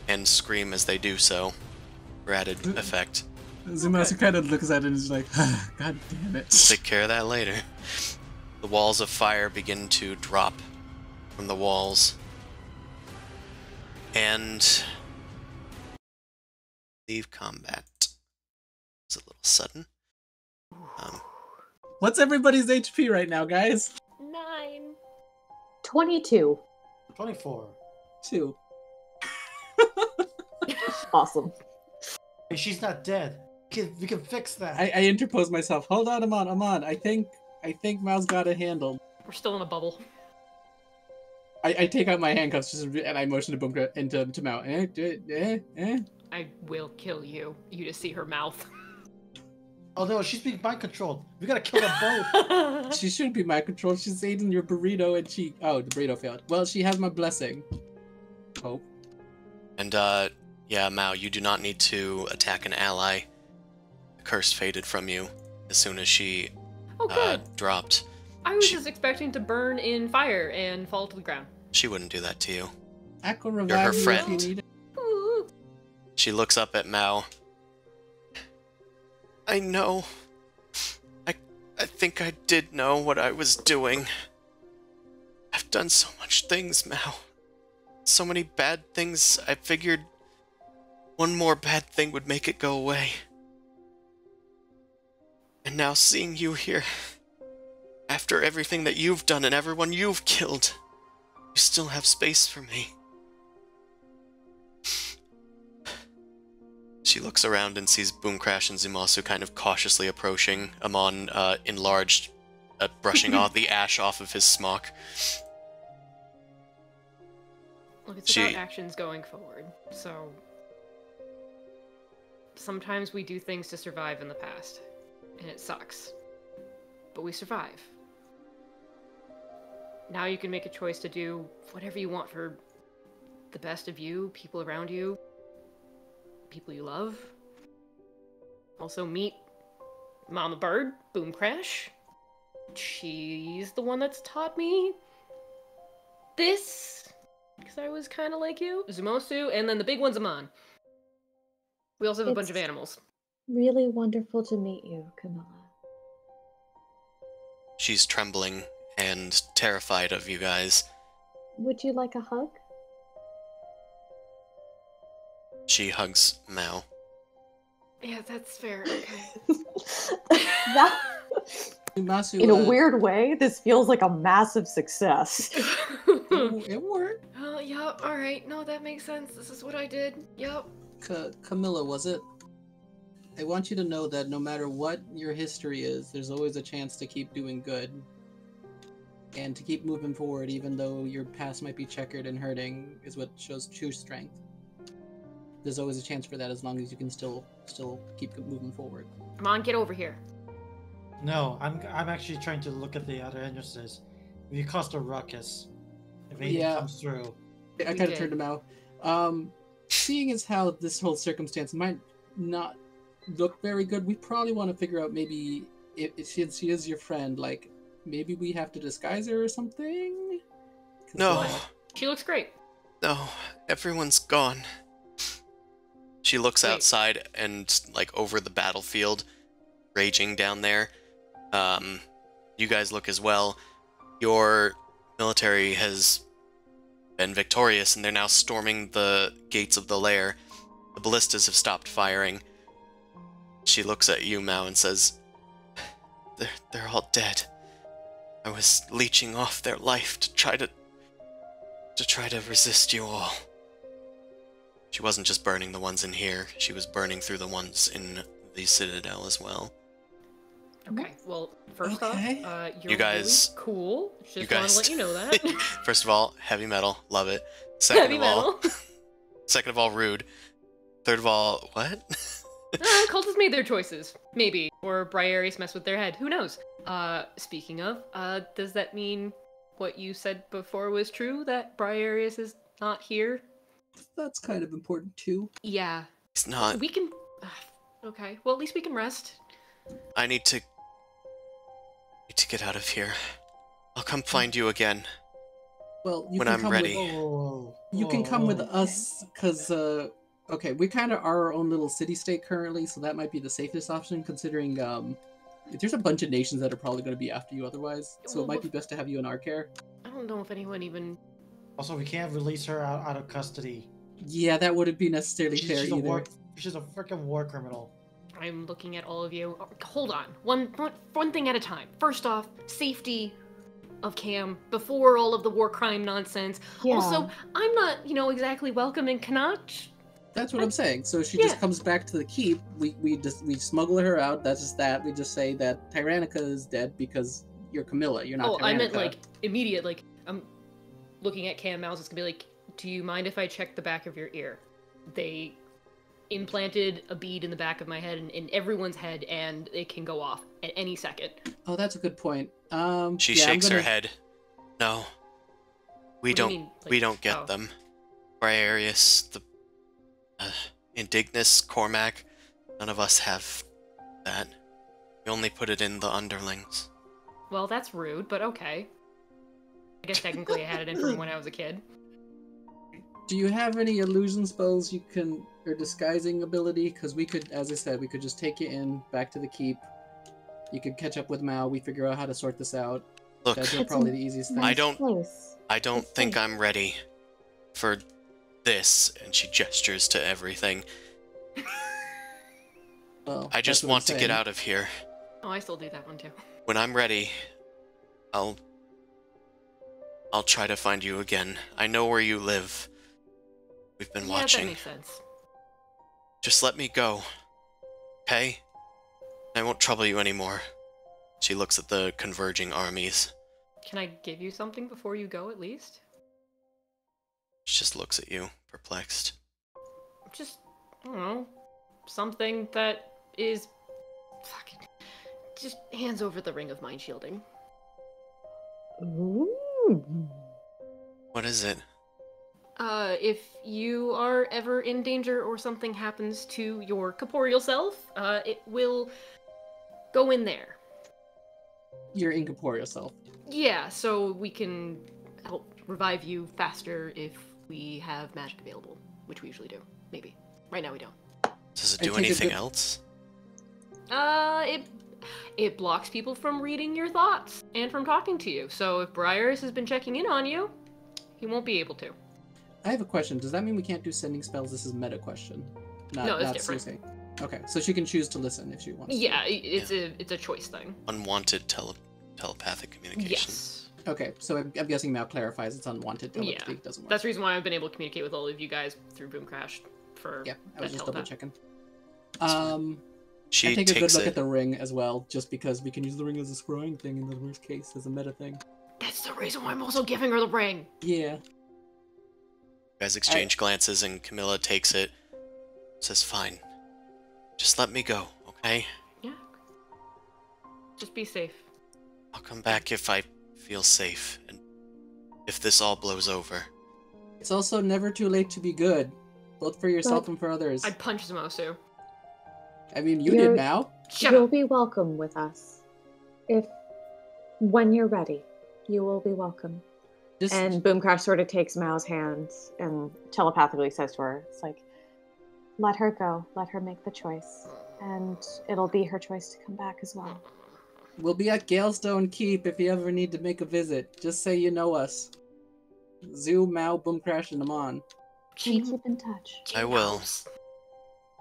and scream as they do so, for added effect. Zumasa kind of looks at it and is like, God damn it. Take care of that later. The walls of fire begin to drop from the walls. And leave combat. It's a little sudden. What's everybody's HP right now, guys? 9. 22. 24. 2. Awesome. Hey, she's not dead. We can fix that. I interpose myself. Hold on, Amon. I think Mal's got it handled. We're still in a bubble. I take out my handcuffs and I motion to Boomka into Mal. I will kill you. You just see her mouth. Oh no, she's being mind controlled. We gotta kill them both. She shouldn't be mind controlled. She's eating your burrito and she... Oh, the burrito failed. Well, she has my blessing. Hope. And, yeah, Mao, you do not need to attack an ally. The curse faded from you as soon as she Oh, good. dropped. I was just expecting to burn in fire and fall to the ground. She wouldn't do that to you. Aqua revive You're her you if friend. you need it. Ooh. She looks up at Mao. I know. I think I did know what I was doing. I've done so much things, Mao. So many bad things, I figured one more bad thing would make it go away. And now seeing you here, after everything that you've done and everyone you've killed, you still have space for me. She looks around and sees Boomcrash and Zumasu kind of cautiously approaching. Amon, enlarged, brushing off the ash off of his smock. Look, it's about actions going forward. So sometimes we do things to survive in the past, and it sucks. But we survive. Now you can make a choice to do whatever you want for the best of you, people around you, people you love. Also meet Mama Bird, Boomcrash. She's the one that's taught me this, because I was kind of like you. Zumosu, and then the big one's Amon. We also have a bunch of animals. Really wonderful to meet you, Camilla. She's trembling and terrified of you guys. Would you like a hug? She hugs Mao. Yeah, that's fair. Okay. That, Zumasu, in a weird way, this feels like a massive success. It worked. Oh, yeah, alright. No, that makes sense. This is what I did. Yep. Camilla, was it? I want you to know that no matter what your history is, there's always a chance to keep doing good. And to keep moving forward, even though your past might be checkered and hurting, is what shows true strength. There's always a chance for that as long as you can still keep moving forward. Come on, get over here. No, I'm actually trying to look at the other entrances. We caused a ruckus. If anything comes through. I kind of turned him out. Seeing as how this whole circumstance might not look very good, we probably want to figure out maybe if she is your friend, like maybe we have to disguise her or something? No. She looks great. No, everyone's gone. She looks Wait. outside and, like, over the battlefield, raging down there. You guys look as well. Your military has been victorious, and they're now storming the gates of the lair. The ballistas have stopped firing. She looks at you, Mao, and says, They're all dead. I was leeching off their life to try to resist you all. She wasn't just burning the ones in here, she was burning through the ones in the Citadel as well. Okay, well, first Okay. off, you're You guys- really cool. Just you want to guys- let you know that. First of all, heavy metal, love it. Second Heavy of all, metal. second of all, rude. Third of all, what? Cultists made their choices, maybe, or Briareus messed with their head. Who knows? Speaking of, does that mean what you said before was true? That Briareus is not here? That's kind of important too. Yeah. It's not. We can. Okay. Well, at least we can rest. I need to get out of here. I'll come find you again. Well, you When can I'm come ready. With, you can come with us, because, okay, we kind of are our own little city-state currently, so that might be the safest option, considering, there's a bunch of nations that are probably going to be after you otherwise, so it might be best to have you in our care. I don't know if anyone even. Also, we can't release her out of custody. Yeah, that wouldn't be necessarily fair She's either. she's a freaking war criminal. I'm looking at all of you. Oh, hold on. One thing at a time. First off, safety of Cam before all of the war crime nonsense. Yeah. Also, I'm not, exactly welcome in Kanach. That's what I'm saying. So she Yeah. just comes back to the keep. We smuggle her out. That's just that. We just say that Tyrannica is dead because you're Camilla. You're not. Oh, Tyrannica. I meant like immediate. Like I'm looking at Cam Mouse. It's gonna be like, do you mind if I check the back of your ear? They implanted a bead in the back of my head and in everyone's head, and it can go off at any second. Oh, that's a good point. She yeah, I'm shakes her gonna- head. No. We What do you don't mean, we like, don't get oh. them. Briareus, the Indignus, Cormac, none of us have that. We only put it in the underlings. Well, that's rude, but okay. I guess technically I had it in from when I was a kid. Do you have any illusion spells you can, or disguising ability? Because we could, as I said, we could just take you in, back to the keep. You could catch up with Mao. We figure out how to sort this out. Look, That's It's probably a the easiest thing. I don't Place. think I'm ready for this, and she gestures to everything. Well, I just that's what I'm want to get saying. out of here. Oh, I still do that one too. When I'm ready, I'll try to find you again. I know where you live. We've been Yeah, that watching. makes sense. Just let me go. Okay? I won't trouble you anymore. She looks at the converging armies. Can I give you something before you go, at least? She just looks at you, perplexed. Just, I don't know, something that is fucking just hands over the ring of mind shielding. Ooh. What is it? If you are ever in danger or something happens to your corporeal self, it will go in there. Your incorporeal self. Yeah, so we can help revive you faster if we have magic available, which we usually do. Maybe. Right now we don't. Does it I do take a anything good- else? It blocks people from reading your thoughts and from talking to you. So if Briareus has been checking in on you, he won't be able to. I have a question. Does that mean we can't do sending spells? This is a meta question. No, it's different. Suicide. Okay, so she can choose to listen if she wants. Yeah, it's a choice thing. Unwanted telepathic communication. Yes. To. Okay, so I'm guessing Mal clarifies it's unwanted telepathy. Yeah. Doesn't work. That's the reason why I've been able to communicate with all of you guys through Boom Crash for Yeah, I was that just double telepath. checking. fine. She I take a good takes look it. at the ring as well, just because we can use the ring as a scrying thing in the worst case, as a meta thing. That's the reason why I'm also giving her the ring. Yeah. You guys exchange glances, and Camilla takes it. Says, "Fine. Just let me go, okay? Yeah. Just be safe. I'll come back if I feel safe, and if this all blows over." It's also never too late to be good, both for yourself But- and for others. I'd punch Zamosu. I mean, you You're- did, Mal. Shut You'll up. be welcome with us. When you're ready, you will be welcome. Just, And Boomcrash sort of takes Mao's hand and telepathically says to her, it's like, let her go. Let her make the choice. And it'll be her choice to come back as well. we'll be at Galestone Keep if you ever need to make a visit. Just say you know us. Zoo, Mao, Boom Crash, and Amon. Keep in touch. I will.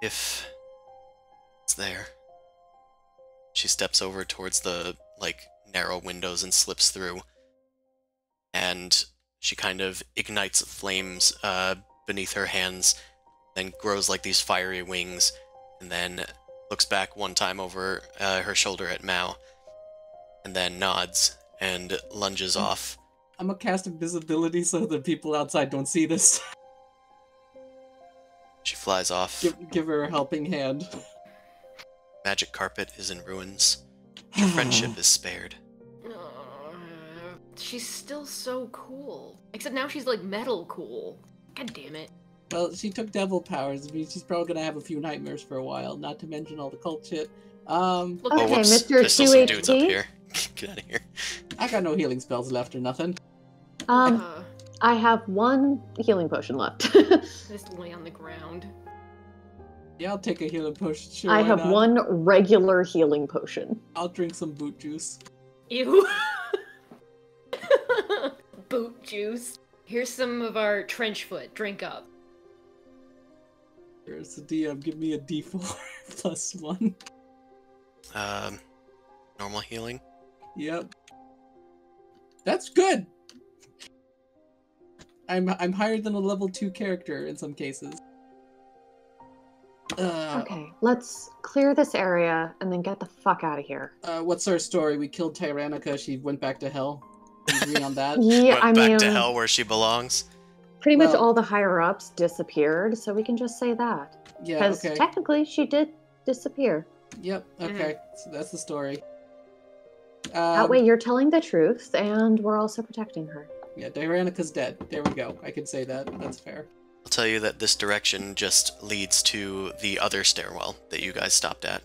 If it's there. She steps over towards the, like, narrow windows and slips through. And she kind of ignites flames beneath her hands, then grows like these fiery wings, and then looks back one time over her shoulder at Mao, and then nods and lunges off. I'm gonna cast invisibility so the people outside don't see this. She flies off. Give her a helping hand. Magic carpet is in ruins. Your friendship is spared. She's still so cool. Except now she's like metal cool. God damn it. Well, she took devil powers. I mean, she's probably gonna have a few nightmares for a while. Not to mention all the cult shit. Oh, Okay, whoops. Mr. There's still some dudes up 2HP? here. Get out of here. I got no healing spells left or nothing. I have one healing potion left. Just lay on the ground. Yeah, I'll take a healing potion. Sure, I why have not? one regular healing potion. I'll drink some boot juice. Ew. Boot juice. Here's some of our trench foot. Drink up. Here's the DM. Give me a D4 plus 1. Normal healing. Yep. That's good. I'm higher than a level 2 character in some cases. Okay, let's clear this area and then get the fuck out of here. What's our story? We killed Tyrannica. She went back to hell. We agree on that? Yeah, Went I back mean, to hell where she belongs. pretty much Well- all the higher ups disappeared, so we can just say that. Yeah. Because Okay. technically, she did disappear. Yep. Okay. So that's the story. That way, you're telling the truth, and we're also protecting her. Yeah, Tyrannica's dead. There we go. I can say that. That's fair. I'll tell you that this direction just leads to the other stairwell that you guys stopped at.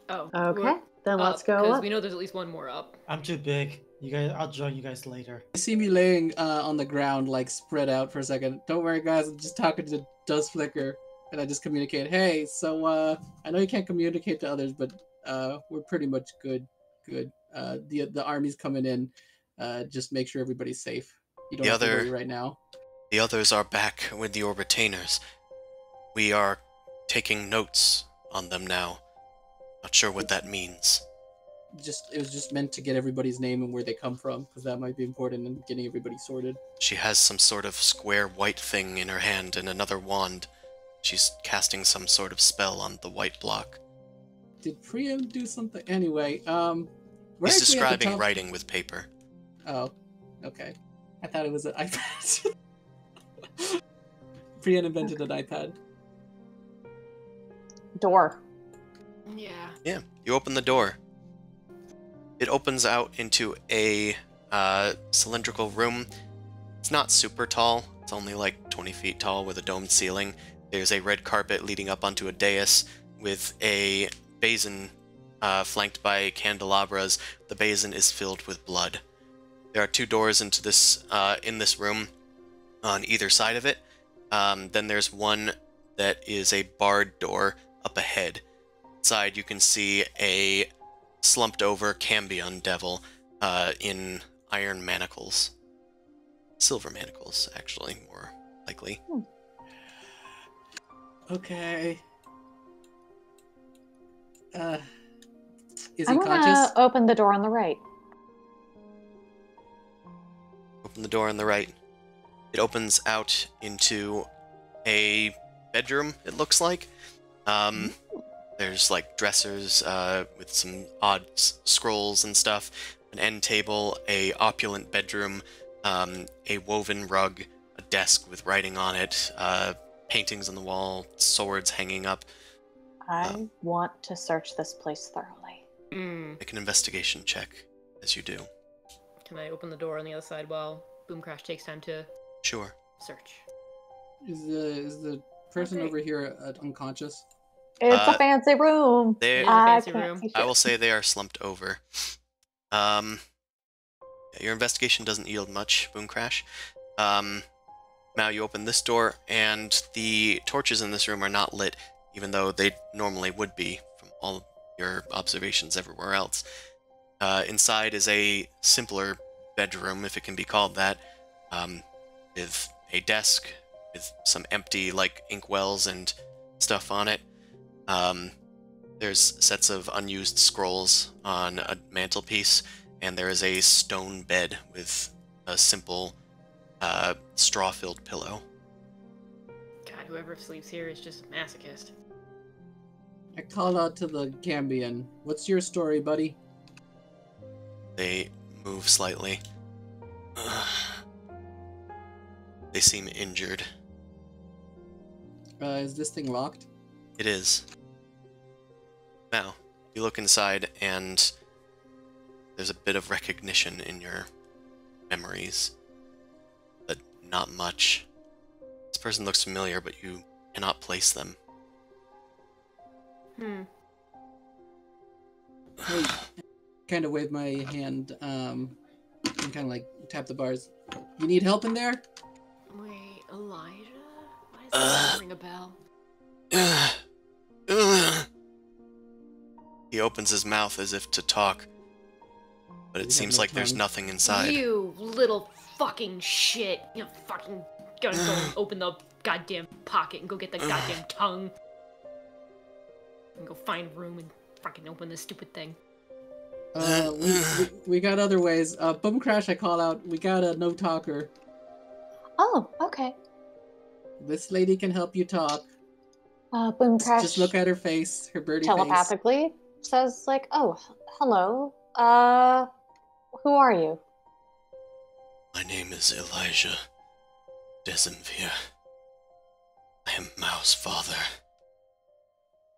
Oh. Okay, then let's go Because up. we know there's at least one more up. I'm too big. You guys, I'll join you guys later. You see me laying on the ground, like spread out for a second. Don't worry, guys. I'm just talking to Dust Flicker, and I just communicate. Hey, so I know you can't communicate to others, but we're pretty much good. Good. The army's coming in. Just make sure everybody's safe. You don't have to worry right now. The others are back with the Orbitainers. We are taking notes on them now. Not sure what that means. It was just meant to get everybody's name and where they come from, because that might be important in getting everybody sorted. She has some sort of square white thing in her hand and another wand. She's casting some sort of spell on the white block. Did Priam do something? Anyway, we're He's actually at the describing top- writing with paper. Oh, okay. I thought it was an iPad. Priam invented an iPad. Door. Yeah. Yeah, you open the door. It opens out into a cylindrical room. It's not super tall. It's only like 20 feet tall with a domed ceiling. There's a red carpet leading up onto a dais with a basin flanked by candelabras. The basin is filled with blood. There are 2 doors into this in this room on either side of it. Then there's one that is a barred door up ahead. Inside you can see a slumped over Cambion devil in iron manacles. Silver manacles, actually, more likely. Okay. Is he I'm conscious? gonna open the door on the right. Open the door on the right. It opens out into a bedroom, it looks like. There's like dressers with some odd scrolls and stuff, an end table, a opulent bedroom, a woven rug, a desk with writing on it, paintings on the wall, swords hanging up. I want to search this place thoroughly. Make an investigation check as you do. Can I open the door on the other side while Boom Crash takes time to Sure. search? Is the person Okay. over here unconscious? It's a fancy room. They, It is a I fancy can't room. see I shit. will say they are slumped over. Yeah, your investigation doesn't yield much, Boom Crash. Now you open this door, and the torches in this room are not lit, even though they normally would be from all your observations everywhere else. Inside is a simpler bedroom, if it can be called that. with a desk with some empty, like, inkwells and stuff on it. There's sets of unused scrolls on a mantelpiece, and there is a stone bed with a simple, straw-filled pillow. God, whoever sleeps here is just a masochist. I called out to the Gambian. What's your story, buddy? They move slightly. They seem injured. Is this thing locked? It is. Now, you look inside, and there's a bit of recognition in your memories, but not much. This person looks familiar, but you cannot place them. Hey, kind of wave my hand, and kind of like tap the bars. You need help in there? Wait, Elijah? Why does that ring a bell? He opens his mouth as if to talk, but it seems like there's nothing inside. You little fucking shit. You fucking gotta go and open the goddamn pocket and go get the goddamn tongue. And go find room and fucking open this stupid thing. We got other ways. Boom Crash, I call out. We got a no-talker. Oh, okay. This lady can help you talk. Boom Crash Just look at her face, her birdie face. telepathically says like, "Oh, hello. Who are you?" My name is Elijah Desimvir. I am Mao's father.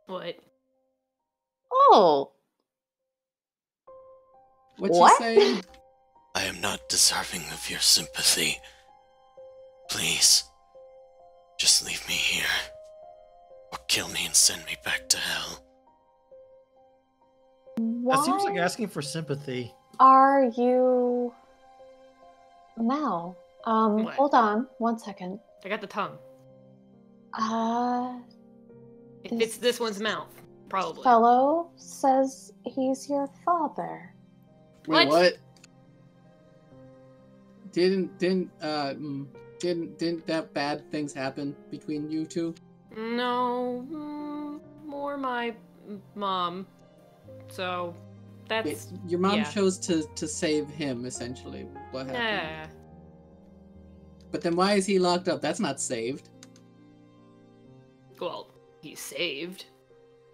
What? Oh. What What? you say? I am not deserving of your sympathy. Please, just leave me here. Or kill me and send me back to hell. That seems like Why asking for sympathy. are you Mal? What? Hold on 1 second. I got the tongue. It This fits this one's mouth, probably. fellow says he's your father. Wait, What? what? Didn't that bad things happen between you two? No, more my mom. So, that's... Wait, your mom yeah. chose to save him, essentially. What happened? Yeah. But then why is he locked up? That's not saved. Well, he's saved.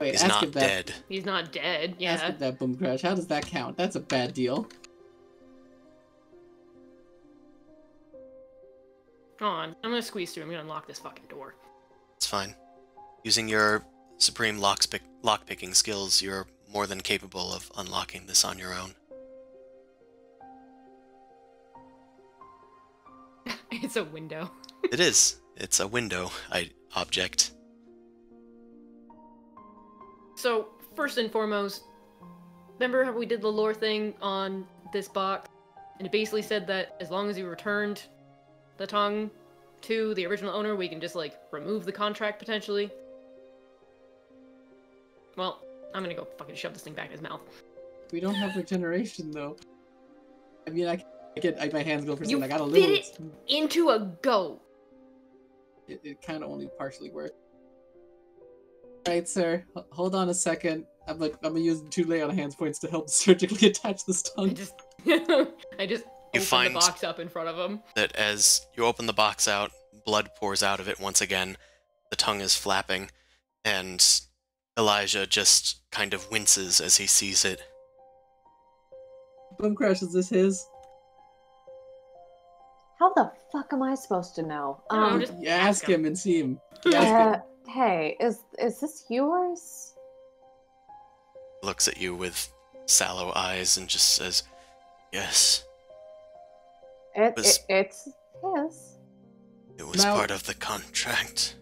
Wait, He's ask not him that. dead. He's not dead, Ask yeah. him that, Boom Crash. How does that count? That's a bad deal. Hold on, I'm gonna squeeze through. I'm gonna unlock this fucking door. It's fine. Using your supreme lockpicking skills, you're more than capable of unlocking this on your own. It's a window. It is. It's a window object. So, first and foremost, remember how we did the lore thing on this box? And it basically said that as long as you returned the tongue to the original owner, we can just, like, remove the contract, potentially. Well, I'm gonna go fucking shove this thing back in his mouth. We don't have regeneration, though. I mean, my hands go for You something. I got a fit little... it into a goat! It kind of only partially worked. Alright, sir. Hold on a second. I'm gonna use 2 lay on hands points to help surgically attach this tongue. I just You open find the box up in front of him. that as you open the box out, blood pours out of it once again. The tongue is flapping, and Elijah just kind of winces as he sees it. Boom Crash, is this his? How the fuck am I supposed to know? No, just You ask him and see him. You ask him. Hey, is this yours? Looks at you with sallow eyes and just says, "Yes, It's his. it was Now- part of the contract."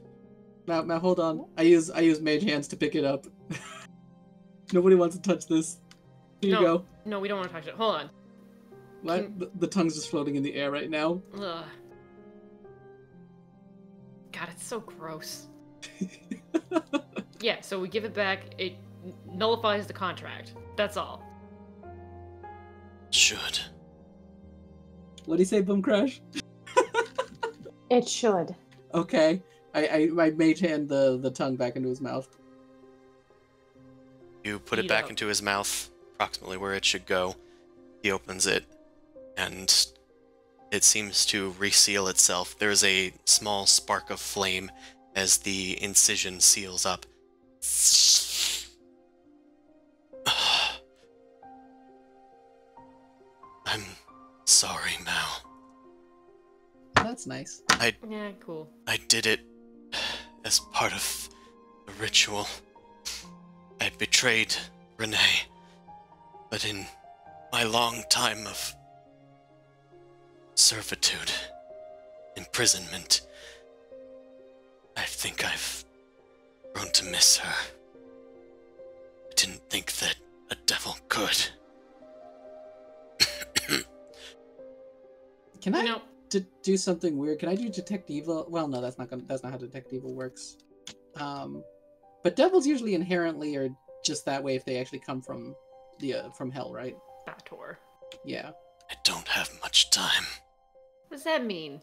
Now, hold on. I use mage hands to pick it up. Nobody wants to touch this. Here you go. No, we don't want to touch it. Hold on. What? The tongue's just floating in the air right now. Ugh. God, it's so gross. Yeah, so we give it back. It nullifies the contract. That's all. Should. What'd he say, Boom Crash? It should. Okay. I mage hand the tongue back into his mouth. You put it Eat back up. into his mouth, approximately where it should go. He opens it, and it seems to reseal itself. There's a small spark of flame as the incision seals up. I'm sorry, Mao. That's nice. Yeah, cool. I did it as part of the ritual. I betrayed Renee, but in my long time of servitude, imprisonment, I think I've grown to miss her. I didn't think that a devil could. Can I No. do something weird? Can I do detect evil? Well, no, that's not how detect evil works. But devils usually inherently are just that way if they actually come from from hell, right? Bator. Yeah. I don't have much time. What does that mean?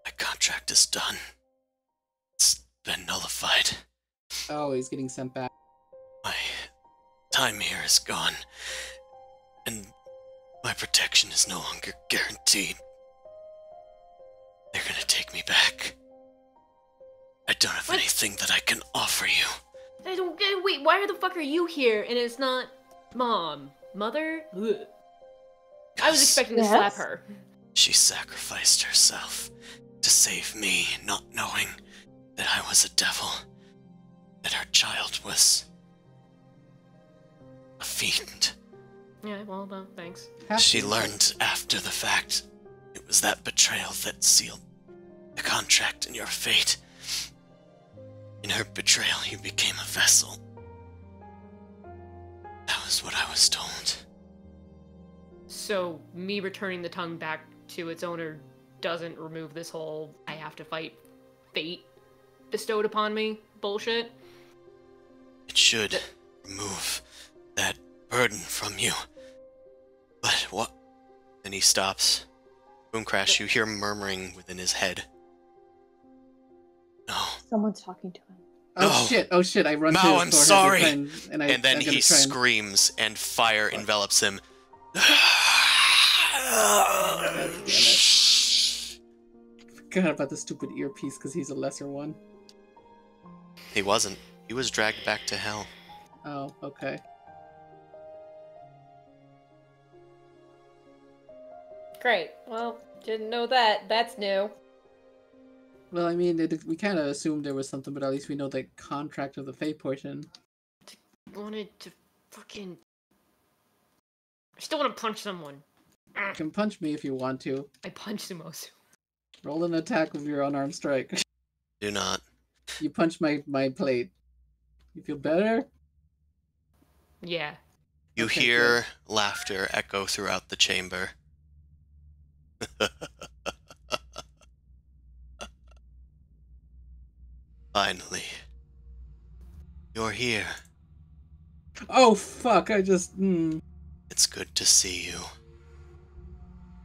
My contract is done. It's been nullified. Oh, he's getting sent back. My time here is gone, and my protection is no longer guaranteed. They're gonna take me back. I don't have What? anything that I can offer you. I don't get. Wait, why the fuck are you here and it's not mom, mother? Ugh. I was expecting to slap Yes? her. She sacrificed herself to save me, not knowing that I was a devil, that her child was a fiend. Yeah, well, no, thanks. She learned after the fact. It was that betrayal that sealed the contract and your fate. In her betrayal, you became a vessel. That was what I was told. So, me returning the tongue back to its owner doesn't remove this whole I have to fight fate bestowed upon me bullshit? It should remove that burden from you. But what? Then he stops. Boom crash, you hear murmuring within his head. No. Someone's talking to him. Oh shit! Oh shit! I run to Mao, his I'm forehead sorry. to try and And then I'm gonna he try and- screams and fire envelops him. God damn it! Forgot about the stupid earpiece because he's a lesser one. He wasn't. He was dragged back to hell. Oh, okay. Great. Well, didn't know that. That's new. Well, I mean, we kind of assumed there was something, but at least we know the contract of the fate portion. Wanted to fucking. I still want to punch someone. You can punch me if you want to. I punched Sumosu. Roll an attack with your unarmed strike. Do not. You punch my plate. You feel better? Yeah. You Okay, hear laughter echo throughout the chamber. Finally. You're here. Oh fuck! I just. It's good to see you.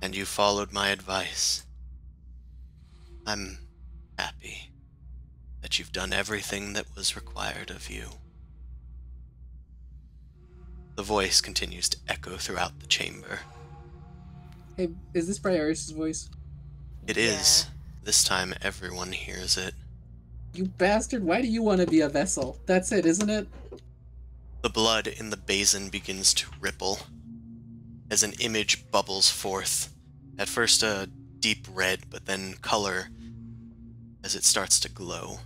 And you followed my advice. I'm happy that you've done everything that was required of you. The voice continues to echo throughout the chamber. Hey, is this Briaris' voice? It is. This time everyone hears it. You bastard! Why do you want to be a vessel? That's it, isn't it? The blood in the basin begins to ripple as an image bubbles forth. At first a deep red, but then color as it starts to glow.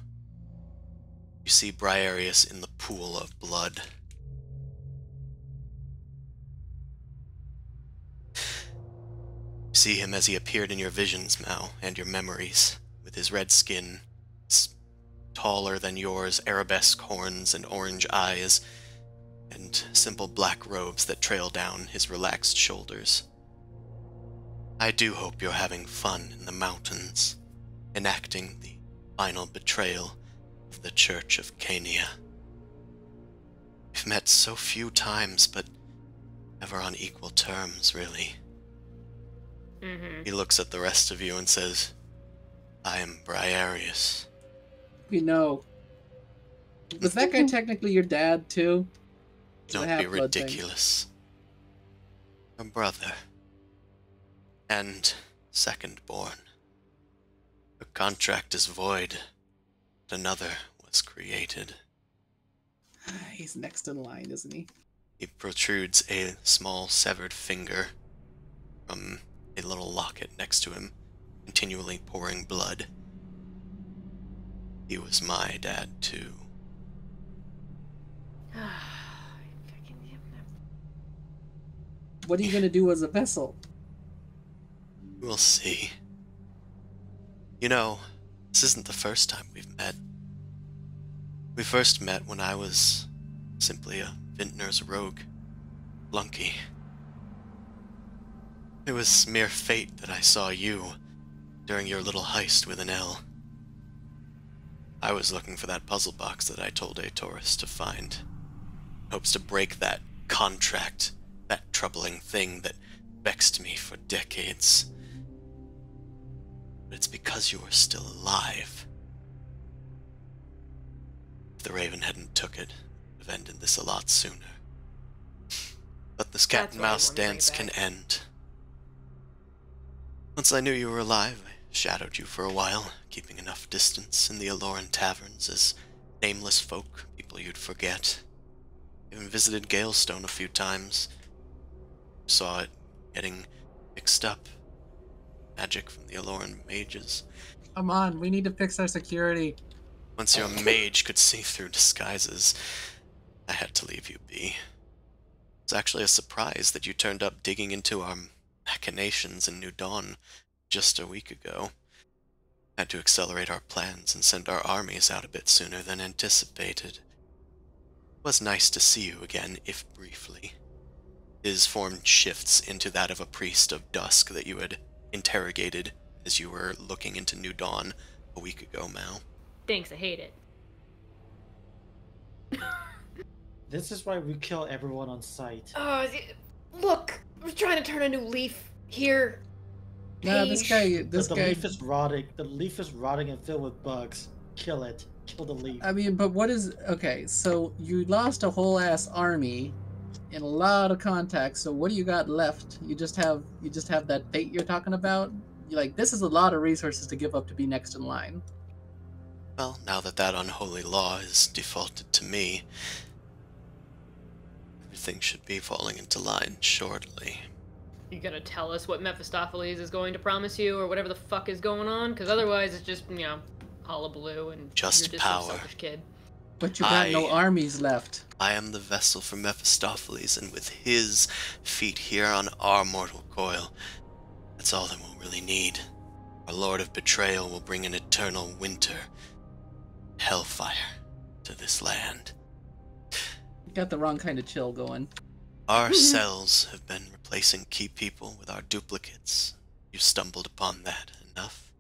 You see Briareus in the pool of blood. You see him as he appeared in your visions, Mao, and your memories, with his red skin, taller than yours, arabesque horns and orange eyes, and simple black robes that trail down his relaxed shoulders. I do hope you're having fun in the mountains, enacting the final betrayal of the Church of Cania. We've met so few times, but never on equal terms, really. Mm-hmm. He looks at the rest of you and says, I am Briarius. We know. Was that guy technically your dad, too? It's a Don't be half-blood thing. ridiculous. A brother. And second-born. A contract is void. Another was created. He's next in line, isn't he? He protrudes a small severed finger from a little locket next to him, continually pouring blood. He was my dad, too. What are you going to do as a vessel? We'll see. You know, this isn't the first time we've met. We first met when I was simply a vintner's rogue, Flunky. It was mere fate that I saw you during your little heist with an L. I was looking for that puzzle box that I told a tourist to find. Hopes to break that contract, that troubling thing that vexed me for decades. But it's because you were still alive. If the Raven hadn't took it, it would have ended this a lot sooner. But this cat and mouse dance can end. Once I knew you were alive, I shadowed you for a while, keeping enough distance in the Aloran taverns as nameless folk, people you'd forget. Even visited Galestone a few times. Saw it getting mixed up. Magic from the Aloran mages. Come on, we need to fix our security. Once your mage could see through disguises, I had to leave you be. It's actually a surprise that you turned up digging into our machinations in New Dawn just a week ago. Had to accelerate our plans and send our armies out a bit sooner than anticipated. It was nice to see you again, if briefly. His form shifts into that of a priest of dusk that you had interrogated as you were looking into New Dawn a week ago, Mal. Thanks, I hate it. This is why we kill everyone on sight. Look, we're trying to turn a new leaf here. Nah, this guy. The leaf is rotting. The leaf is rotting and filled with bugs. Kill it. Kill the leaf. I mean, but what is... Okay, so you lost a whole ass army in a lot of contacts, so what do you got left? You just have that fate you're talking about? You're like, this is a lot of resources to give up to be next in line. Well, now that that unholy law is defaulted to me, everything should be falling into line shortly. You gonna tell us what Mephistopheles is going to promise you, or whatever the fuck is going on? Because otherwise it's just, hullabaloo, and Just you're just power. some selfish kid. But you got no armies left. I am the vessel for Mephistopheles, and with his feet here on our mortal coil, that's all that we'll really need. Our Lord of Betrayal will bring an eternal winter, hellfire, to this land. You got the wrong kind of chill going. Our cells have been replacing key people with our duplicates. You stumbled upon that enough.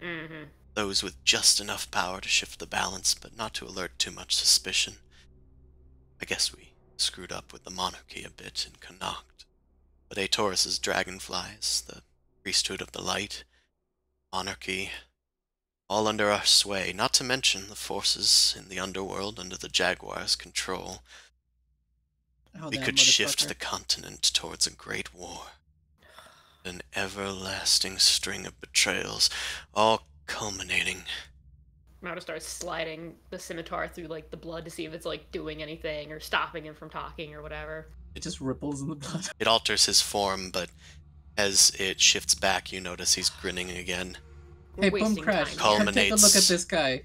Mm-hmm. Those with just enough power to shift the balance, but not to alert too much suspicion. I guess we screwed up with the monarchy a bit in Connacht. But Aetorus's dragonflies, the priesthood of the light, monarchy, all under our sway, not to mention the forces in the underworld under the Jaguar's control. We could shift the continent towards a great war. An everlasting string of betrayals, all culminating. Mauda starts sliding the scimitar through, the blood to see if it's, doing anything, or stopping him from talking, or whatever. It just ripples in the blood. It alters his form, but as it shifts back, you notice he's grinning again. Hey, Boom Crash, come take a look at this guy.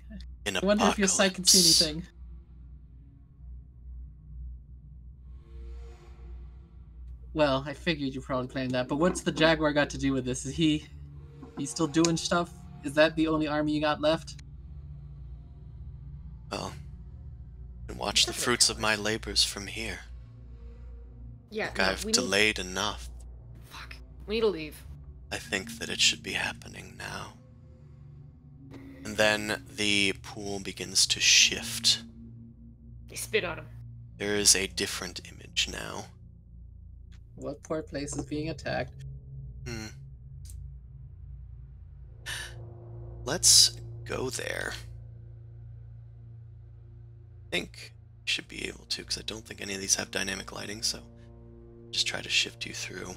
I wonder if your sight can see anything. Well, I figured you probably planned that, but what's the Jaguar got to do with this? Is he still doing stuff? Is that the only army you got left? Well, and watch the fruits of my labors from here. Yeah, I've delayed enough. Fuck. We need to leave. I think that it should be happening now. And then the pool begins to shift. They spit on him. There is a different image now. What poor place is being attacked? let's go there. I think you should be able to, because I don't think any of these have dynamic lighting, so just try to shift you through.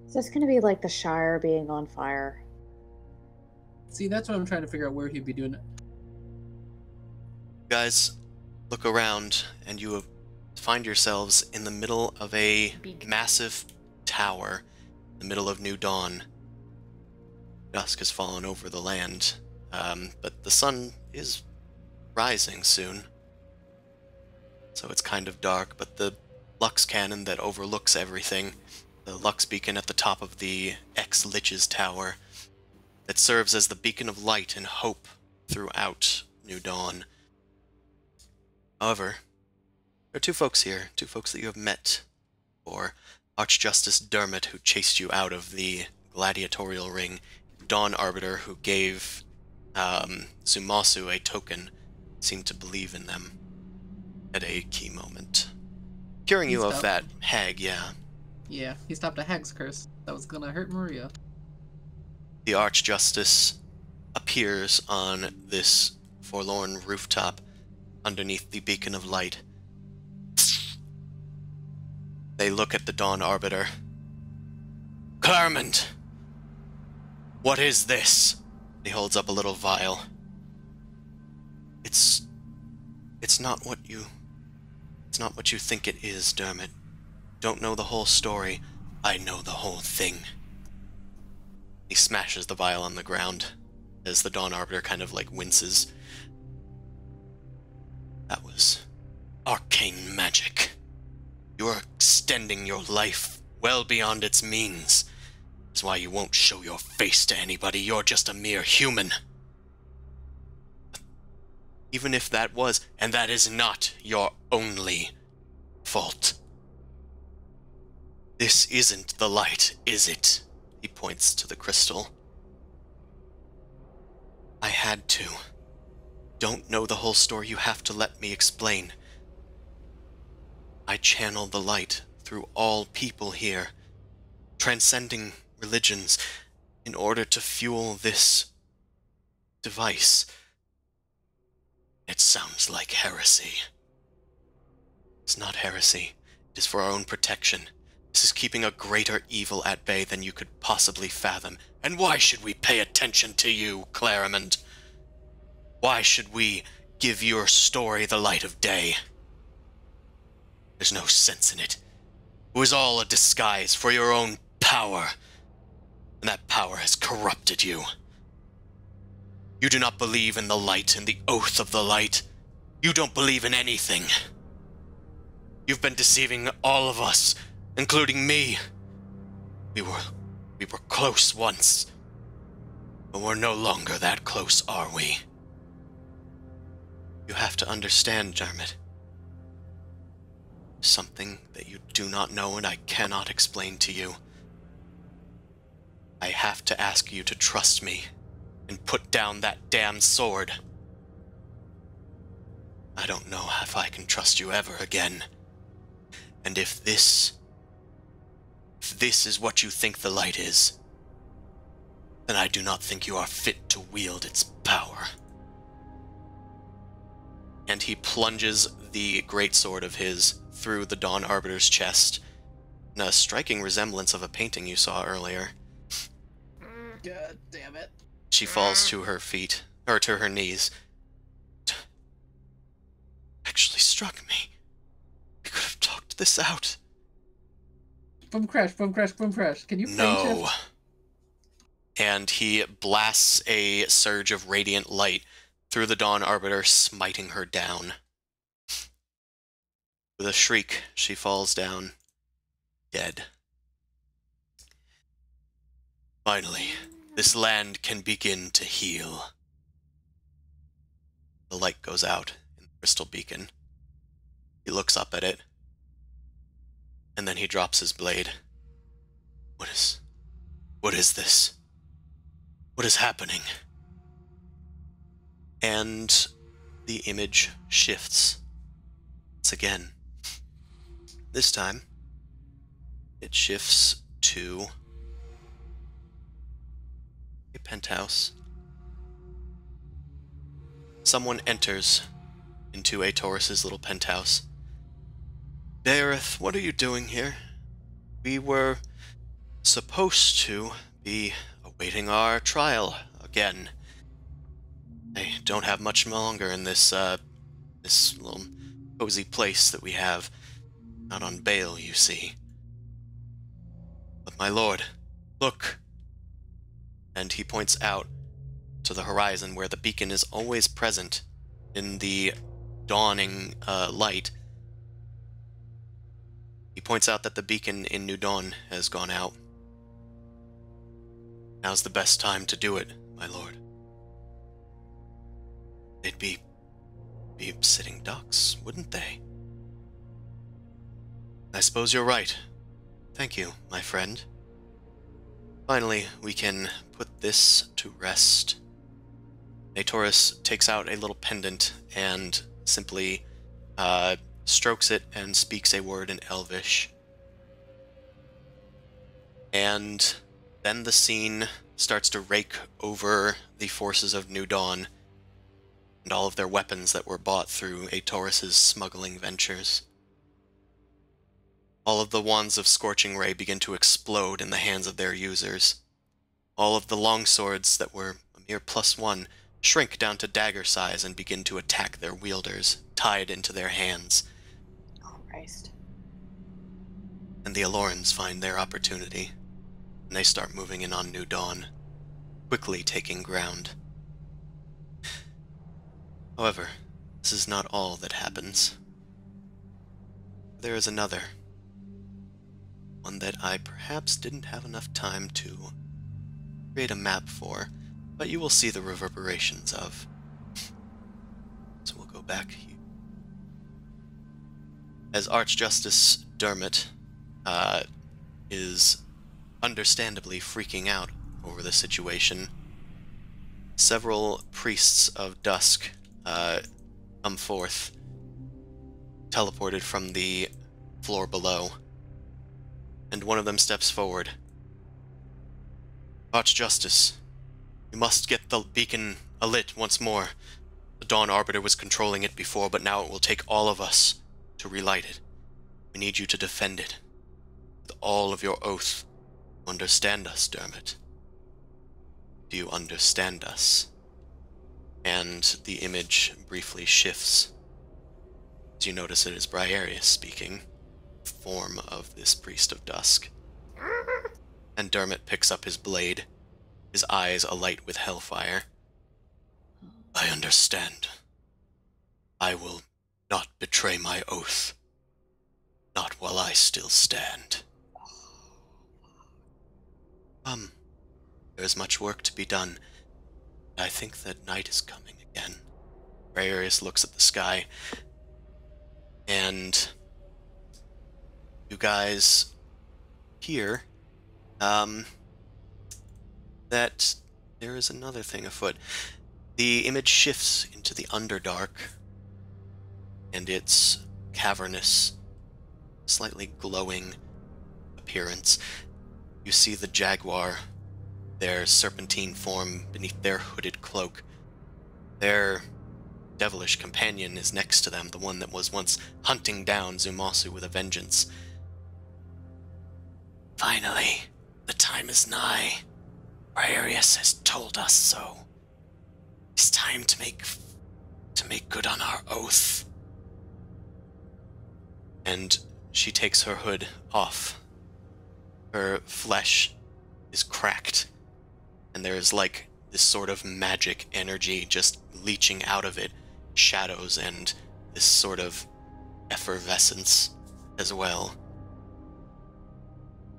Is this going to be like the Shire being on fire? See, that's what I'm trying to figure out where he'd be doing it. Guys, look around, and you find yourselves in the middle of a massive tower, in the middle of New Dawn. Dusk has fallen over the land, but the sun is rising soon. So it's kind of dark, but the Lux cannon that overlooks everything, the Lux beacon at the top of the ex-Lich's tower, that serves as the beacon of light and hope throughout New Dawn. However, there are two folks here, two folks that you have met, or Archjustice Dermot, who chased you out of the gladiatorial ring, Dawn Arbiter, who gave Sumasu a token, seemed to believe in them at a key moment. Curing you of that hag, yeah. Yeah, he stopped a hag's curse that was gonna hurt Maria. The Archjustice appears on this forlorn rooftop underneath the beacon of light. They look at the Dawn Arbiter. Claremont! What is this? He holds up a little vial. It's not what you think it is, Dermot. Don't know the whole story. I know the whole thing. He smashes the vial on the ground as the Dawn Arbiter kind of like winces. That was arcane magic. You are extending your life well beyond its means. That's why you won't show your face to anybody. You're just a mere human. Even if that was, and that is not your only fault. This isn't the light, is it? He points to the crystal. I had to. Don't know the whole story, you have to let me explain. I channel the light through all people here, transcending religions, in order to fuel this device. It sounds like heresy. It's not heresy. It is for our own protection. This is keeping a greater evil at bay than you could possibly fathom. And why should we pay attention to you, Claremont? Why should we give your story the light of day? There's no sense in it. It was all a disguise for your own power. And that power has corrupted you. You do not believe in the light and the oath of the light. You don't believe in anything. You've been deceiving all of us, including me. We were close once, but we're no longer that close, are we? You have to understand, Dermot. Something that you do not know and I cannot explain to you. I have to ask you to trust me and put down that damn sword. I don't know if I can trust you ever again. And if this is what you think the light is, then I do not think you are fit to wield its power. And he plunges the greatsword of his through the Dawn Arbiter's chest, in a striking resemblance of a painting you saw earlier. God damn it. She falls to her feet, or to her knees. Actually struck me. We could have talked this out. Boom crash, boom crash, boom crash. Can you frame No. shift? And he blasts a surge of radiant light through the Dawn Arbiter, smiting her down. With a shriek, she falls down, dead. Finally, this land can begin to heal. The light goes out in the crystal beacon. He looks up at it, and then he drops his blade. What is this? What is happening? And the image shifts once again. This time, it shifts to a penthouse someone enters into Aetorus's little penthouse. Daerith, what are you doing here? We were supposed to be awaiting our trial again. I don't have much longer in this little cozy place that we have. Not on bail, you see. But my lord, look. And he points out to the horizon where the beacon is always present in the dawning light. He points out that the beacon in New Dawn has gone out. Now's the best time to do it, my lord. They'd be sitting ducks, wouldn't they? I suppose you're right. Thank you, my friend. Finally, we can put this to rest. Aetorus takes out a little pendant and simply strokes it and speaks a word in Elvish. And then the scene starts to rake over the forces of New Dawn and all of their weapons that were bought through Aetorus's smuggling ventures. All of the wands of Scorching Ray begin to explode in the hands of their users. All of the longswords that were a mere +1 shrink down to dagger size and begin to attack their wielders, tied into their hands. Christ. And the Alorans find their opportunity, and they start moving in on New Dawn, quickly taking ground. However, this is not all that happens. There is another. One that I perhaps didn't have enough time to create a map for, but you will see the reverberations of. So we'll go back here. As Archjustice Dermot is understandably freaking out over the situation, several priests of dusk come forth, teleported from the floor below, and one of them steps forward. Archjustice, you must get the beacon alit once more. The Dawn Arbiter was controlling it before, but now it will take all of us to relight it. We need you to defend it with all of your oath. You understand us, Dermot? Do you understand us? And the image briefly shifts. As you notice, it is Briareus speaking, form of this priest of dusk. And Dermot picks up his blade, his eyes alight with hellfire. I understand. I will not betray my oath. Not while I still stand. There is much work to be done. I think that night is coming again. Briareus looks at the sky, and you guys hear that there is another thing afoot. The image shifts into the Underdark, and its cavernous, slightly glowing appearance. You see the jaguar, their serpentine form beneath their hooded cloak. Their devilish companion is next to them, the one that was once hunting down Zumasu with a vengeance. Finally, the time is nigh. Briareus has told us so. It's time to make good on our oath. And she takes her hood off. Her flesh is cracked, and there is like this sort of magic energy just leaching out of it, shadows and this sort of effervescence as well.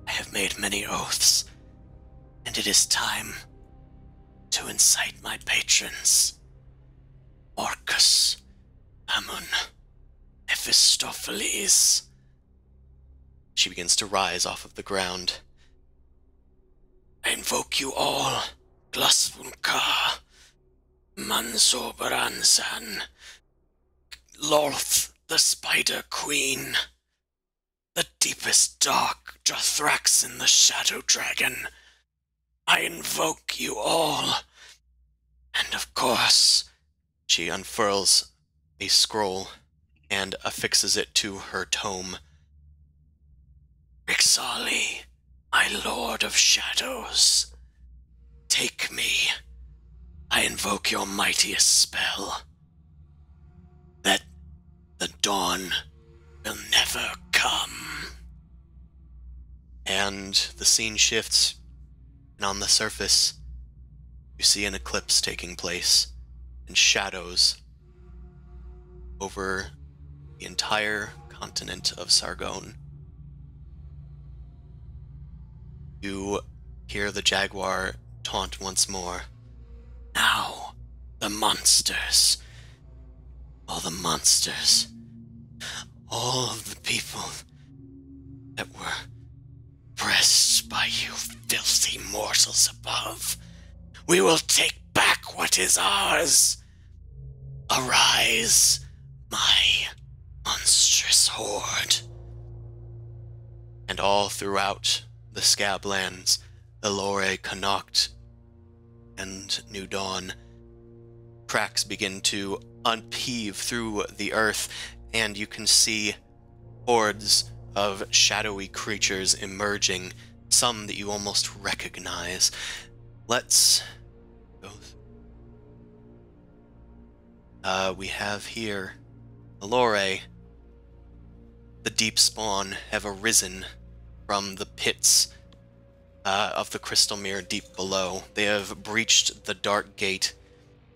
I have made many oaths, and it is time to incite my patrons. Orcus, Amun, Mephistopheles. She begins to rise off of the ground. I invoke you all, Glasvunka, Mansobaransan, Lorth the Spider Queen, the deepest dark Jothraxin the Shadow Dragon. I invoke you all, and of course, She unfurls a scroll and affixes it to her tome. Rixali, my Lord of Shadows, take me. I invoke your mightiest spell. That the dawn will never come. And the scene shifts, and on the surface, you see an eclipse taking place, and shadows over the entire continent of Sargon. You hear the jaguar taunt once more. Now, the monsters. All the monsters. All of the people that were oppressed by you filthy mortals above. We will take back what is ours. Arise, my monstrous horde. And all throughout the Scablands, Elore, Connacht, and New Dawn, cracks begin to upheave through the earth, and you can see hordes of shadowy creatures emerging, some that you almost recognize. Let's go. We have here Elore. The deep spawn have arisen from the pits of the crystal mirror deep below. They have breached the dark gate,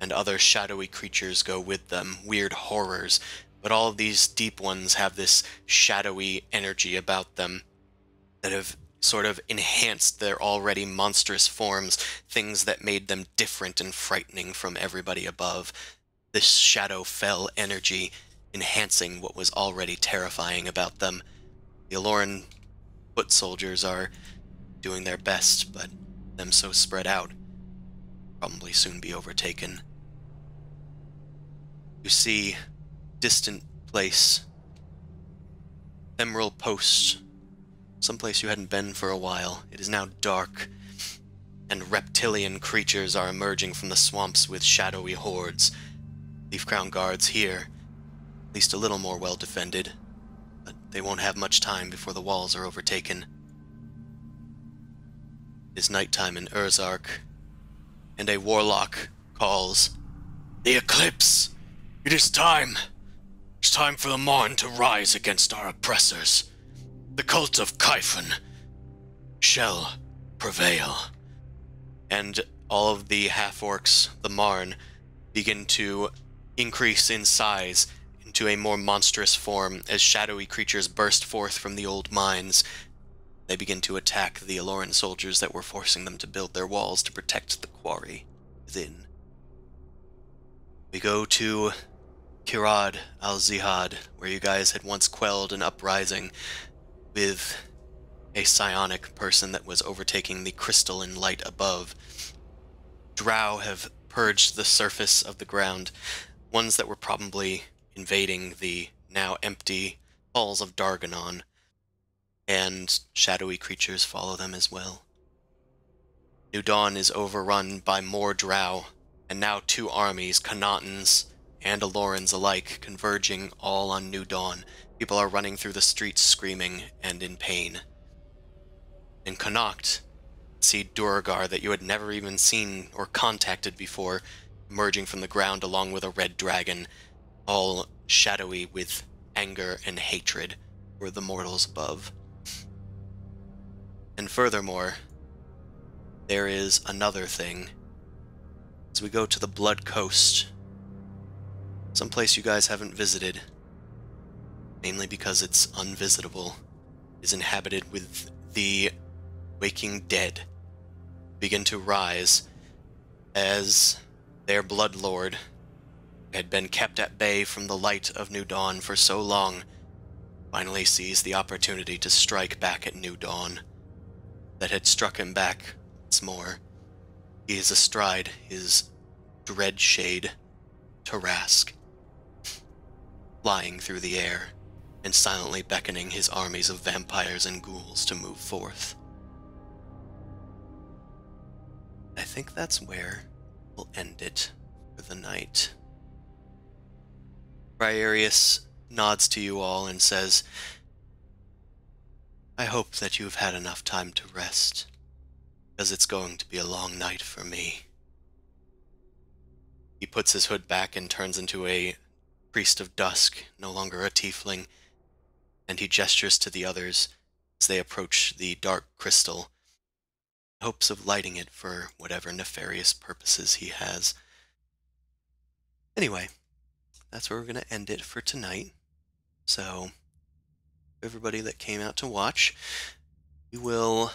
and other shadowy creatures go with them, weird horrors. But all of these deep ones have this shadowy energy about them that have sort of enhanced their already monstrous forms, things that made them different and frightening from everybody above. This shadow fell energy enhancing what was already terrifying about them. The Aloran foot soldiers are doing their best, but them so spread out, probably soon be overtaken. You see, distant place, Emerald Post, someplace you hadn't been for a while. It is now dark, and reptilian creatures are emerging from the swamps with shadowy hordes. Leaf Crown Guards here, at least a little more well defended, but they won't have much time before the walls are overtaken. It is nighttime in Urzark, and a warlock calls, "The eclipse! It is time! It's time for the Marn to rise against our oppressors. The cult of Kaifun shall prevail." And all of the half-orcs, the Marn, begin to increase in size into a more monstrous form as shadowy creatures burst forth from the old mines. They begin to attack the Aloran soldiers that were forcing them to build their walls to protect the quarry within. We go to Kirad al-Zihad, where you guys had once quelled an uprising with a psionic person that was overtaking the crystalline light above. Drow have purged the surface of the ground, ones that were probably invading the now empty halls of Darganon, and shadowy creatures follow them as well. New Dawn is overrun by more Drow, and now two armies, Connachtans and Alorans alike, converging all on New Dawn. People are running through the streets screaming and in pain. In Connacht, see Duergar that you had never even seen or contacted before, emerging from the ground along with a red dragon, all shadowy with anger and hatred for the mortals above. And furthermore, there is another thing. As we go to the Blood Coast, someplace you guys haven't visited, mainly because it's unvisitable, is inhabited with the waking dead, begin to rise as their bloodlord had been kept at bay from the light of New Dawn for so long, finally sees the opportunity to strike back at New Dawn that had struck him back once more. He is astride his dread shade, Tarask, flying through the air and silently beckoning his armies of vampires and ghouls to move forth. I think that's where we'll end it for the night. Briareus nods to you all and says, I hope that you've had enough time to rest, because it's going to be a long night for me. He puts his hood back and turns into a priest of dusk, no longer a tiefling, and he gestures to the others as they approach the dark crystal, in hopes of lighting it for whatever nefarious purposes he has. Anyway, that's where we're going to end it for tonight. So, everybody that came out to watch, we will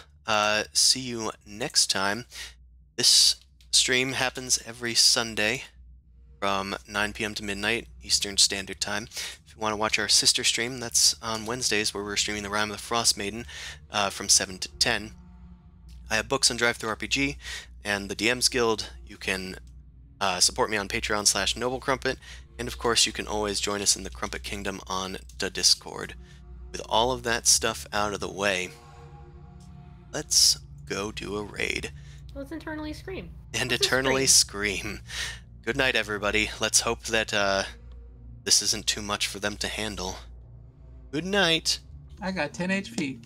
see you next time. This stream happens every Sunday from 9 p.m. to midnight Eastern Standard Time. If you want to watch our sister stream, that's on Wednesdays, where we're streaming the Rime of the Frost Maiden from 7 to 10. I have books on DriveThruRPG and the DM's Guild. You can support me on Patreon/NobleCrumpet, and of course you can always join us in the Crumpet Kingdom on the Discord. With all of that stuff out of the way, let's go do a raid. Let's eternally scream. And eternally scream. Good night, everybody. Let's hope that this isn't too much for them to handle. Good night. I got 10 HP.